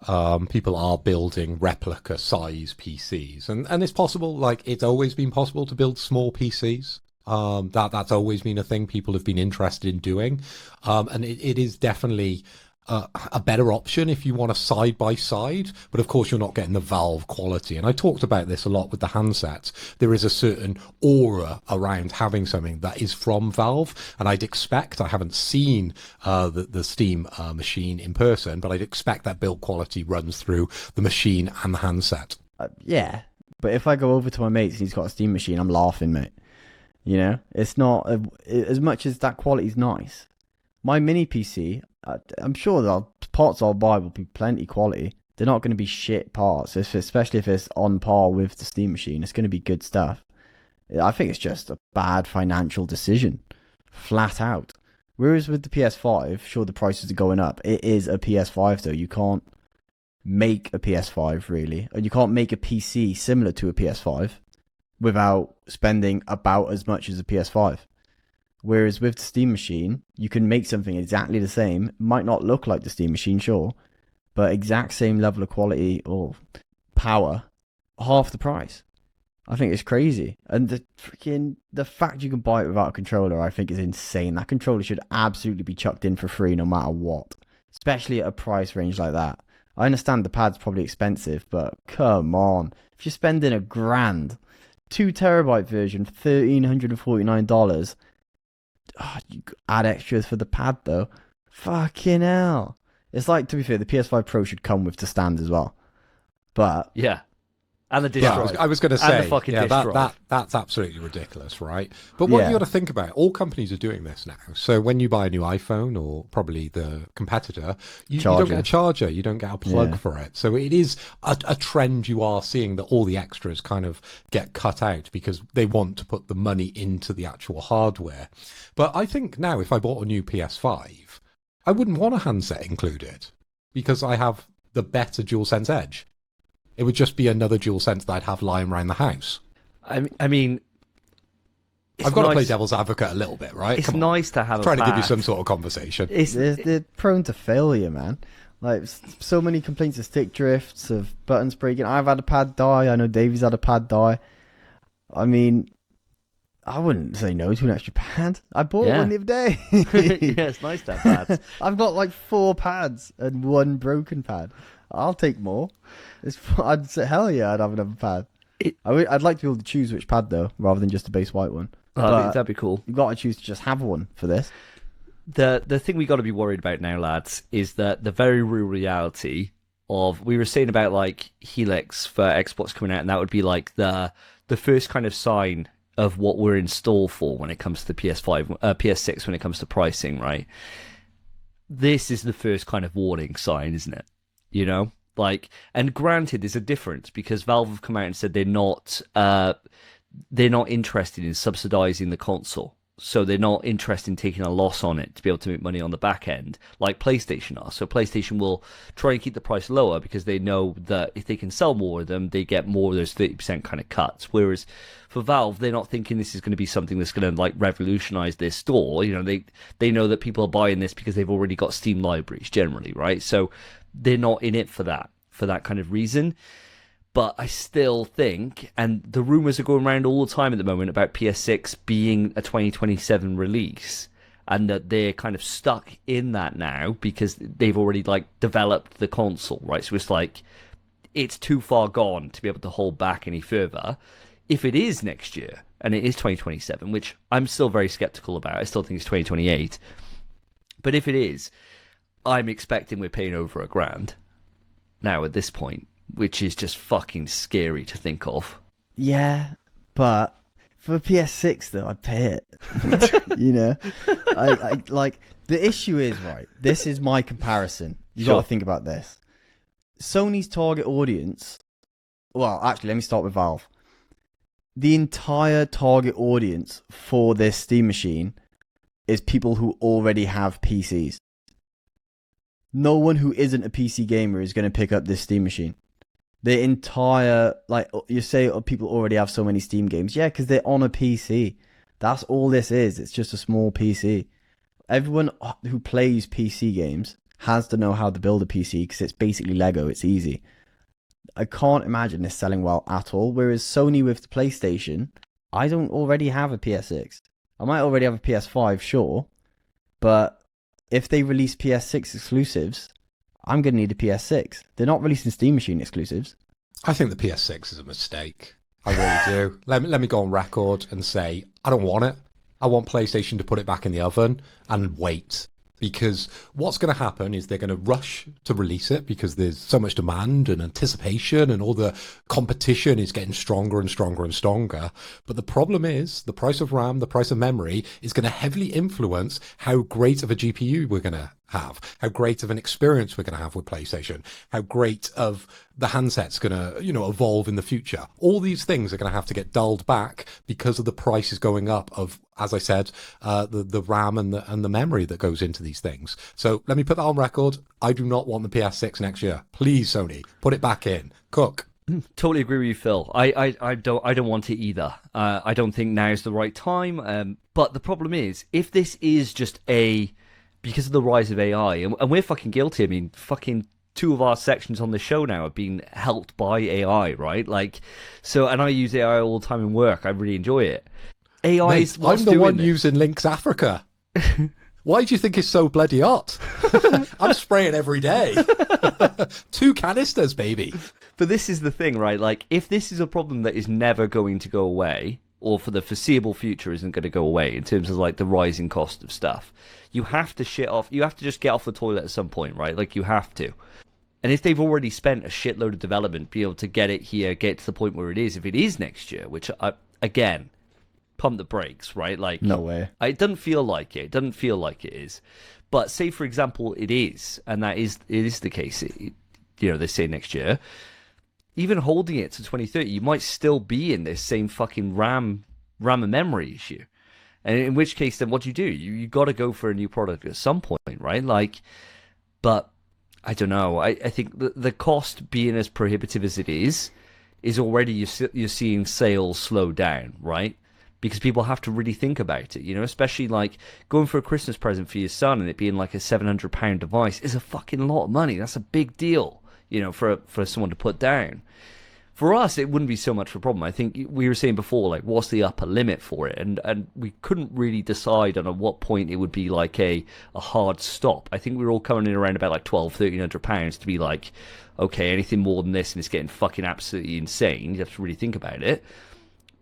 People are building replica size PCs, and it's possible. Like, it's always been possible to build small PCs. That's always been a thing people have been interested in doing, and it is definitely a better option if you want a side by side. But of course, you're not getting the Valve quality. And I talked about this a lot with the handsets. There is a certain aura around having something that is from Valve, and I haven't seen the Steam machine in person, but I'd expect that build quality runs through the machine and the handset. Yeah, but if I go over to my mate's and he's got a Steam machine, I'm laughing, mate. You know, it's not as much as that quality's nice. My mini PC, I'm sure the parts I'll buy will be plenty quality. They're not going to be shit parts, especially if it's on par with the Steam machine. It's going to be good stuff. I think it's just a bad financial decision, flat out. Whereas with the PS5, sure, the prices are going up. It is a PS5, though. You can't make a PS5, really. And you can't make a PC similar to a PS5 without spending about as much as a PS5. Whereas with the Steam machine, you can make something exactly the same. It might not look like the Steam machine, sure, but exact same level of quality or power, half the price. I think it's crazy. And the fact you can buy it without a controller, I think is insane. That controller should absolutely be chucked in for free no matter what, especially at a price range like that. I understand the pad's probably expensive, but come on. If you're spending $1,000, 2 terabyte version, $1,349, you add extras for the pad though. Fucking hell. It's like, to be fair, the PS5 Pro should come with the stand as well. But yeah. And the disc drive. I was going to say, and the fucking disc drive. That's absolutely ridiculous, right? But what you got to think about, all companies are doing this now. So when you buy a new iPhone, or probably the competitor, you don't get a charger, you don't get a plug for it. So it is a trend you are seeing, that all the extras kind of get cut out because they want to put the money into the actual hardware. But I think now, if I bought a new PS5, I wouldn't want a handset included because I have the better DualSense Edge. It would just be another DualSense that I'd have lying around the house. I mean, I've got to play devil's advocate a little bit, right? It's nice to have trying to give you some sort of conversation. They're prone to failure, man. Like, so many complaints of stick drifts, of buttons breaking. I've had a pad die. I know Davey's had a pad die. I mean, I wouldn't say no to an extra pad. I bought one the other day. Yeah, it's nice to have pads. I've got like 4 pads and 1 broken pad. I'll take more. I'd say, hell yeah, I'd have another pad. I'd like to be able to choose which pad, though, rather than just a base white one. That'd be cool. You've got to choose to just have one for this. The thing we got to be worried about now, lads, is that the very real reality of, we were saying about like Helix for Xbox coming out, and that would be like the first kind of sign of what we're in store for when it comes to the PS6 when it comes to pricing, right? This is the first kind of warning sign, isn't it? You know, like, and granted, there's a difference because Valve have come out and said they're not interested in subsidizing the console. So they're not interested in taking a loss on it to be able to make money on the back end, like PlayStation are. So PlayStation will try and keep the price lower because they know that if they can sell more of them, they get more of those 30% kind of cuts. Whereas for Valve, they're not thinking this is going to be something that's going to like revolutionize their store. You know, they know that people are buying this because they've already got Steam libraries generally, right? So they're not in it for that kind of reason. But I still think, and the rumors are going around all the time at the moment about PS6 being a 2027 release, and that they're kind of stuck in that now because they've already like developed the console, right? So it's like, it's too far gone to be able to hold back any further. If it is next year, and it is 2027, which I'm still very skeptical about, I still think it's 2028. But if it is, I'm expecting we're paying over $1,000 now at this point, which is just fucking scary to think of. Yeah, but for a PS6 though, I'd pay it. You know, I like, the issue is, right, this is my comparison. You got to think about this. Sony's target audience. Well, actually, let me start with Valve. The entire target audience for this Steam machine is people who already have PCs. No one who isn't a PC gamer is going to pick up this Steam machine. The entire, like, you say people already have so many Steam games. Yeah, because they're on a PC. That's all this is. It's just a small PC. Everyone who plays PC games has to know how to build a PC because it's basically Lego. It's easy. I can't imagine this selling well at all. Whereas Sony with the PlayStation, I don't already have a PS6. I might already have a PS5, sure. But if they release PS6 exclusives, I'm going to need a PS6. They're not releasing Steam Machine exclusives. I think the PS6 is a mistake. I really do. Let me go on record and say, I don't want it. I want PlayStation to put it back in the oven and wait. Because what's going to happen is they're going to rush to release it because there's so much demand and anticipation and all the competition is getting stronger and stronger and stronger. But the problem is the price of RAM, the price of memory is going to heavily influence how great of a GPU we're going to have, how great of an experience we're going to have with PlayStation, how great of the handset's going to, evolve in the future. All these things are going to have to get dulled back because of the prices going up of, as I said, the RAM and the memory that goes into these things. So let me put that on record. I do not want the PS6 next year. Please, Sony, put it back in. Cook. Totally agree with you, Phil. I don't want it either. I don't think now's the right time. But the problem is, if this is just because of the rise of AI, and we're fucking guilty. I mean, fucking 2 of our sections on the show now have been helped by AI, right? Like, so, and I use AI all the time in work. I really enjoy it. AI is what's I'm the doing one this. using Lynx Africa. Why do you think it's so bloody hot? I'm spraying every day. 2 canisters, baby. But this is the thing, right? Like, if this is a problem that is never going to go away, or for the foreseeable future isn't going to go away in terms of like the rising cost of stuff, you have to you have to just get off the toilet at some point, right? Like, you have to. And if they've already spent a shitload of development, be able to get it here, get to the point where it is, if it is next year, which again, pump the brakes, right? Like, No way. It doesn't feel like it. It doesn't feel like it is. But say, for example, it is, and it is the case. They say next year. Even holding it to 2030, you might still be in this same fucking RAM and memory issue. And in which case, then what do? You got to go for a new product at some point, right? Like, but I don't know. I think the cost being as prohibitive as it is already you're seeing sales slow down, right? Because people have to really think about it, especially like going for a Christmas present for your son and it being like a £700 device is a fucking lot of money. That's a big deal, for someone to put down. For us, it wouldn't be so much of a problem. I think we were saying before, like, what's the upper limit for it? And we couldn't really decide on at what point it would be like a hard stop. I think we were all coming in around about like £1,200-1,300 to be like, okay, anything more than this and it's getting fucking absolutely insane. You have to really think about it.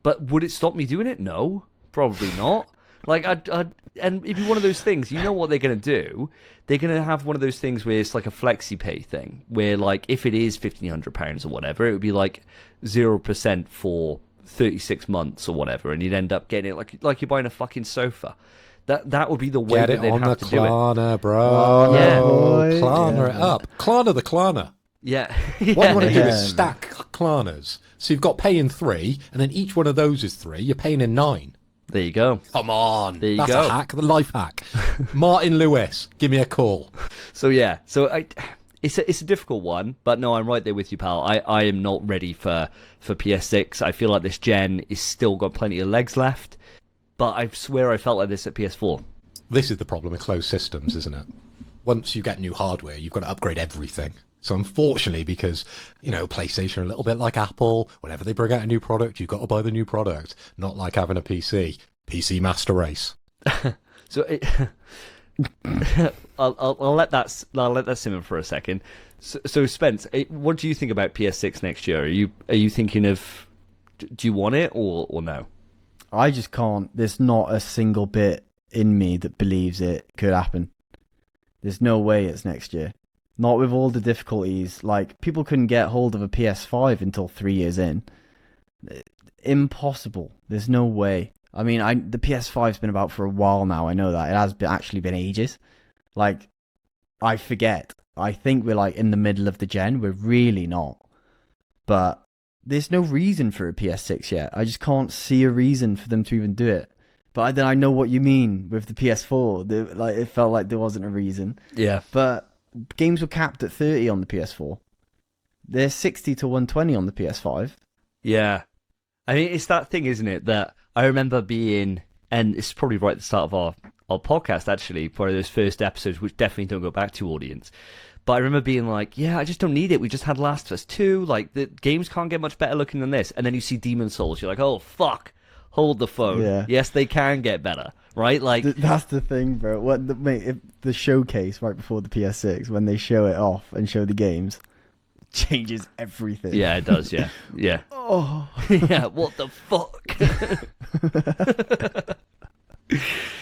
But would it stop me doing it? No, Probably not. Like, and it'd be one of those things, you know what they're going to do? They're going to have one of those things where it's like a flexi pay thing, where, like, if it is £1,500 or whatever, it would be like 0% for 36 months or whatever, and you'd end up getting it like you're buying a fucking sofa. That would be the way Get that it they'd on have the to do it. Klarna, bro. Oh, yeah. boy. Klarna it Yeah. up. Klarna the Klarna. Yeah. What you want to do Yeah. is stack Klarnas. So you've got pay in 3, and then each one of those is 3. You're paying in 9. There you go. Come on. There you That's go. a hack, the life hack. Martin Lewis, give me a call. So yeah, it's a difficult one, but no, I'm right there with you, pal. I am not ready for PS6. I feel like this gen is still got plenty of legs left, but I swear I felt like this at PS4. This is the problem with closed systems, isn't it? Once you get new hardware, you've got to upgrade everything. So unfortunately, because, PlayStation are a little bit like Apple, whenever they bring out a new product, you've got to buy the new product. Not like having a PC. PC Master Race. So I'll let that simmer for a second. So Spence, what do you think about PS6 next year? Are you thinking of, do you want it or no? I just can't. There's not a single bit in me that believes it could happen. There's no way it's next year. Not with all the difficulties. Like, people couldn't get hold of a PS5 until 3 years in. Impossible. There's no way. I mean, the PS5's been about for a while now. I know that. It has actually been ages. Like, I forget. I think we're, like, in the middle of the gen. We're really not. But there's no reason for a PS6 yet. I just can't see a reason for them to even do it. But then I know what you mean with the PS4. It felt like there wasn't a reason. Yeah. But games were capped at 30 on the PS4. They're 60 to 120 on the PS5. Yeah. I mean, it's that thing, isn't it, that I remember being, and it's probably right at the start of our podcast, actually, one of those first episodes, which definitely don't go back to audience. But I remember being like, yeah, I just don't need it. We just had Last of Us 2. Like, the games can't get much better looking than this. And then you see Demon's Souls. You're like, oh, fuck. Hold the phone. Yeah. Yes, they can get better, right? Like, That's the thing, bro. The showcase right before the PS6, when they show it off and show the games, changes everything. yeah, it does. Yeah, yeah, Oh. yeah. What the fuck?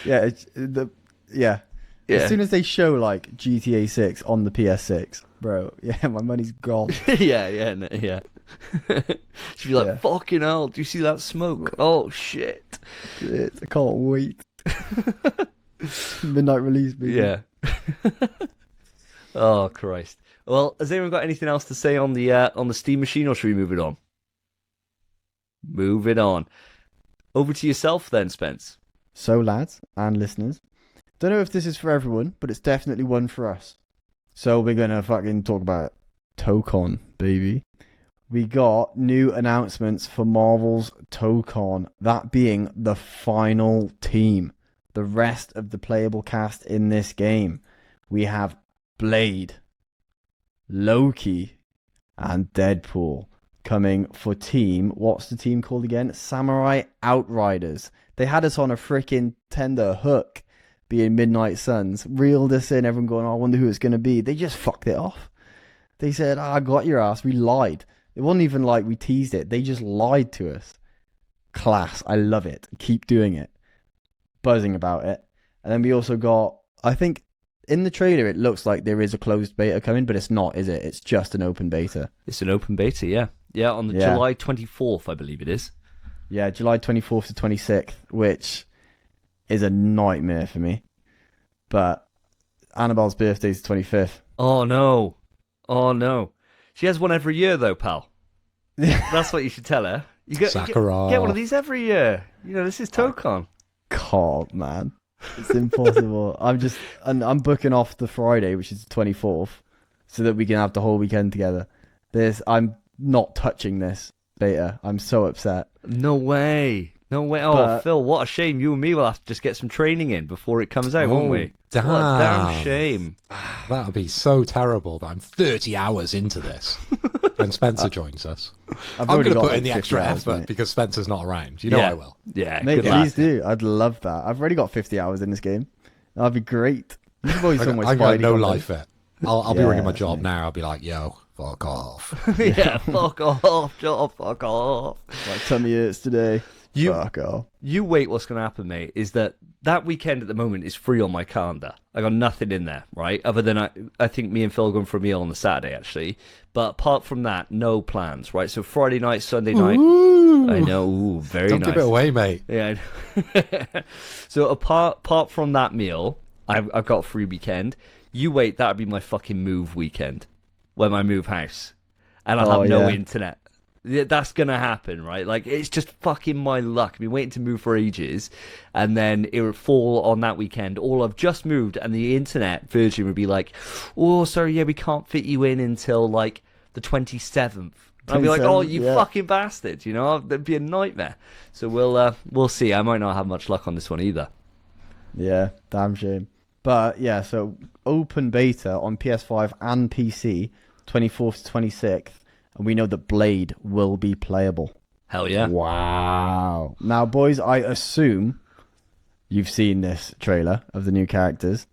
Yeah. Yeah. As soon as they show like GTA 6 on the PS6, bro, yeah, my money's gone. yeah. She'd be like, Yeah. fucking hell, do you see that smoke? Oh, shit. Shit, I can't wait. Midnight release, baby. Yeah. Oh, Christ. Well, has anyone got anything else to say on the Steam machine, or should we move it on? Move it on. Over to yourself then, Spence. So, lads and listeners, don't know if this is for everyone, but it's definitely one for us. So we're gonna fucking talk about Tokon, baby. We got new announcements for Marvel's Tokon, that being the final team, the rest of the playable cast in this game. We have Blade, Loki, and Deadpool coming for team. What's the team called again? Samurai Outriders. They had us on a freaking tender hook, being Midnight Suns. Reeled us in, everyone going, oh, I wonder who it's going to be. They just fucked it off. They said, I got your ass. We lied. It wasn't even like we teased it. They just lied to us. Class. I love it. Keep doing it. Buzzing about it. And then we also got, I think, in the trailer, it looks like there is a closed beta coming, but it's not, is it? It's just an open beta. It's an open beta, yeah. Yeah, on the Yeah. July 24th, I believe it is. Yeah, July 24th to 26th, which is a nightmare for me. But Annabelle's birthday is the 25th. Oh, no. Oh, no. She has one every year, though, pal. That's what you should tell her. You get one of these every year. You know, this is Tokon. God, man. It's impossible. I'm booking off the Friday, which is the 24th, so that we can have the whole weekend together. I'm not touching this beta. I'm so upset. No way. No way. Oh, But- Phil, what a shame. You and me will have to just get some training in before it comes out, won't we? Damn. What a damn shame. That would be so terrible that I'm 30 hours into this when Spencer joins us. I'm I'm already going to got put like in the 50 extra hours, effort mate. because Spencer's not around. You know Yeah. I will. Yeah, Mate, good lad. please do. I'd love that. I've already got 50 hours in this game. That'd be great. You should always I some way got Spidey no content. life it. I'll be ringing my Yeah, job mate. now. I'll be like, yo, fuck off. Yeah, fuck off, Joe, fuck off. Like tummy hurts today. Fuck off. You wait, what's going to happen, mate, is that weekend at the moment is free on my calendar. I got nothing in there, right? Other than I think me and Phil are going for a meal on the Saturday, actually. But apart from that, no plans, right? So Friday night, Sunday night. Ooh. I know, ooh, very Don't nice. give it away, mate. Yeah. So apart from that meal, I've got a free weekend. You wait, that'd be my fucking move weekend, when I move house, and I'll have no internet. Yeah, that's gonna happen, right? Like, it's just fucking my luck. I've been waiting to move for ages, and then it would fall on that weekend. Or I've just moved, and the internet Virgin would be like, "Oh, sorry, yeah, we can't fit you in until like the 27th." I'd be like, "Oh, you fucking bastard!" You know, that'd be a nightmare. So we'll see. I might not have much luck on this one either. Yeah, damn shame. But yeah, so open beta on PS5 and PC, 24th to 26th. And we know that Blade will be playable. Hell yeah. Wow. Now, boys, I assume you've seen this trailer of the new characters,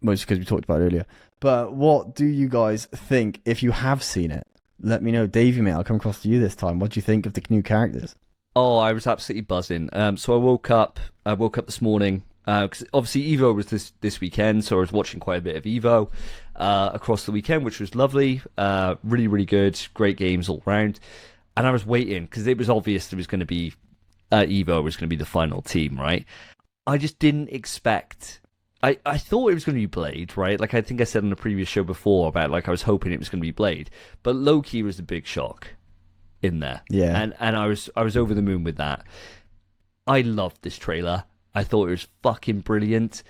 mostly because we talked about it earlier. But what do you guys think if you have seen it? Let me know. Davey, mate, I'll come across to you this time. What do you think of the new characters? Oh, I was absolutely buzzing. So I woke up this morning, because obviously Evo was this weekend, so I was watching quite a bit of Evo across the weekend, which was lovely. Really, really good. Great games all round. And I was waiting, because it was obvious it was going to be Evo was going to be the final team, right? I just didn't expect... I thought it was going to be Blade, right? Like, I think I said on the previous show before about, like, I was hoping it was going to be Blade. But Loki was the big shock in there. Yeah. And I was over the moon with that. I loved this trailer. I thought it was fucking brilliant,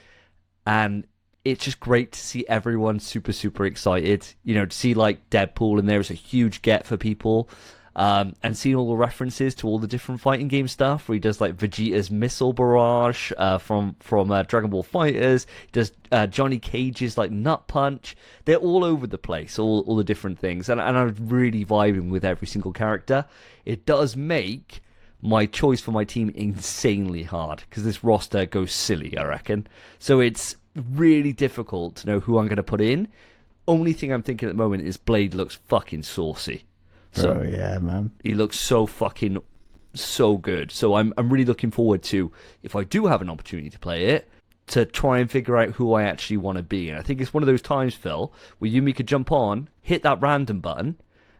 and it's just great to see everyone super, super excited. You know, to see like Deadpool in there is a huge get for people, and seeing all the references to all the different fighting game stuff, where he does like Vegeta's missile barrage from Dragon Ball Fighters. He does Johnny Cage's like nut punch. They're all over the place, all the different things, and I was really vibing with every single character. It does make my choice for my team insanely hard, because this roster goes silly, I reckon. So it's really difficult to know who I'm going to put in. Only thing I'm thinking at the moment is Blade looks fucking saucy. So oh yeah, man. He looks so good. So I'm really looking forward to, if I do have an opportunity to play it, to try and figure out who I actually want to be. And I think it's one of those times, Phil, where you could jump on, hit that random button,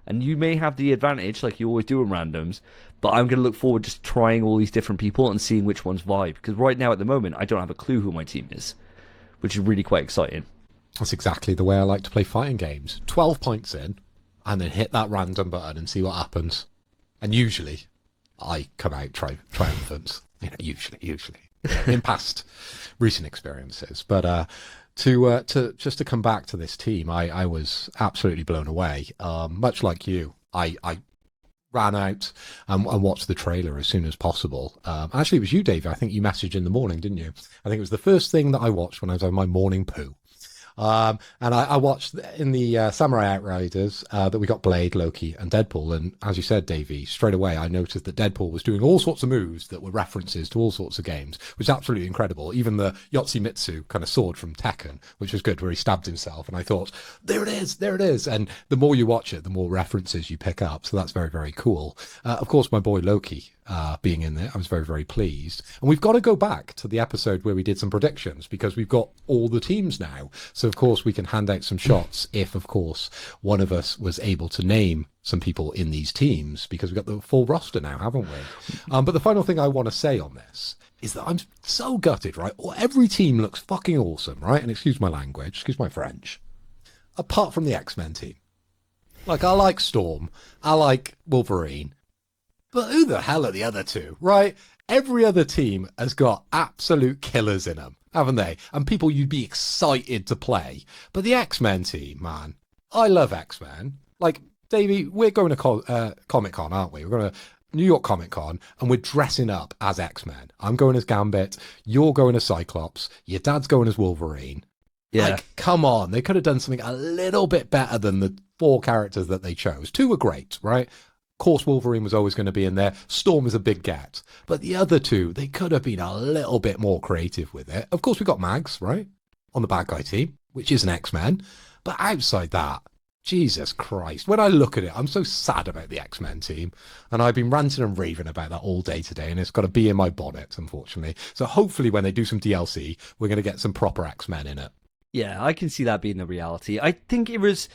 and you may have the advantage, like you always do in randoms, but I'm going to look forward to just trying all these different people and seeing which ones vibe. Because right now, at the moment, I don't have a clue who my team is, which is really quite exciting. That's exactly the way I like to play fighting games. 12 points in, and then hit that random button and see what happens. And usually, I come out triumphant. You know, usually. In past recent experiences. But to come back to this team, I was absolutely blown away. Much like you, I ran out and watched the trailer as soon as possible. Actually, it was you, Dave. I think you messaged in the morning, didn't you? I think it was the first thing that I watched when I was on my morning poo. And I watched in the Samurai Outriders that we got Blade, Loki, and Deadpool. And as you said, Davey, straight away I noticed that Deadpool was doing all sorts of moves that were references to all sorts of games, which is absolutely incredible. Even the Yotsumitsu kind of sword from Tekken, which was good, where he stabbed himself. And I thought, there it is. And the more you watch it, the more references you pick up. So that's very, very cool. Of course, my boy Loki being in there, I was very, very pleased. And we've got to go back to the episode where we did some predictions, because we've got all the teams now. So, of course, we can hand out some shots if, of course, one of us was able to name some people in these teams, because we've got the full roster now, haven't we? But the final thing I want to say on this is that I'm so gutted, right? Every team looks fucking awesome, right? And excuse my language, excuse my French, apart from the X-Men team. Like, I like Storm, I like Wolverine, but who the hell are the other two, right? Every other team has got absolute killers in them, haven't they? And people you'd be excited to play. But the X-Men team, man, I love X-Men. Like, Davey, we're going to Comic-Con, aren't we? We're going to New York Comic-Con, and we're dressing up as X-Men. I'm going as Gambit, you're going as Cyclops, your dad's going as Wolverine. Yeah. Like, come on, they could have done something a little bit better than the 4 characters that they chose. 2 were great, right? Of course, Wolverine was always going to be in there. Storm is a big get. But the other 2, they could have been a little bit more creative with it. Of course, we got Mags, right? On the bad guy team, which is an X-Men. But outside that, Jesus Christ. When I look at it, I'm so sad about the X-Men team. And I've been ranting and raving about that all day today, and it's got to be in my bonnet, unfortunately. So hopefully when they do some DLC, we're going to get some proper X-Men in it. Yeah, I can see that being the reality. I think it was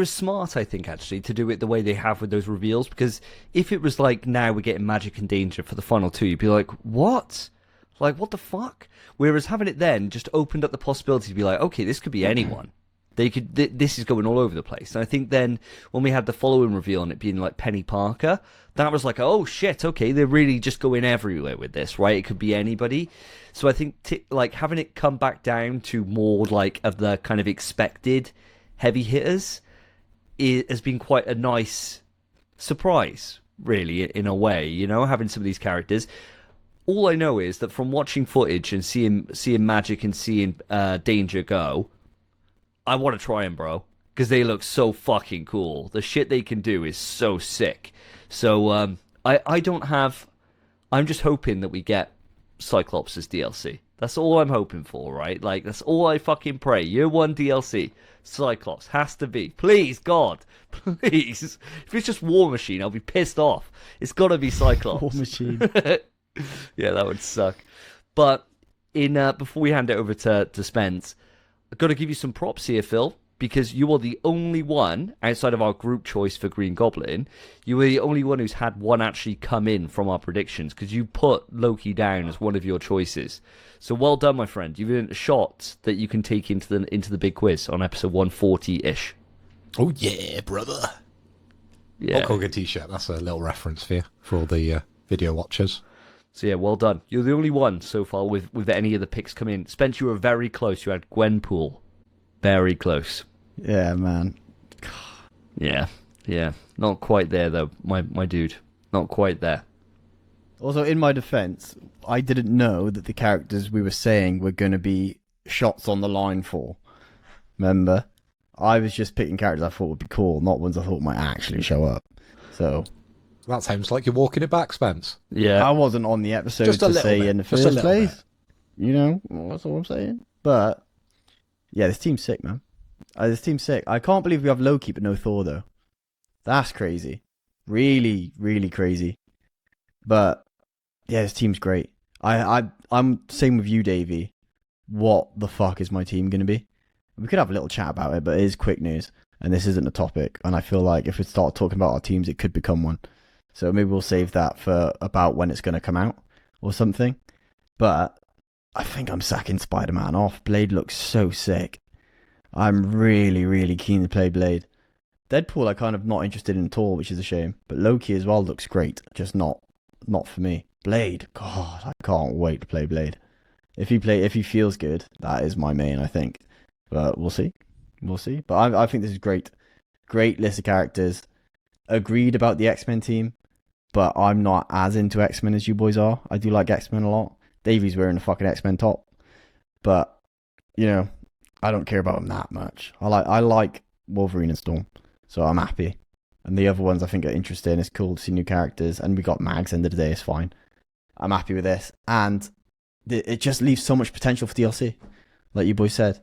smart, I think, actually, to do it the way they have with those reveals, because if it was like, now we're getting Magic and Danger for the final two, you'd be like, what? Like, what the fuck? Whereas having it then just opened up the possibility to be like, okay, this could be anyone. They could. This is going all over the place. And I think then when we had the following reveal and it being like Penny Parker, that was like, oh shit, okay, they're really just going everywhere with this, right? It could be anybody. So I think like having it come back down to more like of the kind of expected heavy hitters has been quite a nice surprise, really, in a way. You know, having some of these characters. All I know is that from watching footage and seeing Magic and seeing Danger go, I want to try them, bro, because they look so fucking cool. The shit they can do is so sick. So I don't have... I'm just hoping that we get Cyclops as DLC. That's all I'm hoping for, right? Like, that's all I fucking pray. Year 1 DLC. Cyclops has to be. Please, God. Please. If it's just War Machine, I'll be pissed off. It's got to be Cyclops. War Machine. Yeah, that would suck. But before we hand it over to Spence, I've got to give you some props here, Phil, because you are the only one, outside of our group choice for Green Goblin, you were the only one who's had one actually come in from our predictions, because you put Loki down as one of your choices. So well done, my friend. You've earned a shot that you can take into the big quiz on episode 140-ish. Oh, yeah, brother. Yeah. Hulk Hogan t-shirt. That's a little reference for all the video watchers. So yeah, well done. You're the only one so far with any of the picks come in. Spence, you were very close. You had Gwenpool. Very close. Yeah, man. Yeah. Not quite there, though, my dude. Not quite there. Also, in my defense, I didn't know that the characters we were saying were going to be shots on the line for. Remember? I was just picking characters I thought would be cool, not ones I thought might actually show up. So... That sounds like you're walking it back, Spence. Yeah. I wasn't on the episode Just a to little say bit. in the Just a first little place. bit. You know, that's all I'm saying. But, yeah, this team's sick, man. This team's sick. I can't believe we have Loki but no Thor, though. That's crazy. Really, really crazy. But, yeah, this team's great. I'm same with you, Davey. What the fuck is my team going to be? We could have a little chat about it, but it is quick news. And this isn't a topic. And I feel like if we start talking about our teams, it could become one. So maybe we'll save that for about when it's going to come out or something. But I think I'm sacking Spider-Man off. Blade looks so sick. I'm really, really keen to play Blade. Deadpool I kind of not interested in at all, which is a shame. But Loki as well looks great. Just not for me. Blade, God, I can't wait to play Blade. If he feels good, that is my main, I think. But we'll see. But I think this is great. Great list of characters. Agreed about the X-Men team. But I'm not as into X-Men as you boys are. I do like X-Men a lot. Davey's wearing a fucking X-Men top. But, you know, I don't care about him that much. I like Wolverine and Storm. So I'm happy. And the other ones I think are interesting. It's cool to see new characters. And we got Mags end of the day. It's fine. I'm happy with this. And it just leaves so much potential for DLC. Like you boys said.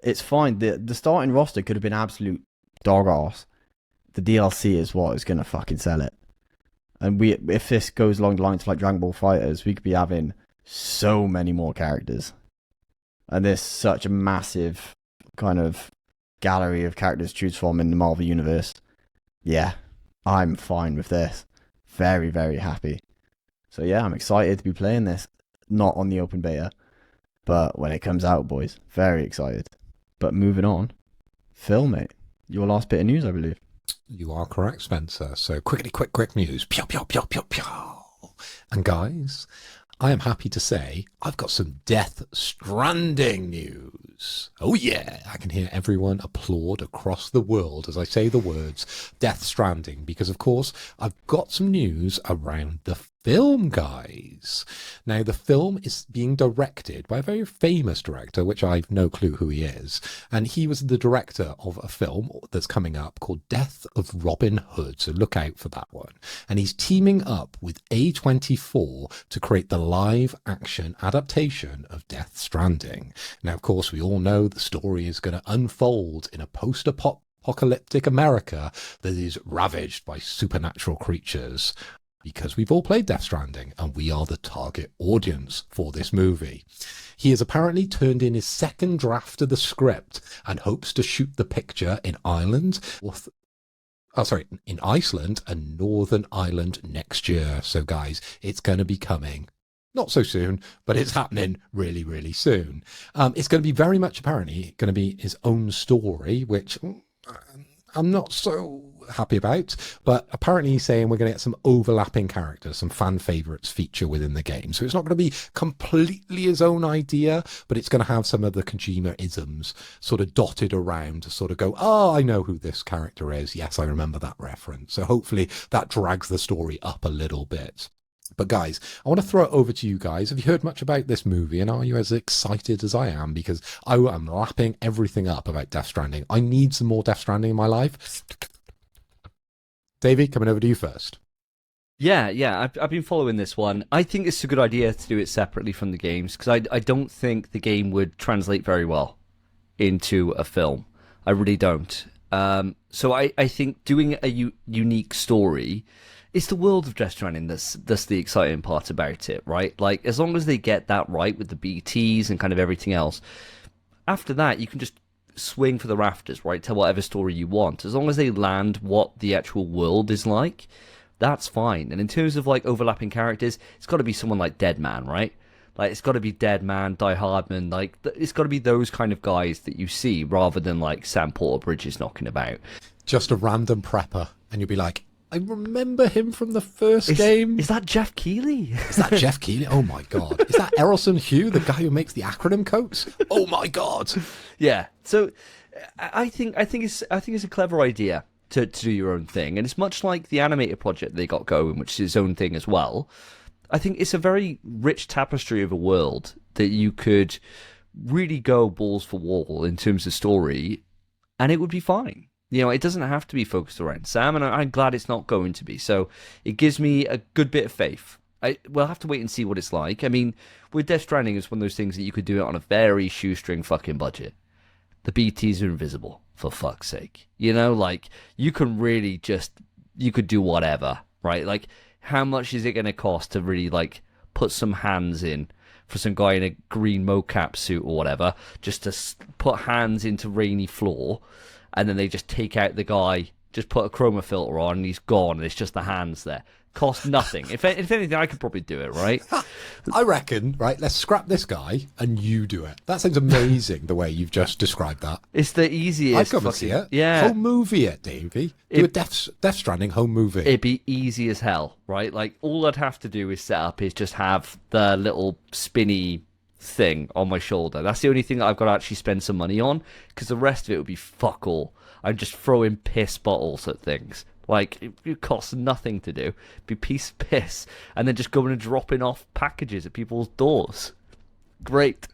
It's fine. The starting roster could have been absolute dog ass. The DLC is what is going to fucking sell it. And if this goes along the lines like Dragon Ball Fighters, we could be having so many more characters. And there's such a massive kind of gallery of characters to choose from in the Marvel Universe. Yeah, I'm fine with this. Very, very happy. So yeah, I'm excited to be playing this. Not on the open beta, but when it comes out, boys. Very excited. But moving on. Phil, mate. Your last bit of news, I believe. You are correct, Spencer. So quick news. Pew, pew, pew, pew, pew. And guys, I am happy to say I've got some Death Stranding news. Oh yeah, I can hear everyone applaud across the world as I say the words Death Stranding, because of course I've got some news around the film, guys. Now, the film is being directed by a very famous director, which I've no clue who he is, and he was the director of a film that's coming up called Death of Robin Hood, so look out for that one. And he's teaming up with A24 to create the live-action adaptation of Death Stranding. Now, of course, we all know the story is going to unfold in a post-apocalyptic post-apocalyptic America that is ravaged by supernatural creatures. Because we've all played Death Stranding, and we are the target audience for this movie. He has apparently turned in his second draft of the script and hopes to shoot the picture in Ireland, in Iceland and Northern Ireland next year. So guys, it's going to be coming. Not so soon, but it's happening really, really soon. It's going to be very much apparently going to be his own story, which I'm not so happy about, but apparently he's saying we're going to get some overlapping characters, some fan favourites feature within the game. So it's not going to be completely his own idea, but it's going to have some of the Kojima-isms sort of dotted around to sort of go, oh, I know who this character is. Yes, I remember that reference. So hopefully that drags the story up a little bit. But guys, I want to throw it over to you guys. Have you heard much about this movie, and are you as excited as I am? Because I am lapping everything up about Death Stranding. I need some more Death Stranding in my life. Davey, coming over to you first. Yeah, I've been following this one. I think it's a good idea to do it separately from the games, because I don't think the game would translate very well into a film. I really don't. So I think doing a unique story, it's the world of Death Stranding that's the exciting part about it, right? Like, as long as they get that right with the BTs and kind of everything else, after that, you can just swing for the rafters, right? Tell whatever story you want. As long as they land what the actual world is like, that's fine. And in terms of, like, overlapping characters, it's got to be someone like Deadman, right? Like, it's got to be Deadman, Die Hardman, like, it's got to be those kind of guys that you see, rather than, like, Sam Porter Bridges knocking about. Just a random prepper, and you'll be like, I remember him from the first game. Is that Jeff Keighley? Is that Jeff Keighley? Oh my god. Is that Errolson Hugh, the guy who makes the acronym coats? Oh my god. Yeah. So I think it's a clever idea to do your own thing, and it's much like the animated project they got going, which is its own thing as well. I think it's a very rich tapestry of a world that you could really go balls for wall in terms of story, and it would be fine. You know, it doesn't have to be focused around Sam, and I'm glad it's not going to be. So it gives me a good bit of faith. We'll have to wait and see what it's like. I mean, with Death Stranding, it's one of those things that you could do it on a very shoestring fucking budget. The BTs are invisible, for fuck's sake. You know, like, you can really you could do whatever, right? Like, how much is it going to cost to really, like, put some hands in for some guy in a green mocap suit or whatever, just to put hands into rainy floor, and then they just take out the guy, just put a chroma filter on, and he's gone, and it's just the hands there. Cost nothing. If anything, I could probably do it, right? I reckon, right, let's scrap this guy, and you do it. That sounds amazing, the way you've just described that. It's the easiest. I'd come and see it. Yeah. Home movie it, Davey. Do a Death Stranding home movie. It'd be easy as hell, right? Like, all I'd have to do is set up is just have the little spinny thing on my shoulder. That's the only thing that I've got to actually spend some money on, because the rest of it would be fuck all. I'm just throwing piss bottles at things. Like, it costs nothing to do. It'd be a piece of piss. And then just going and dropping off packages at people's doors. Great.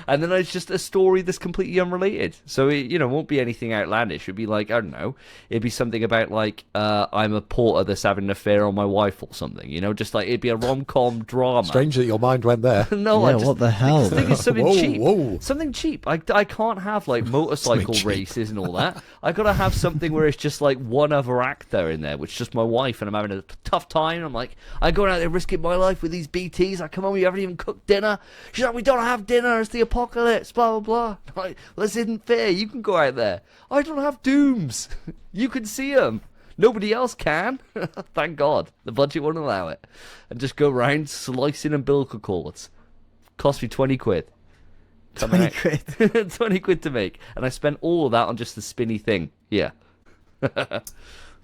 And then it's just a story that's completely unrelated. So, it, won't be anything outlandish. It'd be like, I don't know. It'd be something about, like, I'm a porter that's having an affair on my wife or something. Just like, it'd be a rom-com drama. Strange that your mind went there. No, yeah, what the hell? I think it's something cheap. Whoa. Something cheap. I can't have, like, motorcycle races and all that. I got to have something where it's just, like, one other actor in there, which is just my wife, and I'm having a tough time. I'm like, I'm going out there risking my life with these BTs. I come home, you haven't even cooked dinner. She's like, we don't have dinner. It's the apocalypse, blah, blah, blah. Like, well, this isn't fair. You can go out there. I don't have dooms. You can see them. Nobody else can. Thank God. The budget won't allow it. And just go around slicing umbilical cords. Cost me 20 quid. 20 quid? 20 quid to make. And I spent all of that on just the spinny thing. Yeah.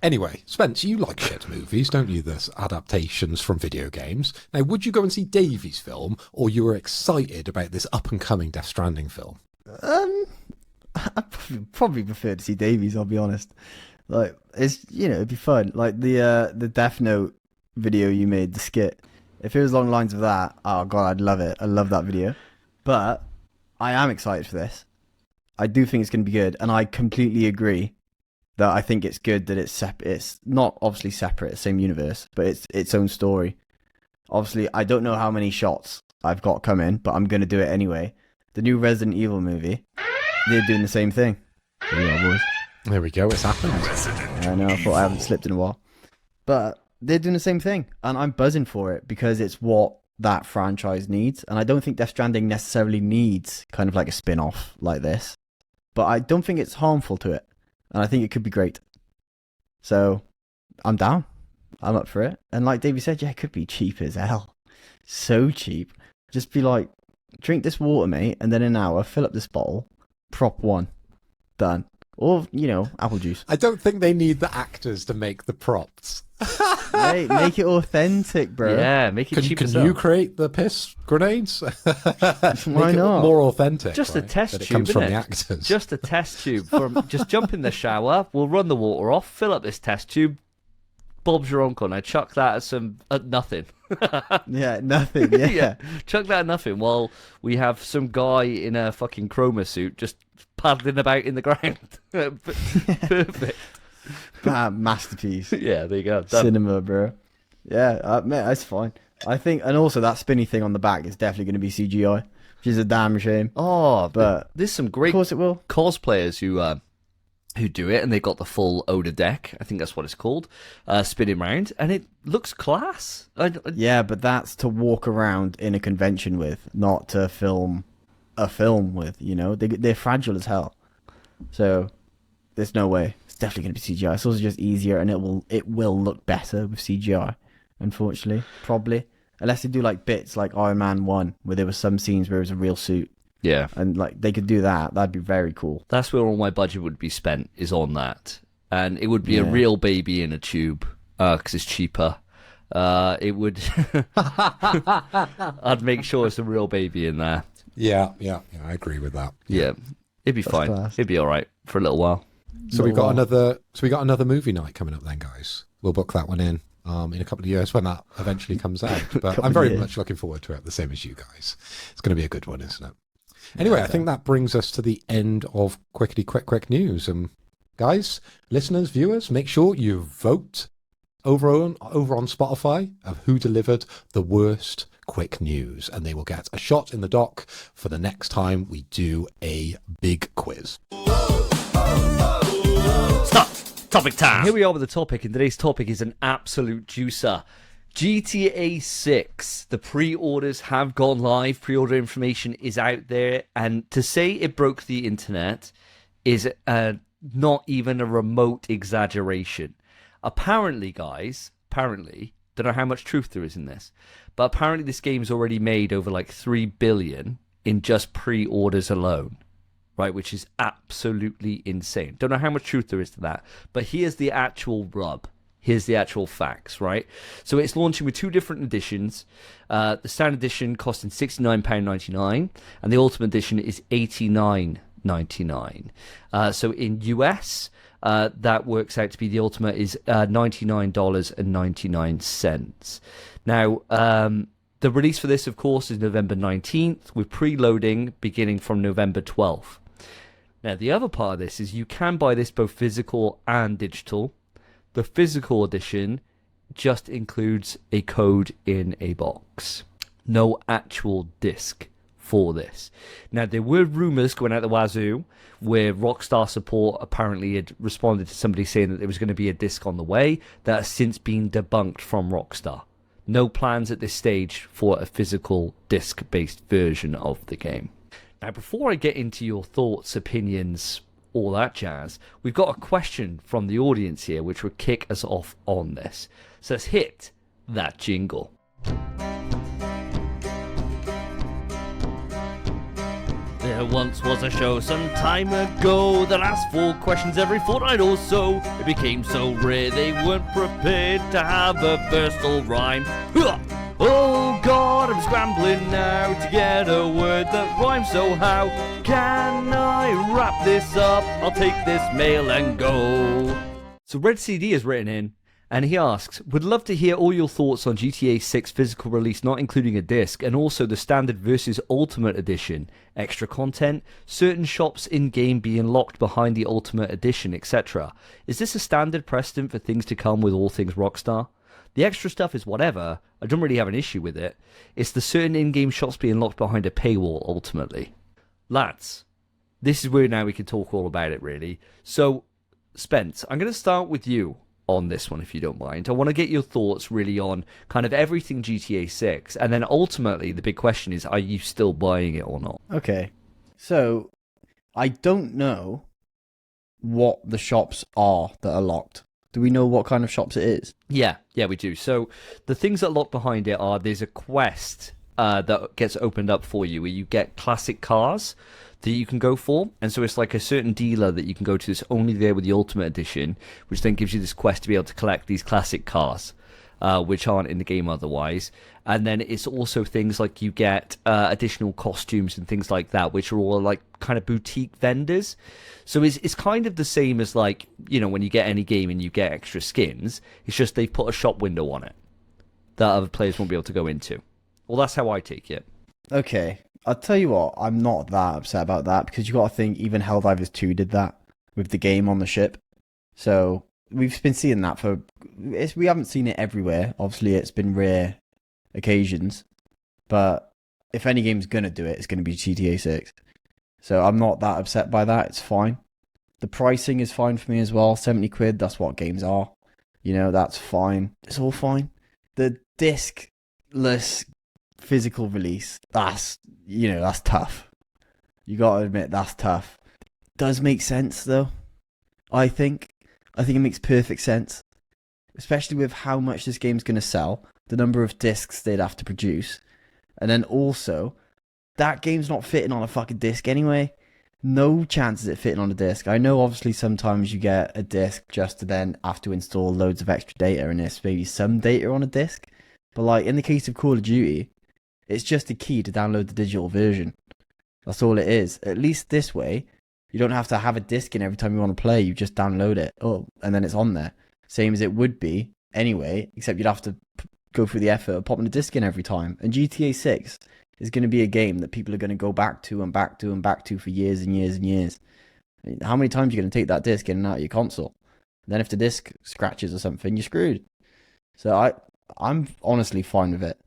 Anyway, Spence, you like shit movies, don't you? This adaptations from video games. Now, would you go and see Davey's film, or you were excited about this up-and-coming Death Stranding film? I probably prefer to see Davies, I'll be honest. Like, it's, it'd be fun. Like, the Death Note video you made, the skit. If it was along the lines of that, oh god, I'd love it. I love that video. But I am excited for this. I do think it's going to be good, and I completely agree that I think it's good that it's separate. It's not obviously separate, same universe, but it's its own story. Obviously, I don't know how many shots I've got coming, but I'm going to do it anyway. The new Resident Evil movie, they're doing the same thing. Yeah, boys. There we go. It's happened. I know. I thought I haven't slipped in a while, but they're doing the same thing, and I'm buzzing for it because it's what that franchise needs. And I don't think Death Stranding necessarily needs kind of like a spin-off like this, but I don't think it's harmful to it, and I think it could be great. So I'm down. I'm up for it. And like Davey said, yeah, it could be cheap as hell. So cheap. Just be like, drink this water, mate, and then in an hour, fill up this bottle, prop one, done. Or, apple juice. I don't think they need the actors to make the props. Hey, make it authentic, bro. Yeah, make it cheap as hell. Can you create the piss grenades? Why not? More authentic. Just a test that it tube, comes from innit? the actors. Just a test tube. Just jump in the shower. We'll run the water off. Fill up this test tube. Bob's your uncle. Now chuck that at nothing. Yeah, nothing. Yeah. Chuck that at nothing while we have some guy in a fucking chroma suit just paddling about in the ground. Perfect. Masterpiece. Yeah, there you go. Done. Cinema, bro. Yeah, mate, that's fine. I think, and also that spinny thing on the back is definitely going to be CGI, which is a damn shame. Oh, But there's some of great course it will. cosplayers who do it, and they got the full Oda deck. I think that's what it's called, spinning around, and it looks class. Yeah, but that's to walk around in a convention with, not to film a film with. They're fragile as hell. So there's no way. It's definitely going to be CGI. It's also just easier, and it will look better with CGI. Unfortunately, probably, unless they do like bits like Iron Man 1, where there were some scenes where it was a real suit. Yeah, And like they could do that. That'd be very cool. that's where all my budget would be spent, is on that, and it would be a Yeah. real baby in a tube, because it's cheaper. It would. I'd make sure it's a real baby in there. Yeah, I agree with that. Yeah, it'd be fine. class. It'd be all right for a little while. So we Little got while. another movie night coming up then, guys. We'll book that one in a couple of years when that eventually comes out. But Couple I'm very years. much looking forward to it, the same as you guys. It's going to be a good one, isn't it? Anyway, I think that brings us to the end of quick news. Guys, listeners, viewers, make sure you vote over on Spotify of who delivered the worst quick news, and they will get a shot in the dock for the next time we do a big quiz. Stop! Topic time! Here we are with the topic, and today's topic is an absolute juicer. GTA 6, the pre-orders have gone live, pre-order information is out there, and to say it broke the internet is not even a remote exaggeration. Apparently, guys, don't know how much truth there is in this, but apparently this game's already made over like 3 billion in just pre-orders alone. Right, which is absolutely insane. Don't know how much truth there is to that, but here's the actual rub. Here's the actual facts, right? So it's launching with 2 different editions. The standard edition costing £69.99, and the ultimate edition is $89.99. So in US, that works out to be, the ultimate is $99.99. Now, the release for this, of course, is November 19th, with preloading beginning from November 12th. Now, the other part of this is you can buy this both physical and digital. The physical edition just includes a code in a box. No actual disc for this. Now, there were rumours going out the wazoo where Rockstar support apparently had responded to somebody saying that there was going to be a disc on the way. That has since been debunked from Rockstar. No plans at this stage for a physical disc-based version of the game. Now, before I get into your thoughts, opinions, all that jazz, we've got a question from the audience here which would kick us off on this. So let's hit that jingle. There once was a show some time ago that asked 4 questions every fortnight or so. It became so rare they weren't prepared to have a versatile rhyme. Oh God, I'm scrambling now to get a word that rhymes, so how can I wrap this up? I'll take this mail and go. So Red CD is written in, and he asks, would love to hear all your thoughts on GTA 6 physical release not including a disc, and also the standard versus ultimate edition, extra content, certain shops in-game being locked behind the ultimate edition, etc. Is this a standard precedent for things to come with all things Rockstar? The extra stuff is whatever, I don't really have an issue with it. It's the certain in-game shops being locked behind a paywall, ultimately. Lads, this is where now we can talk all about it, really. So, Spence, I'm going to start with you on this one, if you don't mind. I want to get your thoughts really on kind of everything GTA 6, and then ultimately the big question is, are you still buying it or not? Okay, so I don't know what the shops are that are locked. Do we know what kind of shops it is? Yeah, we do. So the things that lock behind it are there's a quest that gets opened up for you where you get classic cars that you can go for, and so it's like a certain dealer that you can go to that's only there with the Ultimate Edition, which then gives you this quest to be able to collect these classic cars, which aren't in the game otherwise. And then it's also things like you get additional costumes and things like that, which are all like kind of boutique vendors. So it's kind of the same as like, you know, when you get any game and you get extra skins, it's just they've put a shop window on it that other players won't be able to go into. Well, that's how I take it. Okay, I'll tell you what, I'm not that upset about that, because you got to think even Helldivers 2 did that with the game on the ship. So we've been seeing that we haven't seen it everywhere. Obviously, it's been rare occasions, but if any game's going to do it, it's going to be GTA 6. So I'm not that upset by that. It's fine. The pricing is fine for me as well. 70 quid, that's what games are. You know, that's fine. It's all fine. The disc-less physical release, that's tough. You gotta admit, that's tough. Does make sense though. I think it makes perfect sense, especially with how much this game's gonna sell, the number of discs they'd have to produce, and then also that game's not fitting on a fucking disc anyway. No chance is it fitting on a disc. I know obviously sometimes you get a disc just to then have to install loads of extra data, and there's maybe some data on a disc, but like in the case of Call of Duty, it's just a key to download the digital version. That's all it is. At least this way, you don't have to have a disc in every time you want to play. You just download it. Oh, and then it's on there. Same as it would be anyway, except you'd have to go through the effort of popping a disc in every time. And GTA 6 is going to be a game that people are going to go back to and back to and back to for years and years and years. I mean, how many times are you going to take that disc in and out of your console? And then if the disc scratches or something, you're screwed. So I'm honestly fine with it.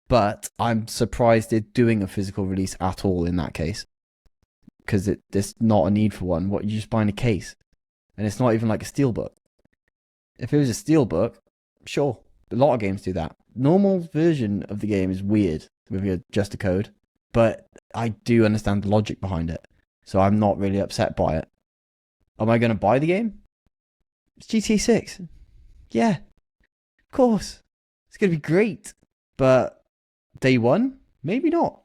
But I'm surprised they're doing a physical release at all in that case. Because there's not a need for one. What, you're just buying a case. And it's not even like a steelbook. If it was a steelbook, sure. A lot of games do that. Normal version of the game is weird with just a code. But I do understand the logic behind it. So I'm not really upset by it. Am I going to buy the game? It's GTA 6. Yeah. Of course. It's going to be great. But day one? Maybe not.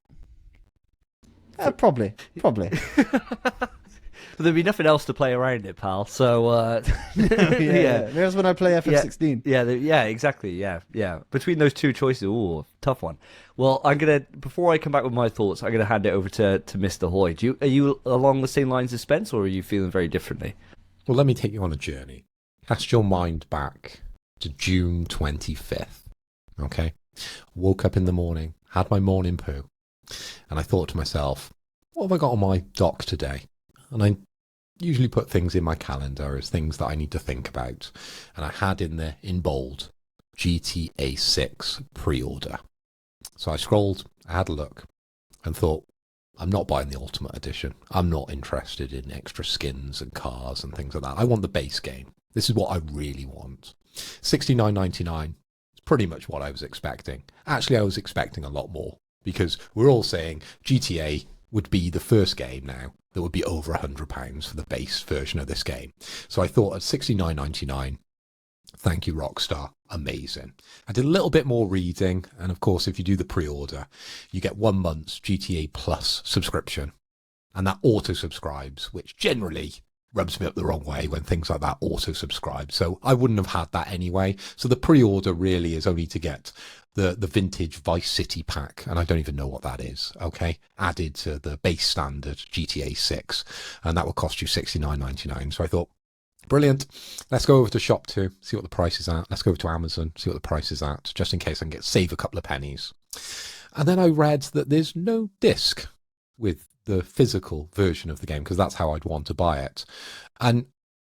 Probably. But there'd be nothing else to play around it, pal. So, yeah. There's when I play FF16. Yeah, exactly. Yeah. Between those two choices, ooh, tough one. Well, before I come back with my thoughts, I'm gonna hand it over to Mr. Hoy. Are you along the same lines as Spence, or are you feeling very differently? Well, let me take you on a journey. Cast your mind back to June 25th. Okay? Woke up in the morning, had my morning poo, and I thought to myself, what have I got on my dock today? And I usually put things in my calendar as things that I need to think about. And I had in there, in bold, GTA 6 pre-order. So I scrolled, I had a look, and thought, I'm not buying the Ultimate Edition. I'm not interested in extra skins and cars and things like that. I want the base game. This is what I really want. $69.99 is pretty much what I was expecting. Actually, I was expecting a lot more, because we're all saying GTA would be the first game now that would be over £100 for the base version of this game. So I thought at $69.99, thank you Rockstar, amazing. I did a little bit more reading, and of course if you do the pre-order, you get 1 month's GTA Plus subscription, and that auto-subscribes, which generally rubs me up the wrong way when things like that auto-subscribe. So I wouldn't have had that anyway. So the pre-order really is only to get the vintage Vice City pack, and I don't even know what that is, okay, added to the base standard GTA 6, and that will cost you $69.99. So I thought, brilliant, let's go over to Shop 2, see what the price is at. Let's go over to Amazon, see what the price is at, just in case I can save a couple of pennies. And then I read that there's no disc with the physical version of the game, because that's how I'd want to buy it. And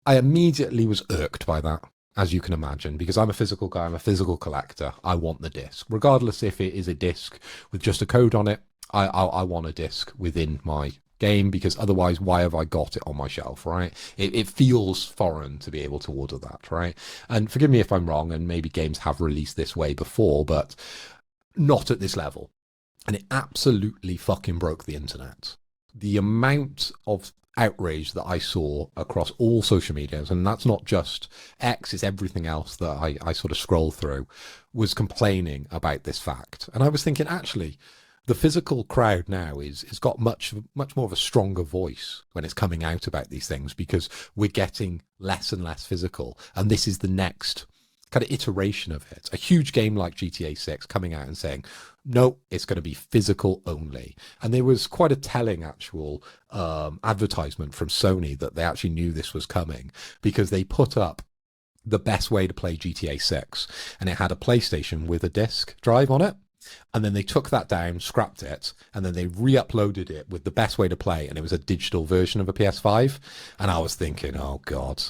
I immediately was irked by that, as you can imagine, because I'm a physical guy, I'm a physical collector. I want the disc. Regardless if it is a disc with just a code on it, I want a disc within my game, because otherwise, why have I got it on my shelf, right? It feels foreign to be able to order that, right? And forgive me if I'm wrong, and maybe games have released this way before, but not at this level. And it absolutely fucking broke the internet. The amount of outrage that I saw across all social medias, and that's not just X, it's everything else that I sort of scroll through, was complaining about this fact. And I was thinking, actually, the physical crowd now is got much more of a stronger voice when it's coming out about these things, because we're getting less and less physical. And this is the next kind of iteration of it. A huge game like GTA 6 coming out and saying, no, it's going to be physical only. And there was quite a telling actual advertisement from Sony that they actually knew this was coming, because they put up the best way to play GTA 6, and it had a PlayStation with a disc drive on it. And then they took that down, scrapped it, and then they re-uploaded it with the best way to play, and it was a digital version of a PS5. And I was thinking, oh God,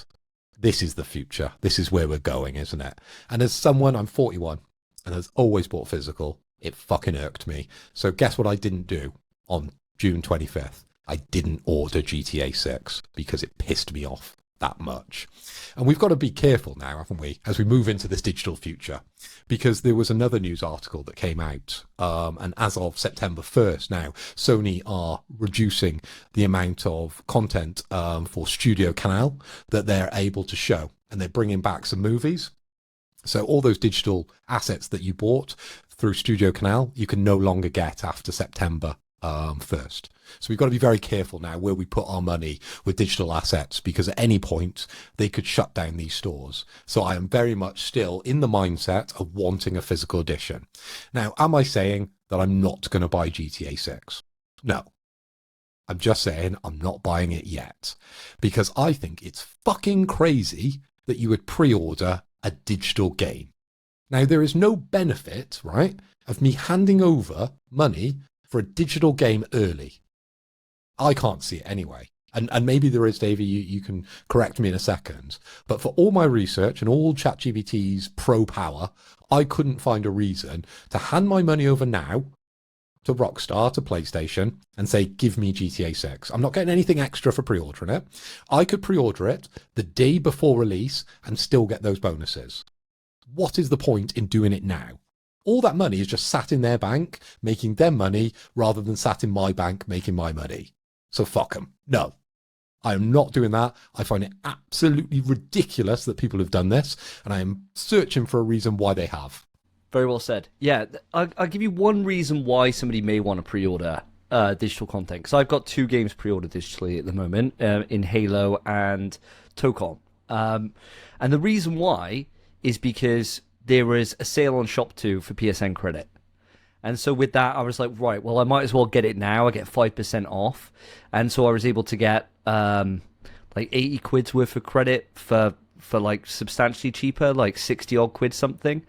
this is the future. This is where we're going, isn't it? And as someone, I'm 41, and has always bought physical, it fucking irked me. So guess what I didn't do on June 25th? I didn't order GTA 6 because it pissed me off that much. And we've got to be careful now, haven't we, as we move into this digital future, because there was another news article that came out, and as of September 1st now, Sony are reducing the amount of content for Studio Canal that they're able to show, and they're bringing back some movies. So all those digital assets that you bought through Studio Canal, you can no longer get after September 1st. So we've got to be very careful now where we put our money with digital assets, because at any point they could shut down these stores. So I am very much still in the mindset of wanting a physical edition. Now, am I saying that I'm not going to buy GTA 6? No. I'm just saying I'm not buying it yet, because I think it's fucking crazy that you would pre-order a digital game. Now, there is no benefit, right, of me handing over money for a digital game early. I can't see it anyway. And maybe there is, Davey, you can correct me in a second. But for all my research and all ChatGPT's pro power, I couldn't find a reason to hand my money over now to Rockstar, to PlayStation, and say, give me GTA 6. I'm not getting anything extra for pre-ordering it. I could pre-order it the day before release and still get those bonuses. What is the point in doing it now? All that money is just sat in their bank, making them money, rather than sat in my bank, making my money. So fuck them. No, I am not doing that. I find it absolutely ridiculous that people have done this, and I am searching for a reason why they have. Very well said. Yeah, I'll give you one reason why somebody may want to pre-order digital content, because I've got 2 games pre-ordered digitally at the moment, in Halo and Tokon. And the reason why is because there was a sale on Shop 2 for PSN credit. And so with that, I was like, right, well, I might as well get it now. I get 5% off. And so I was able to get like 80 quid's worth of credit for like substantially cheaper, like 60 odd quid something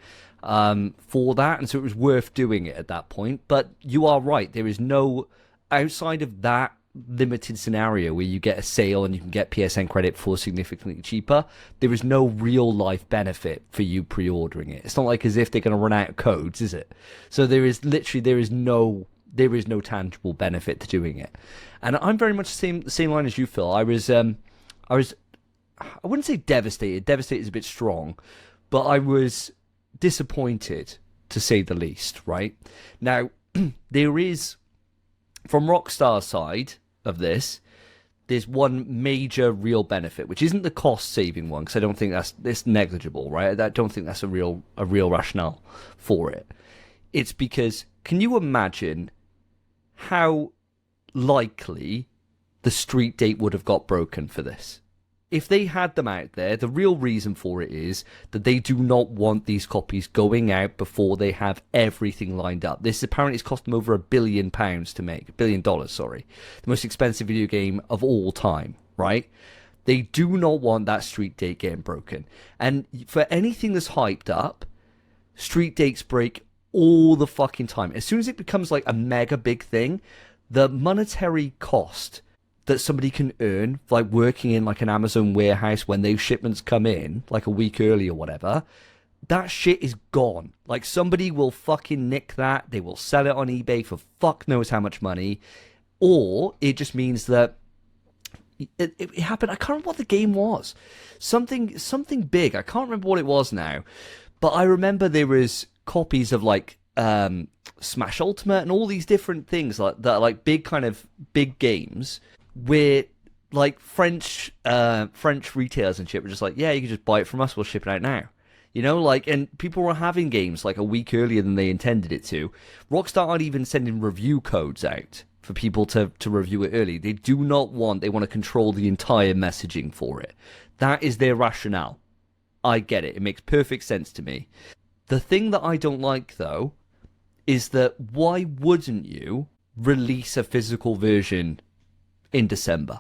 for that. And so it was worth doing it at that point. But you are right. There is no, outside of that limited scenario where you get a sale and you can get PSN credit for significantly cheaper, there is no real life benefit for you pre-ordering it. It's not like as if they're going to run out of codes, is it? So there is no tangible benefit to doing it. And I'm very much the same line as you, Phil. I wouldn't say devastated. Devastated is a bit strong, but I was disappointed, to say the least, right? Now, there is, from Rockstar's side of this, there's one major real benefit, which isn't the cost-saving one, because I don't think it's negligible, right? I don't think that's a real rationale for it. It's because, can you imagine how likely the street date would have got broken for this? If they had them out there, the real reason for it is that they do not want these copies going out before they have everything lined up. This apparently has cost them over £1 billion to make. $1 billion, sorry. The most expensive video game of all time, right? They do not want that street date getting broken. And for anything that's hyped up, street dates break all the fucking time. As soon as it becomes like a mega big thing, the monetary cost that somebody can earn, like working in like an Amazon warehouse when those shipments come in, like a week early or whatever, that shit is gone. Like, somebody will fucking nick that. They will sell it on eBay for fuck knows how much money. or it just means that it happened. I can't remember what the game was. Something big. I can't remember what it was now, but I remember there was copies of like Smash Ultimate and all these different things like that, like big games where like French retailers and shit were just like, yeah, you can just buy it from us. We'll ship it out now. You know, like, and people were having games like a week earlier than they intended it to. Rockstar aren't even sending review codes out for people to review it early. They want to control the entire messaging for it. That is their rationale. I get it. It makes perfect sense to me. The thing that I don't like, though, is that why wouldn't you release a physical version in December?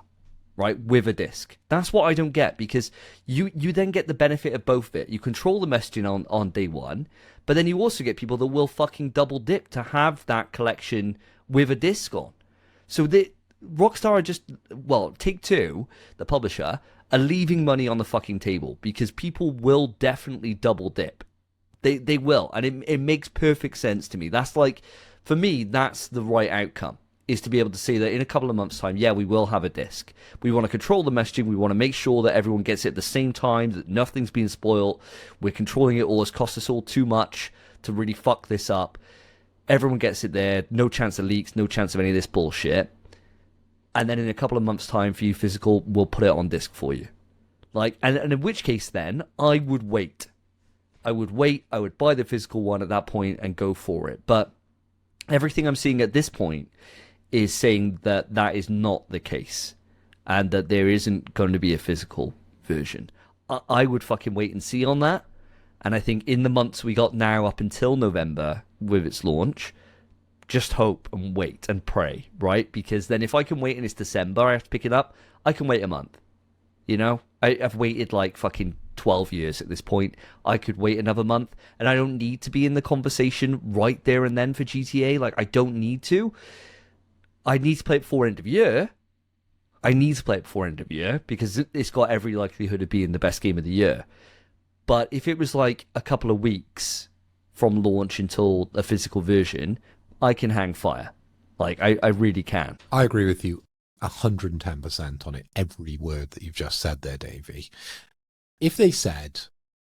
Right, with a disc. That's what I don't get, because you then get the benefit of both of it. You control the messaging on day one, but then you also get people that will fucking double dip to have that collection with a disc on. So Rockstar are just, well, Take-Two, the publisher, are leaving money on the fucking table, because people will definitely double dip. They will, and it makes perfect sense to me. That's like, for me, that's the right outcome. Is to be able to say that in a couple of months' time, yeah, we will have a disc. We want to control the messaging. We want to make sure that everyone gets it at the same time, that nothing's being spoiled. We're controlling it all. It's cost us all too much to really fuck this up. Everyone gets it there. No chance of leaks. No chance of any of this bullshit. And then in a couple of months' time for you physical, we'll put it on disc for you. Like, and in which case then, I would wait. I would buy the physical one at that point and go for it. But everything I'm seeing at this point is saying that that is not the case, and that there isn't going to be a physical version. I would fucking wait and see on that, and I think in the months we got now up until November with its launch, just hope and wait and pray, right? Because then if I can wait and it's December, I have to pick it up, I can wait a month. You know? I've waited like fucking 12 years at this point. I could wait another month, and I don't need to be in the conversation right there and then for GTA. Like, I don't need to. I need to play it before end of year. Because it's got every likelihood of being the best game of the year. But if it was like a couple of weeks from launch until a physical version, I can hang fire. Like, I really can. I agree with you 110% on it. Every word that you've just said there, Davey. If they said,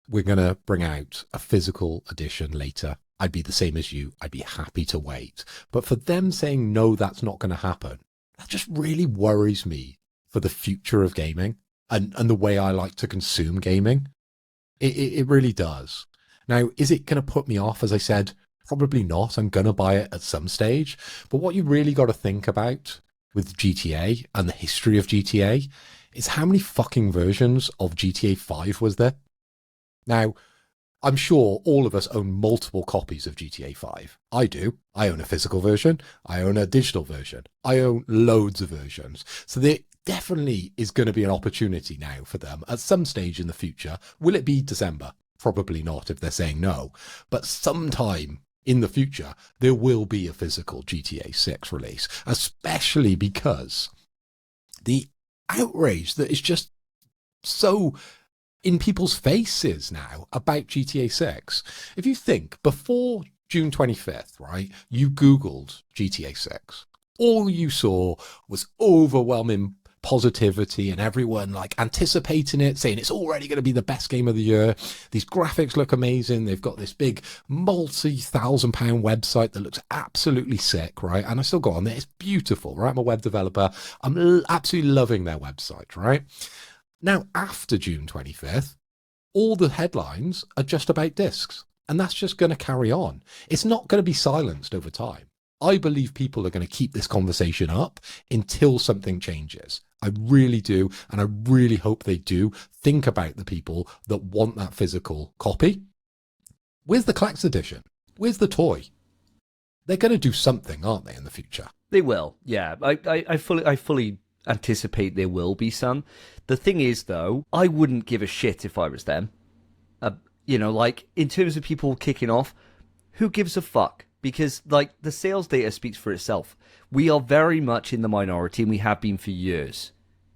we're going to bring out a physical edition later, I'd be the same as you. I'd be happy to wait. But for them saying, no, that's not going to happen, that just really worries me for the future of gaming and the way I like to consume gaming. It really does. Now, is it going to put me off? As I said, probably not. I'm going to buy it at some stage. But what you really got to think about with GTA and the history of GTA is how many fucking versions of GTA 5 was there? Now, I'm sure all of us own multiple copies of GTA 5. I do. I own a physical version. I own a digital version. I own loads of versions. So there definitely is going to be an opportunity now for them at some stage in the future. Will it be December? Probably not if they're saying no. But sometime in the future, there will be a physical GTA 6 release, especially because the outrage that is just so in people's faces now about GTA 6. If you think, before June 25th, right, you Googled GTA 6. All you saw was overwhelming positivity and everyone like anticipating it, saying it's already going to be the best game of the year. These graphics look amazing. They've got this big multi-thousand-pound website that looks absolutely sick, right? And I still go on there. It's beautiful, right? I'm a web developer. I'm absolutely loving their website, right? Now, after June 25th, all the headlines are just about discs, and that's just going to carry on. It's not going to be silenced over time. I believe people are going to keep this conversation up until something changes. I really do, and I really hope they do think about the people that want that physical copy. Where's the collector's edition? Where's the toy? They're going to do something, aren't they, in the future? They will, yeah. I fully anticipate there will be some. The thing is, though, I wouldn't give a shit if I was them. You know, like, in terms of people kicking off, who gives a fuck? Because, like, the sales data speaks for itself. We are very much in the minority, and we have been for years,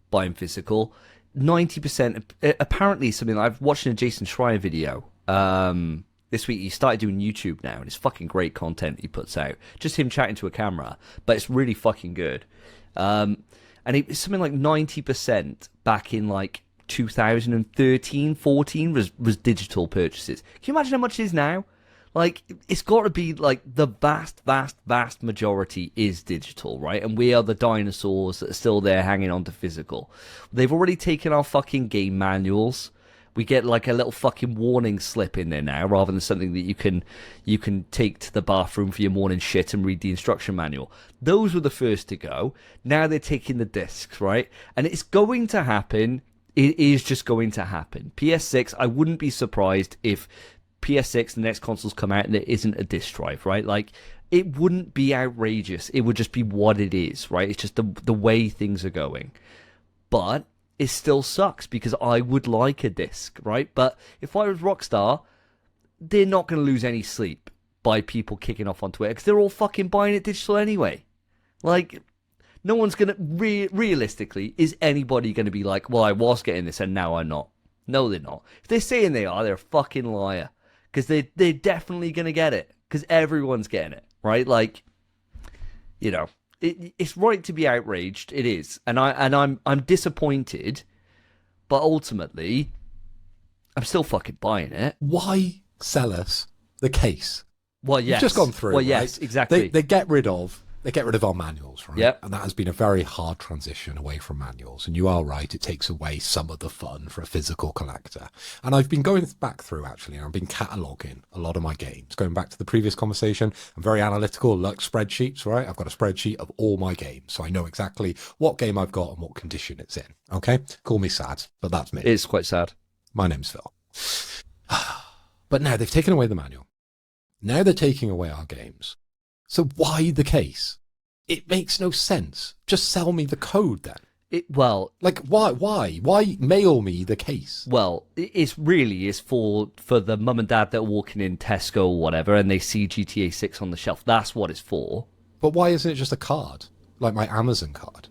buying physical. 90%, apparently something I've watched in a Jason Schreier video. this week he started doing YouTube now, and it's fucking great content he puts out. Just him chatting to a camera, but it's really fucking good. And it's something like 90% back in like 2013, 14 was digital purchases. Can you imagine how much it is now? Like, it's got to be like the vast majority is digital, right? And we are the dinosaurs that are still there hanging on to physical. They've already taken our fucking game manuals. We get like a little fucking warning slip in there now, rather than something that you can take to the bathroom for your morning shit and read the instruction manual. Those were the first to go. Now they're taking the discs, right? And it's going to happen. It is just going to happen. PS6, I wouldn't be surprised if PS6, the next consoles come out and there isn't a disc drive, right? Like, it wouldn't be outrageous. It would just be what it is, right? It's just the way things are going. But it still sucks because I would like a disc, right? But if I was Rockstar, they're not going to lose any sleep by people kicking off on Twitter because they're all fucking buying it digital anyway. Like, no one's going to... realistically, is anybody going to be like, well, I was getting this and now I'm not? No, they're not. If they're saying they are, they're a fucking liar. Because they're definitely going to get it. Because everyone's getting it, right? Like, you know... It's right to be outraged. It is, and I'm disappointed, but ultimately, I'm still fucking buying it. Why sell us the case? Well, yes, You've just gone through. Well, right? yes, exactly. They get rid of our manuals, right? Yep. And that has been a very hard transition away from manuals. And you are right; it takes away some of the fun for a physical collector. And I've been going back through actually, and I've been cataloging a lot of my games. Going back to the previous conversation, I'm very analytical, like spreadsheets, right? I've got a spreadsheet of all my games, so I know exactly what game I've got and what condition it's in. Okay, call me sad, but that's me. It's quite sad. My name's Phil. But now they've taken away the manual. Now they're taking away our games. So why the case? It makes no sense. Just sell me the code then. Like, why mail me the case? Well, it's really is for the mum and dad that are walking in Tesco or whatever and they see GTA 6 on the shelf. That's what it's for. But why isn't it just a card? Like my Amazon card.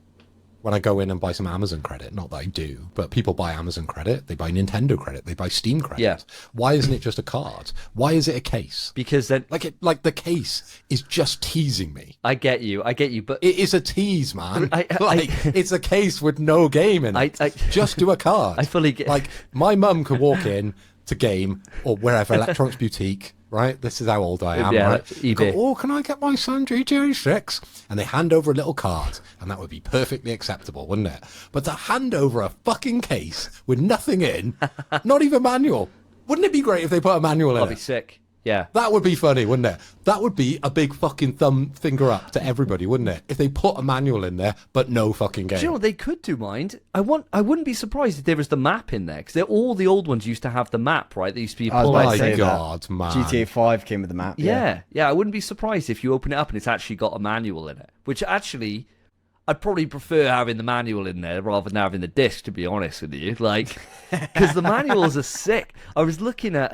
When I go in and buy some Amazon credit, not that I do, but people buy Amazon credit, they buy Nintendo credit, they buy Steam credit. Yeah. Why isn't it just a card? Why is it a case? Because then... Like the case is just teasing me. I get you, but... It is a tease, man. It's a case with no game in it. Just do a card. I fully get... Like, my mum could walk in to Game or wherever, Electronics Boutique, right? This is how old I am, yeah, right? eBay. Go, oh, can I get my son GTA 6? And they hand over a little card, and that would be perfectly acceptable, wouldn't it? But to hand over a fucking case with nothing in, not even manual, wouldn't it be great if they put a manual in it? That'd be sick. Yeah. That would be funny, wouldn't it? That would be a big fucking finger up to everybody, wouldn't it? If they put a manual in there, but no fucking game. Do you know what they could do, mind? I wouldn't be surprised if there was the map in there, because all the old ones used to have the map, right? They used to be I was about to My say God, that. man. GTA 5 came with the map. Yeah, I wouldn't be surprised if you open it up and it's actually got a manual in it. Which actually, I'd probably prefer having the manual in there rather than having the disc, to be honest with you. Like, because the manuals are sick. I was looking at,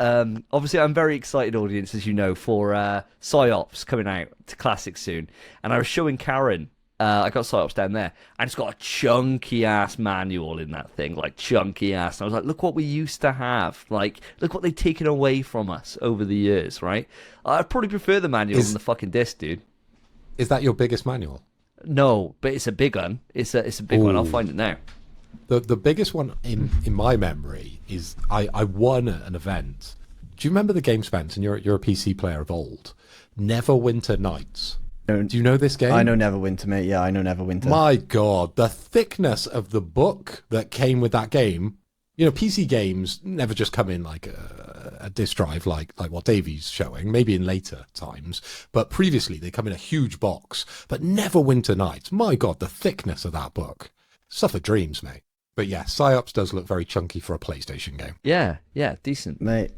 obviously I'm very excited, audience, as you know, for PsyOps coming out to Classic soon. And I was showing Karen, I got PsyOps down there, and it's got a chunky ass manual in that thing, like chunky ass. And I was like, look what we used to have. Like, look what they've taken away from us over the years, right? I'd probably prefer the manual than the fucking disc, dude. Is that your biggest manual? No, but it's a big one. It's a big one. I'll find it now. The biggest one in my memory is I won at an event. Do you remember the game, Spence? And you're a PC player of old. Neverwinter Nights. Do you know this game? I know Neverwinter, mate. Yeah, I know Neverwinter. My God, the thickness of the book that came with that game. You know, PC games never just come in like a disk drive like what Davey's showing, maybe in later times. But previously, they come in a huge box. But Neverwinter Nights, my God, the thickness of that book. Stuff of dreams, mate. But yeah, PsyOps does look very chunky for a PlayStation game. Yeah, decent. Mate,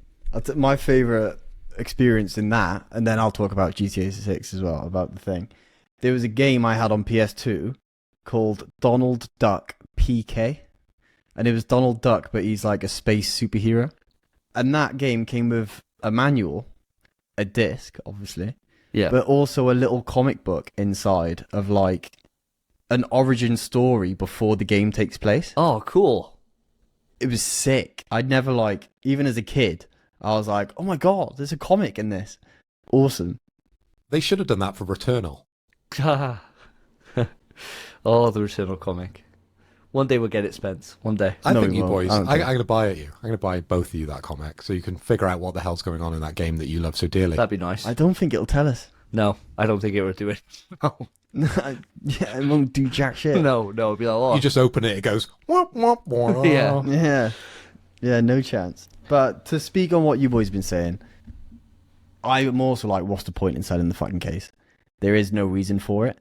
my favourite experience in that, and then I'll talk about GTA 6 as well, about the thing. There was a game I had on PS2 called Donald Duck PK. And it was Donald Duck, but he's like a space superhero. And that game came with a manual, a disc, obviously. Yeah. But also a little comic book inside of like an origin story before the game takes place. Oh, cool. It was sick. I'd never even as a kid, I was like, oh my god, there's a comic in this. Awesome. They should have done that for Returnal. Oh, the Returnal comic. One day we'll get it, Spence. One day. I No, think we you won't. boys, I I'm don't think- going to buy it you. I'm going to buy both of you that comic so you can figure out what the hell's going on in that game that you love so dearly. That'd be nice. I don't think it'll tell us. No, I don't think it would do it. No, Yeah, it won't do jack shit. no, it'd be like, oh. You just open it, it goes, womp, womp, womp. Yeah. Yeah, no chance. But to speak on what you boys been saying, I'm also like, what's the point in selling the fucking case? There is no reason for it.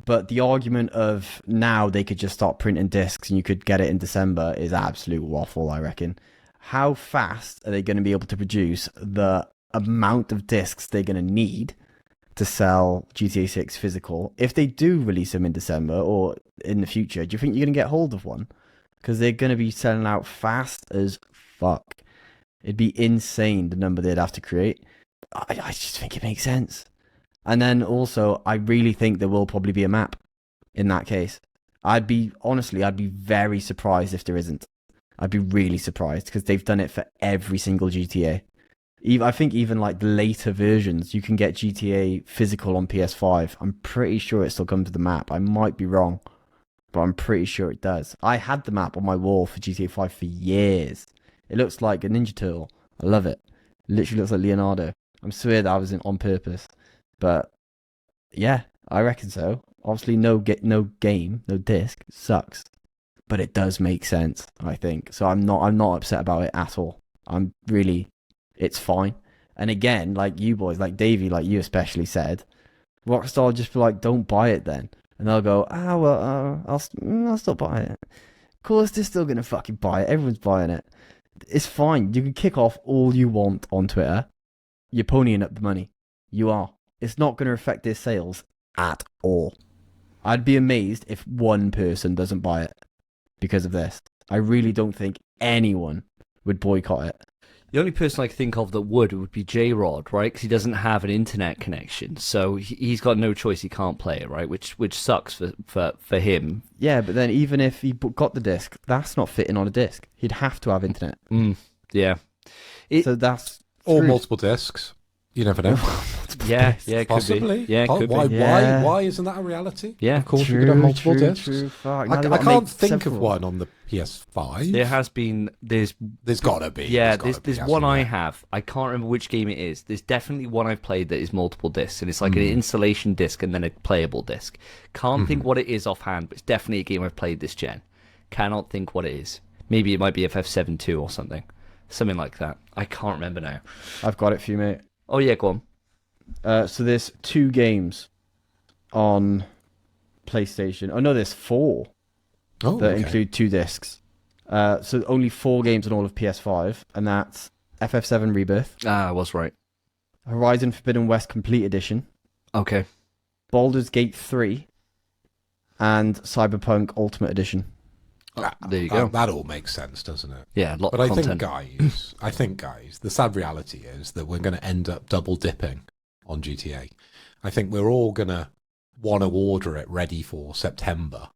But the argument of now they could just start printing discs and you could get it in December is absolute waffle, I reckon. How fast are they going to be able to produce the amount of discs they're going to need to sell GTA 6 physical? If they do release them in December or in the future, do you think you're going to get hold of one? Because they're going to be selling out fast as fuck. It'd be insane the number they'd have to create. I just think it makes sense. And then also, I really think there will probably be a map in that case. I'd be very surprised if there isn't. I'd be really surprised because they've done it for every single GTA. I think even like the later versions, you can get GTA physical on PS5. I'm pretty sure it still comes with the map. I might be wrong, but I'm pretty sure it does. I had the map on my wall for GTA 5 for years. It looks like a Ninja Turtle. I love it. Literally looks like Leonardo. I'm swear that was on purpose. But yeah, I reckon so. Obviously, no game, no disc sucks, but it does make sense. I think so. I'm not upset about it at all. It's fine. And again, like you boys, like Davey, like you especially said, Rockstar will just be like, don't buy it then, and they'll go, I'll still buy it. Of course, they're still gonna fucking buy it. Everyone's buying it. It's fine. You can kick off all you want on Twitter. You're ponying up the money. You are. It's not going to affect their sales at all. I'd be amazed if one person doesn't buy it because of this. I really don't think anyone would boycott it. The only person I can think of that would be J-Rod, right? Because he doesn't have an internet connection, so he's got no choice. He can't play it, right? Which sucks for him. Yeah, but then even if he got the disc, that's not fitting on a disc. He'd have to have internet. Yeah. So that's Or screwed. multiple discs. You never know. Yeah, it could Possibly. be. Yeah, it could why, be. Yeah. why isn't that a reality? Yeah. Of course, you could have multiple discs. True. Fuck. I, Now they've I got to can't make think of several. one on the PS5. There has been. There's got to be. Yeah, gotta there's be, one I hasn't have. I can't remember which game it is. There's definitely one I've played that is multiple discs, and it's like an installation disc and then a playable disc. Can't think what it is offhand, but it's definitely a game I've played this gen. Cannot think what it is. Maybe it might be FF7-2 or something like that. I can't remember now. I've got it for you, mate. Oh yeah, go on. So there's 2 games on PlayStation. Oh no, there's 4 Oh, that okay. include 2 discs. So only 4 games on all of PS5, and that's FF7 Rebirth, I was right. Horizon Forbidden West Complete Edition, Okay. Baldur's Gate 3, and Cyberpunk Ultimate Edition. There you go. That all makes sense, doesn't it? Yeah, a lot But of I content. think, guys, the sad reality is that we're going to end up double dipping on GTA. I think we're all going to want to order it ready for November,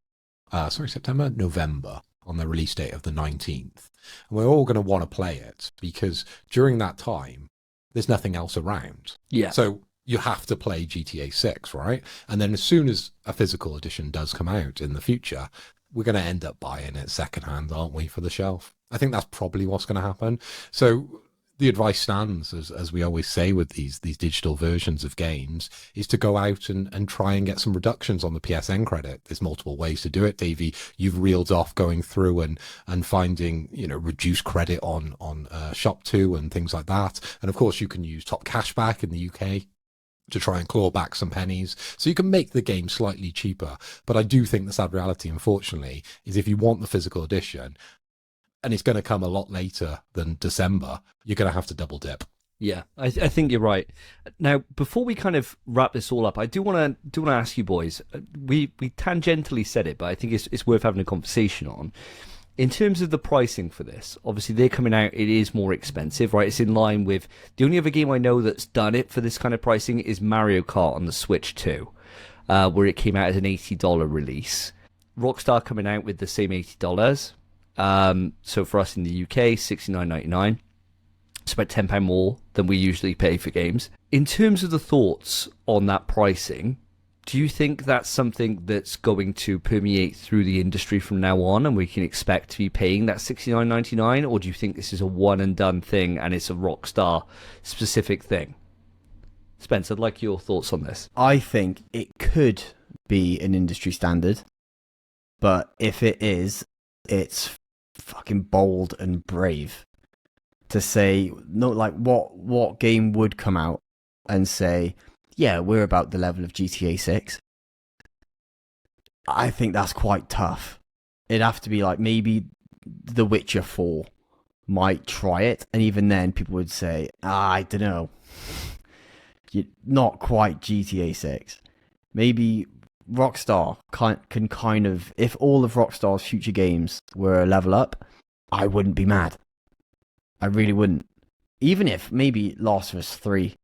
on the release date of the 19th. And we're all going to want to play it because during that time, there's nothing else around. Yeah. So you have to play GTA 6, right? And then as soon as a physical edition does come out in the future, we're going to end up buying it secondhand, aren't we, for the shelf? I think that's probably what's going to happen. So the advice stands, as we always say with these digital versions of games, is to go out and try and get some reductions on the PSN credit. There's multiple ways to do it, Davey. You've reeled off going through and finding, reduced credit on Shop2 and things like that. And of course, you can use Top Cashback in the UK to try and claw back some pennies. So you can make the game slightly cheaper. But I do think the sad reality, unfortunately, is if you want the physical edition, and it's going to come a lot later than December, you're going to have to double dip. Yeah, I think you're right. Now, before we kind of wrap this all up, I do want to ask you boys. We tangentially said it, but I think it's worth having a conversation on. In terms of the pricing for this, obviously they're coming out. It is more expensive, right? It's in line with the only other game I know that's done it for this kind of pricing is Mario Kart on the Switch 2, where it came out as an $80 release. Rockstar coming out with the same $80. So for us in the UK, $69.99. It's about £10 more than we usually pay for games. In terms of the thoughts on that pricing, do you think that's something that's going to permeate through the industry from now on, and we can expect to be paying that $69.99, or do you think this is a one and done thing and it's a Rockstar specific thing? Spence, I'd like your thoughts on this. I think it could be an industry standard, but if it is, it's fucking bold and brave to say, no, like what game would come out and say, yeah, we're about the level of GTA 6. I think that's quite tough. It'd have to be like maybe The Witcher 4 might try it, and even then people would say, I don't know, not quite GTA 6. Maybe Rockstar can kind of, if all of Rockstar's future games were a level up, I wouldn't be mad. I really wouldn't. Even if maybe Last of Us 3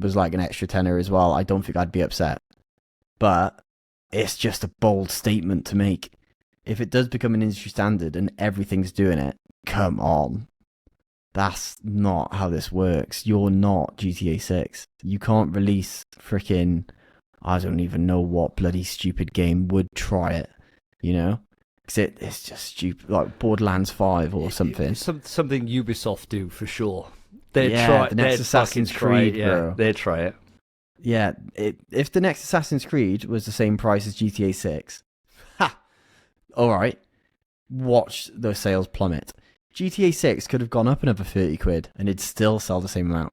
was like an extra tenner as well, I don't think I'd be upset. But it's just a bold statement to make. If it does become an industry standard and everything's doing it, come on. That's not how this works. You're not GTA 6. You can't release freaking, I don't even know what bloody stupid game would try it, you know? Because it's just stupid, like Borderlands 5 or something. Something Ubisoft do for sure. The next Assassin's Creed, bro. They'd try it. Yeah, if the next Assassin's Creed was the same price as GTA 6, alright, watch those sales plummet. GTA 6 could have gone up another 30 quid and it'd still sell the same amount.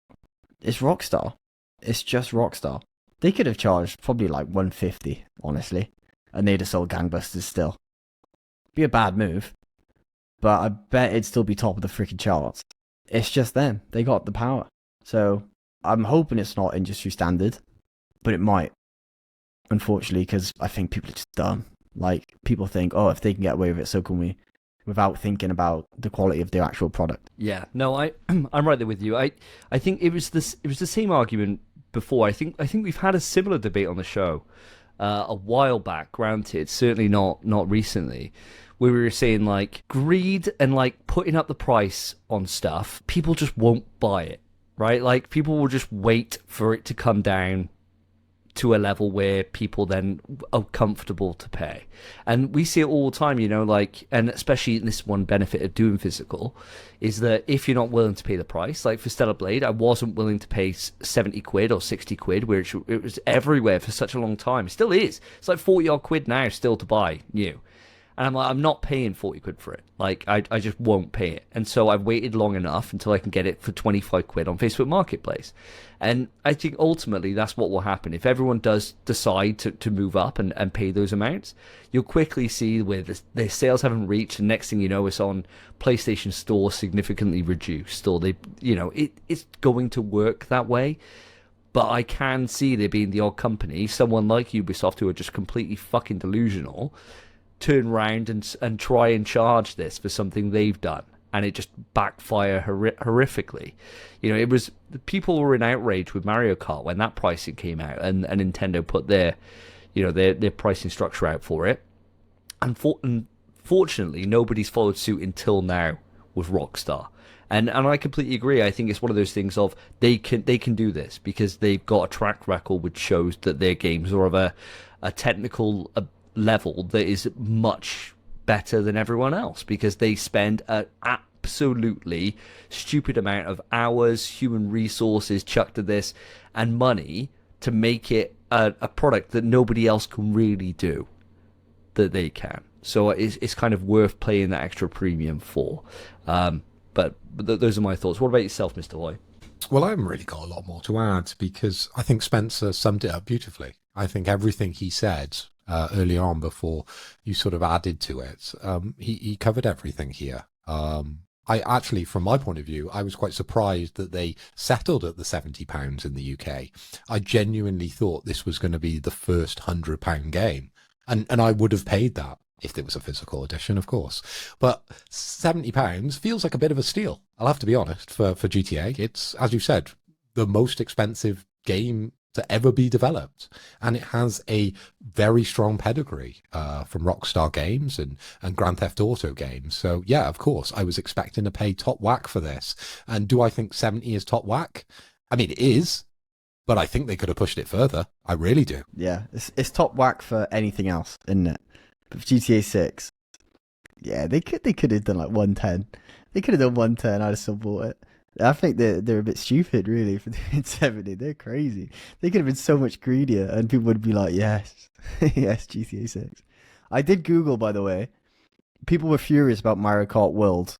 It's Rockstar. It's just Rockstar. They could have charged probably like 150, honestly, and they'd have sold gangbusters still. Be a bad move, but I bet it'd still be top of the freaking charts. It's just them. They got the power. So I'm hoping it's not industry standard, but it might, unfortunately, because I think people are just dumb. Like, people think, oh, if they can get away with it, so can we, without thinking about the quality of the actual product. Yeah, no, I'm right there with you. I think it was the same argument before. I think we've had a similar debate on the show a while back. Granted, certainly not recently, where we were saying like greed and like putting up the price on stuff. People just won't buy it, right? Like people will just wait for it to come down to a level where people then are comfortable to pay. And we see it all the time, you know, like, and especially in this one benefit of doing physical is that if you're not willing to pay the price, like for Stellar Blade, I wasn't willing to pay 70 quid or 60 quid, which it was everywhere for such a long time. It still is. It's like 40 odd quid now still to buy new. And I'm like, I'm not paying 40 quid for it. Like, I just won't pay it. And so I've waited long enough until I can get it for 25 quid on Facebook Marketplace. And I think ultimately that's what will happen. If everyone does decide to move up and pay those amounts, you'll quickly see where their sales haven't reached. And next thing you know, it's on PlayStation Store significantly reduced. Or it's going to work that way. But I can see there being the odd company, someone like Ubisoft, who are just completely fucking delusional, turn around and try and charge this for something they've done, and it just backfire horrifically. You know, it was, people were in outrage with Mario Kart when that pricing came out, and Nintendo put their pricing structure out for it. And fortunately, nobody's followed suit until now with Rockstar. And I completely agree. I think it's one of those things of they can do this because they've got a track record which shows that their games are of a technical level that is much better than everyone else, because they spend an absolutely stupid amount of hours, human resources chucked at this, and money to make it a product that nobody else can really do that they can. So it's kind of worth paying that extra premium for. But those are my thoughts. What about yourself, Mr. Hoy? Well, I haven't really got a lot more to add because I think Spencer summed it up beautifully. I think everything he said early on before you sort of added to it, he covered everything here. I actually, from my point of view, I was quite surprised that they settled at the £70 in the UK. I genuinely thought this was going to be the first £100 game. And I would have paid that if there was a physical edition, of course. But £70 feels like a bit of a steal, I'll have to be honest, for GTA. It's, as you said, the most expensive game to ever be developed. And it has a very strong pedigree from Rockstar games and Grand Theft Auto games. So, yeah, of course, I was expecting to pay top whack for this. And do I think 70 is top whack? I mean, it is, but I think they could have pushed it further. I really do. Yeah, it's top whack for anything else, isn't it? But for GTA 6, yeah, they could have done like 110. They could have done 110. I'd have still bought it. I think they're a bit stupid, really, for doing 70. They're crazy. They could have been so much greedier, and people would be like, yes, yes, GTA 6. I did Google, by the way. People were furious about Mario Kart World,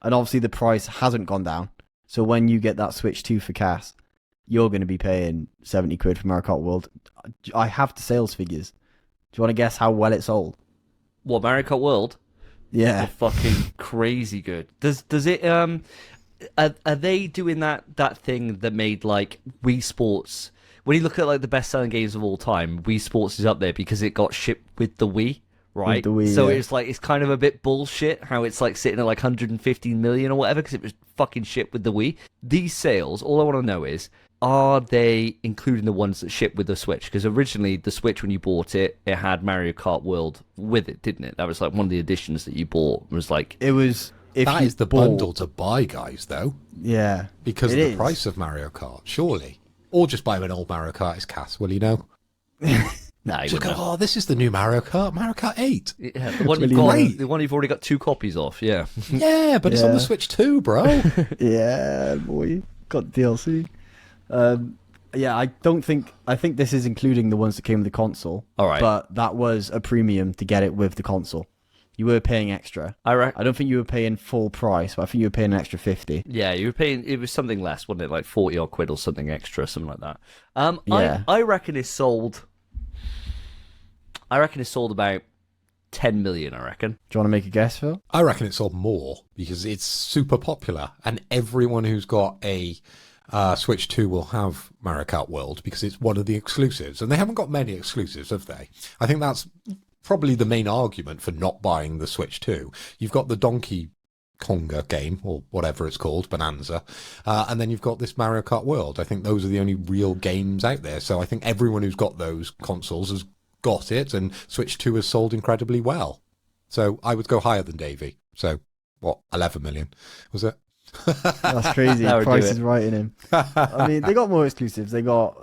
and obviously the price hasn't gone down. So when you get that Switch 2 for Cass, you're going to be paying 70 quid for Mario Kart World. I have the sales figures. Do you want to guess how well it sold? What, Mario Kart World? Yeah. They're fucking crazy good. Does it are they doing that thing that made like Wii Sports? When you look at like the best selling games of all time, Wii Sports is up there because it got shipped with the Wii, right? With the Wii, so yeah. it's like it's kind of a bit bullshit how it's like sitting at like 115 million or whatever because it was fucking shipped with the Wii. These sales, all I want to know is, are they including the ones that ship with the Switch? Because originally the Switch, when you bought it, it had Mario Kart World with it, didn't it? That was like one of the additions that you bought. Was like It was... If That you is the bought- bundle to buy, guys, though, Yeah. because It of the is. price of Mario Kart, surely. Or just buy an old Mario Kart as Cass, will you know? nah, you Just go, wouldn't know. oh, this is the new Mario Kart 8. Yeah, the one really you've got, great. the one you've already got 2 copies of. Yeah. Yeah, but it's on Yeah. the Switch too, bro. Yeah, boy. Got DLC. Yeah, I think this is including the ones that came with the console. All right. But that was a premium to get it with the console. You were paying extra. I I don't think you were paying full price, but I think you were paying an extra 50. Yeah, you were paying. It was something less, wasn't it? Like 40 odd quid or something extra, something like that. Yeah. I reckon it sold. I reckon it sold about 10 million. I reckon. Do you want to make a guess, Phil? I reckon it sold more because it's super popular, and everyone who's got a Switch 2 will have Mario Kart World because it's one of the exclusives, and they haven't got many exclusives, have they? I think that's probably the main argument for not buying the Switch 2. You've got the Donkey Konga game, or whatever it's called, Bonanza, and then you've got this Mario Kart World. I think those are the only real games out there, so I think everyone who's got those consoles has got it, and Switch 2 has sold incredibly well. So I would go higher than Davey. So, what, 11 million, was it? That's crazy. That would do Price it. is right in him. I mean, they got more exclusives. They got,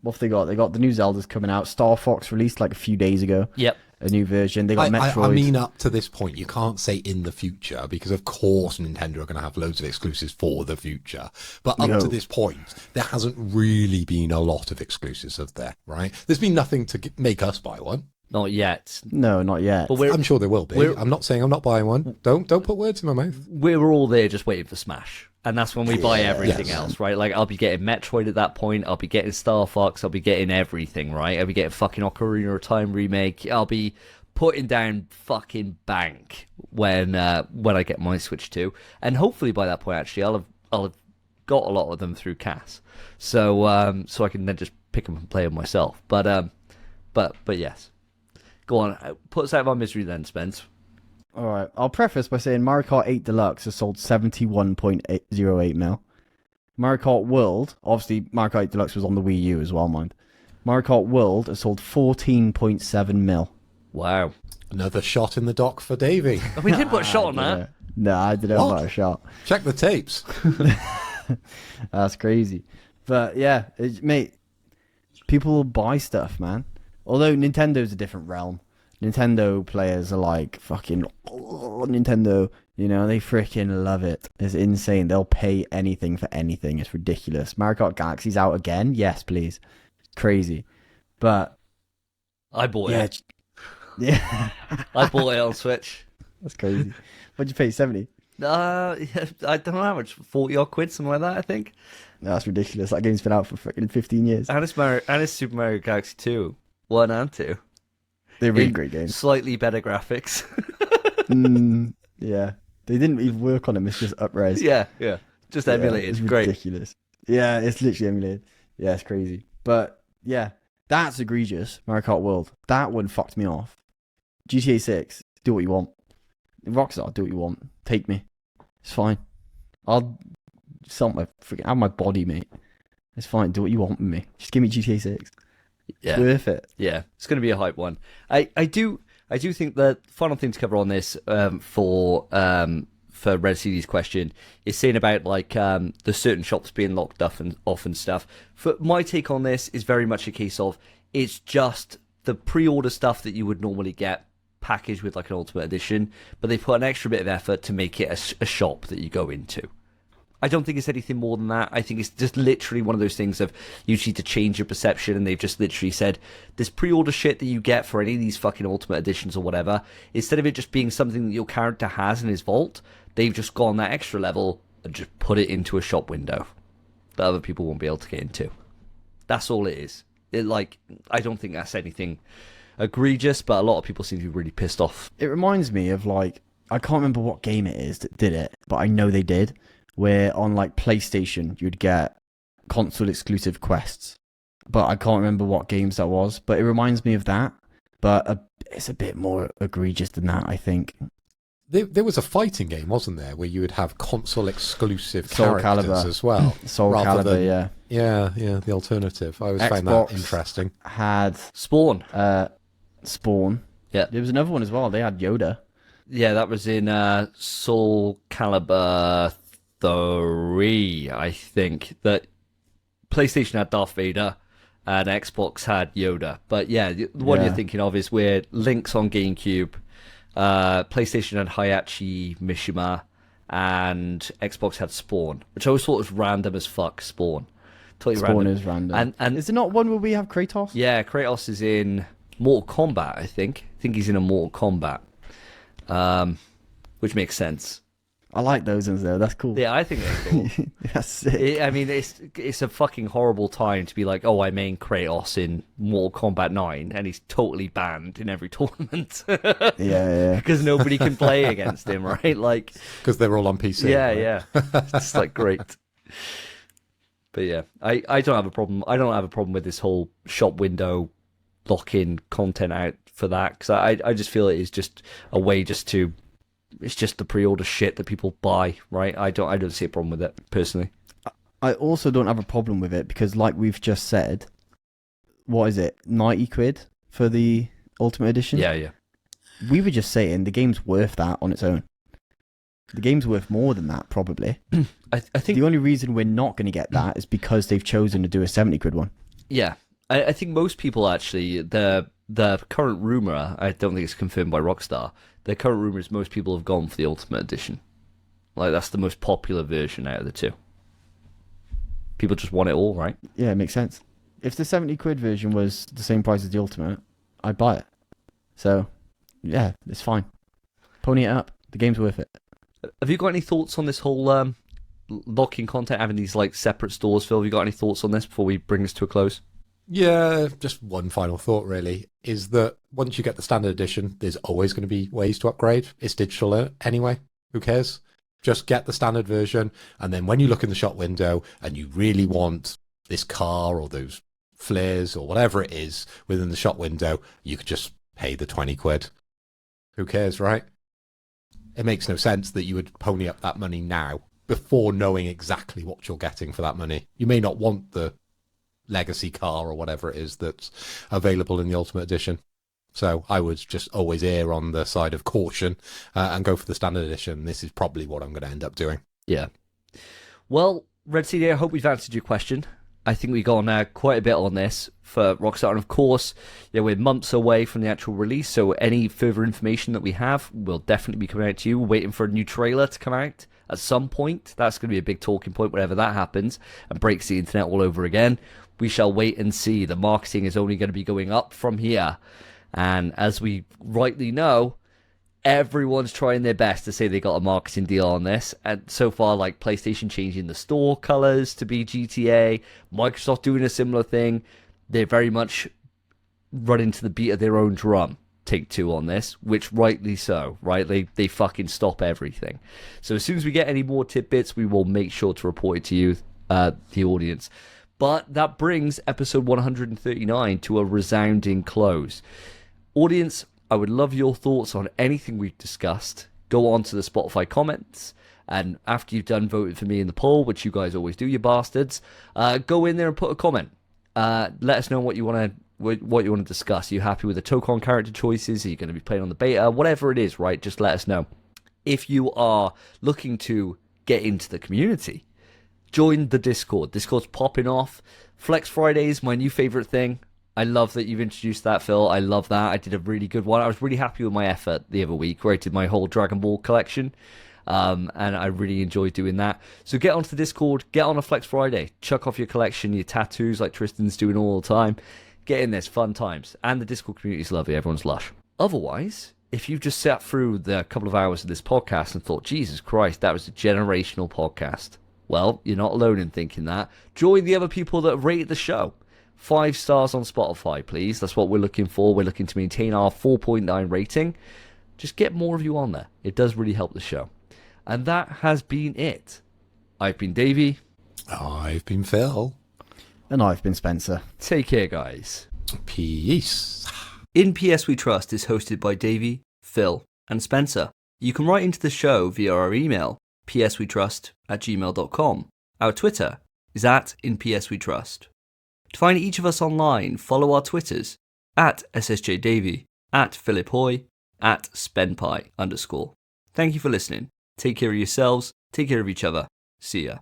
what have they got? They got the new Zeldas coming out. Star Fox released like a few days ago. Yep. A new version. They got Metroid. I mean, up to this point, you can't say in the future, because of course Nintendo are going to have loads of exclusives for the future. But up to this point, there hasn't really been a lot of exclusives, have there? Right? There's been nothing to make us buy one. Not yet. No, not yet. But I'm sure there will be. I'm not saying I'm not buying one. Don't put words in my mouth. we're all there just waiting for Smash. And that's when we buy everything Yes. else, right? Like, I'll be getting Metroid at that point. I'll be getting Star Fox. I'll be getting everything, right? I'll be getting fucking Ocarina of Time remake. I'll be putting down fucking bank when I get my Switch 2. And hopefully by that point, actually, I'll have got a lot of them through Cass. So I can then just pick them and play them myself. But yes. Go on. Put us out of our misery then, Spence. All right. I'll preface by saying Mario Kart 8 Deluxe has sold 71.08 mil. Mario Kart World, obviously Mario Kart 8 Deluxe was on the Wii U as well, mind. Mario Kart World has sold 14.7 mil. Wow. Another shot in the dock for Davey. We did put a shot on that. No, I didn't have that shot. Check the tapes. That's crazy. But yeah, mate, people will buy stuff, man. Although Nintendo's a different realm. Nintendo players are like fucking Nintendo, you know, they freaking love it. It's insane. They'll pay anything for anything. It's ridiculous. Mario Kart Galaxy's out again. Yes, please. Crazy. But I bought yeah, it. yeah. I bought it on Switch. That's crazy. What'd you pay? 70? Yeah, I don't know how much, 40 odd quid, something like that, I think. No, that's ridiculous. That game's been out for fucking 15 years. And it's Super Mario Galaxy 2, 1 and 2. They're really In great games. Slightly better graphics. Yeah. They didn't even work on them. It's just up-res. yeah. Just emulated. It's Great. ridiculous. Yeah, it's literally emulated. Yeah, it's crazy. But yeah, that's egregious. Mario Kart World. That one fucked me off. GTA 6. Do what you want. Rockstar. Do what you want. Take me. It's fine. I'll sell my freaking have my body, mate. It's fine. Do what you want with me. Just give me GTA 6. Yeah. Worth it. Yeah, it's going to be a hype one. I do think the final thing to cover on this for Red CD's question is saying about like the certain shops being locked up and off and stuff. For my take on this is very much a case of it's just the pre-order stuff that you would normally get packaged with like an Ultimate Edition, but they put an extra bit of effort to make it a shop that you go into. I don't think it's anything more than that. I think it's just literally one of those things of you need to change your perception, and they've just literally said this pre-order shit that you get for any of these fucking Ultimate Editions or whatever, instead of it just being something that your character has in his vault, they've just gone that extra level and just put it into a shop window that other people won't be able to get into. That's all it is. I don't think that's anything egregious, but a lot of people seem to be really pissed off. It reminds me of like, I can't remember what game it is that did it, but I know they did, where on like PlayStation you'd get console exclusive quests, but I can't remember what games that was, but it reminds me of that, but it's a bit more egregious than that, I think. There was a fighting game, wasn't there, where you would have console exclusive Soul characters Calibur. as well. Soul rather Calibur, than- yeah. Yeah, the alternative. I always found Xbox that interesting. had Spawn. Spawn. Yeah. There was another one as well. They had Yoda. Yeah, that was in Soul Calibur 3, I think. That PlayStation had Darth Vader and Xbox had Yoda. But yeah, the one Yeah. you're thinking of is where Link's on GameCube, PlayStation had Hayachi Mishima, and Xbox had Spawn, which I always thought was random as fuck. Spawn. Totally Spawn random. is random. And Is there not one where we have Kratos? yeah, Kratos is in Mortal Kombat, I think. I think he's in a Mortal Kombat. Which makes sense. I like those ones though. That's cool. Yeah, I think that's cool. That's sick. I mean, it's a fucking horrible time to be like, oh, I main Kratos in Mortal Kombat 9, and he's totally banned in every tournament. Yeah. Because nobody can play against him, right? Like, Because they're all on PC. yeah, right? yeah. It's like great. But yeah, I don't have a problem. I don't have a problem with this whole shop window lock-in content out for that, because I just feel it is just a way just to... It's just the pre-order shit that people buy, right? I don't see a problem with it, personally. I also don't have a problem with it because, like we've just said, what is it, 90 quid for the Ultimate Edition? Yeah. We were just saying the game's worth that on its own. The game's worth more than that, probably. I think... The only reason we're not going to get that is because they've chosen to do a 70 quid one. Yeah. I think most people, actually, the current rumour, I don't think it's confirmed by Rockstar, the current rumour is most people have gone for the Ultimate Edition. Like, that's the most popular version out of the two. People just want it all, right? Yeah, it makes sense. If the 70 quid version was the same price as the Ultimate, I'd buy it. So, yeah, it's fine. Pony it up. The game's worth it. Have you got any thoughts on this whole locking content, having these like separate stores, Phil? Have you got any thoughts on this before we bring this to a close? Yeah, just one final thought really, is that once you get the standard edition, there's always going to be ways to upgrade. It's digital anyway. Who cares? Just get the standard version, and then when you look in the shop window and you really want this car or those flares or whatever it is within the shop window, you could just pay the 20 quid. Who cares, right? It makes no sense that you would pony up that money now before knowing exactly what you're getting for that money. You may not want the legacy car or whatever it is that's available in the Ultimate Edition. So I would just always err on the side of caution and go for the standard edition. This is probably what I'm going to end up doing. Yeah. Well, Red CD, I hope we've answered your question. I think we've gone quite a bit on this for Rockstar. And of course, we're months away from the actual release, so any further information that we have will definitely be coming out to you. We're waiting for a new trailer to come out at some point. That's going to be a big talking point whenever that happens and breaks the internet all over again. We shall wait and see. The marketing is only going to be going up from here. And as we rightly know, everyone's trying their best to say they got a marketing deal on this. And so far, like PlayStation changing the store colors to be GTA, Microsoft doing a similar thing, they're very much running to the beat of their own drum. Take-Two on this, which rightly so, right? They fucking stop everything. So as soon as we get any more tidbits, we will make sure to report it to you, the audience. But that brings episode 139 to a resounding close. Audience, I would love your thoughts on anything we've discussed. Go on to the Spotify comments And after you've done voting for me in the poll, which you guys always do, you bastards, go in there and put a comment. Let us know what you want to discuss. Are you happy with the Tokon character choices? Are you going to be playing on the beta? Whatever it is, right? Just let us know. If you are looking to get into the community, join the Discord. Discord's popping off. Flex Fridays, my new favorite thing. I love that you've introduced that, Phil. I love that. I did a really good one. I was really happy with my effort the other week where I did my whole Dragon Ball collection. And I really enjoyed doing that. So get onto the Discord, get on a Flex Friday, chuck off your collection, your tattoos like Tristan's doing all the time. Get in there, it's fun times. And the Discord community is lovely, everyone's lush. Otherwise, if you've just sat through the couple of hours of this podcast and thought, Jesus Christ, that was a generational podcast. Well, you're not alone in thinking that. Join the other people that have rated the show. 5 stars on Spotify, please. That's what we're looking for. We're looking to maintain our 4.9 rating. Just get more of you on there. It does really help the show. And that has been it. I've been Davey. I've been Phil. And I've been Spencer. Take care, guys. Peace. In PS We Trust is hosted by Davey, Phil, and Spencer. You can write into the show via our email, pswetrust@gmail.com. Our Twitter is @InPSWeTrust. To find each of us online, follow our Twitters, @SSJDavey, @PhilipHoy, @SpenPie_. Thank you for listening. Take care of yourselves, take care of each other. See ya.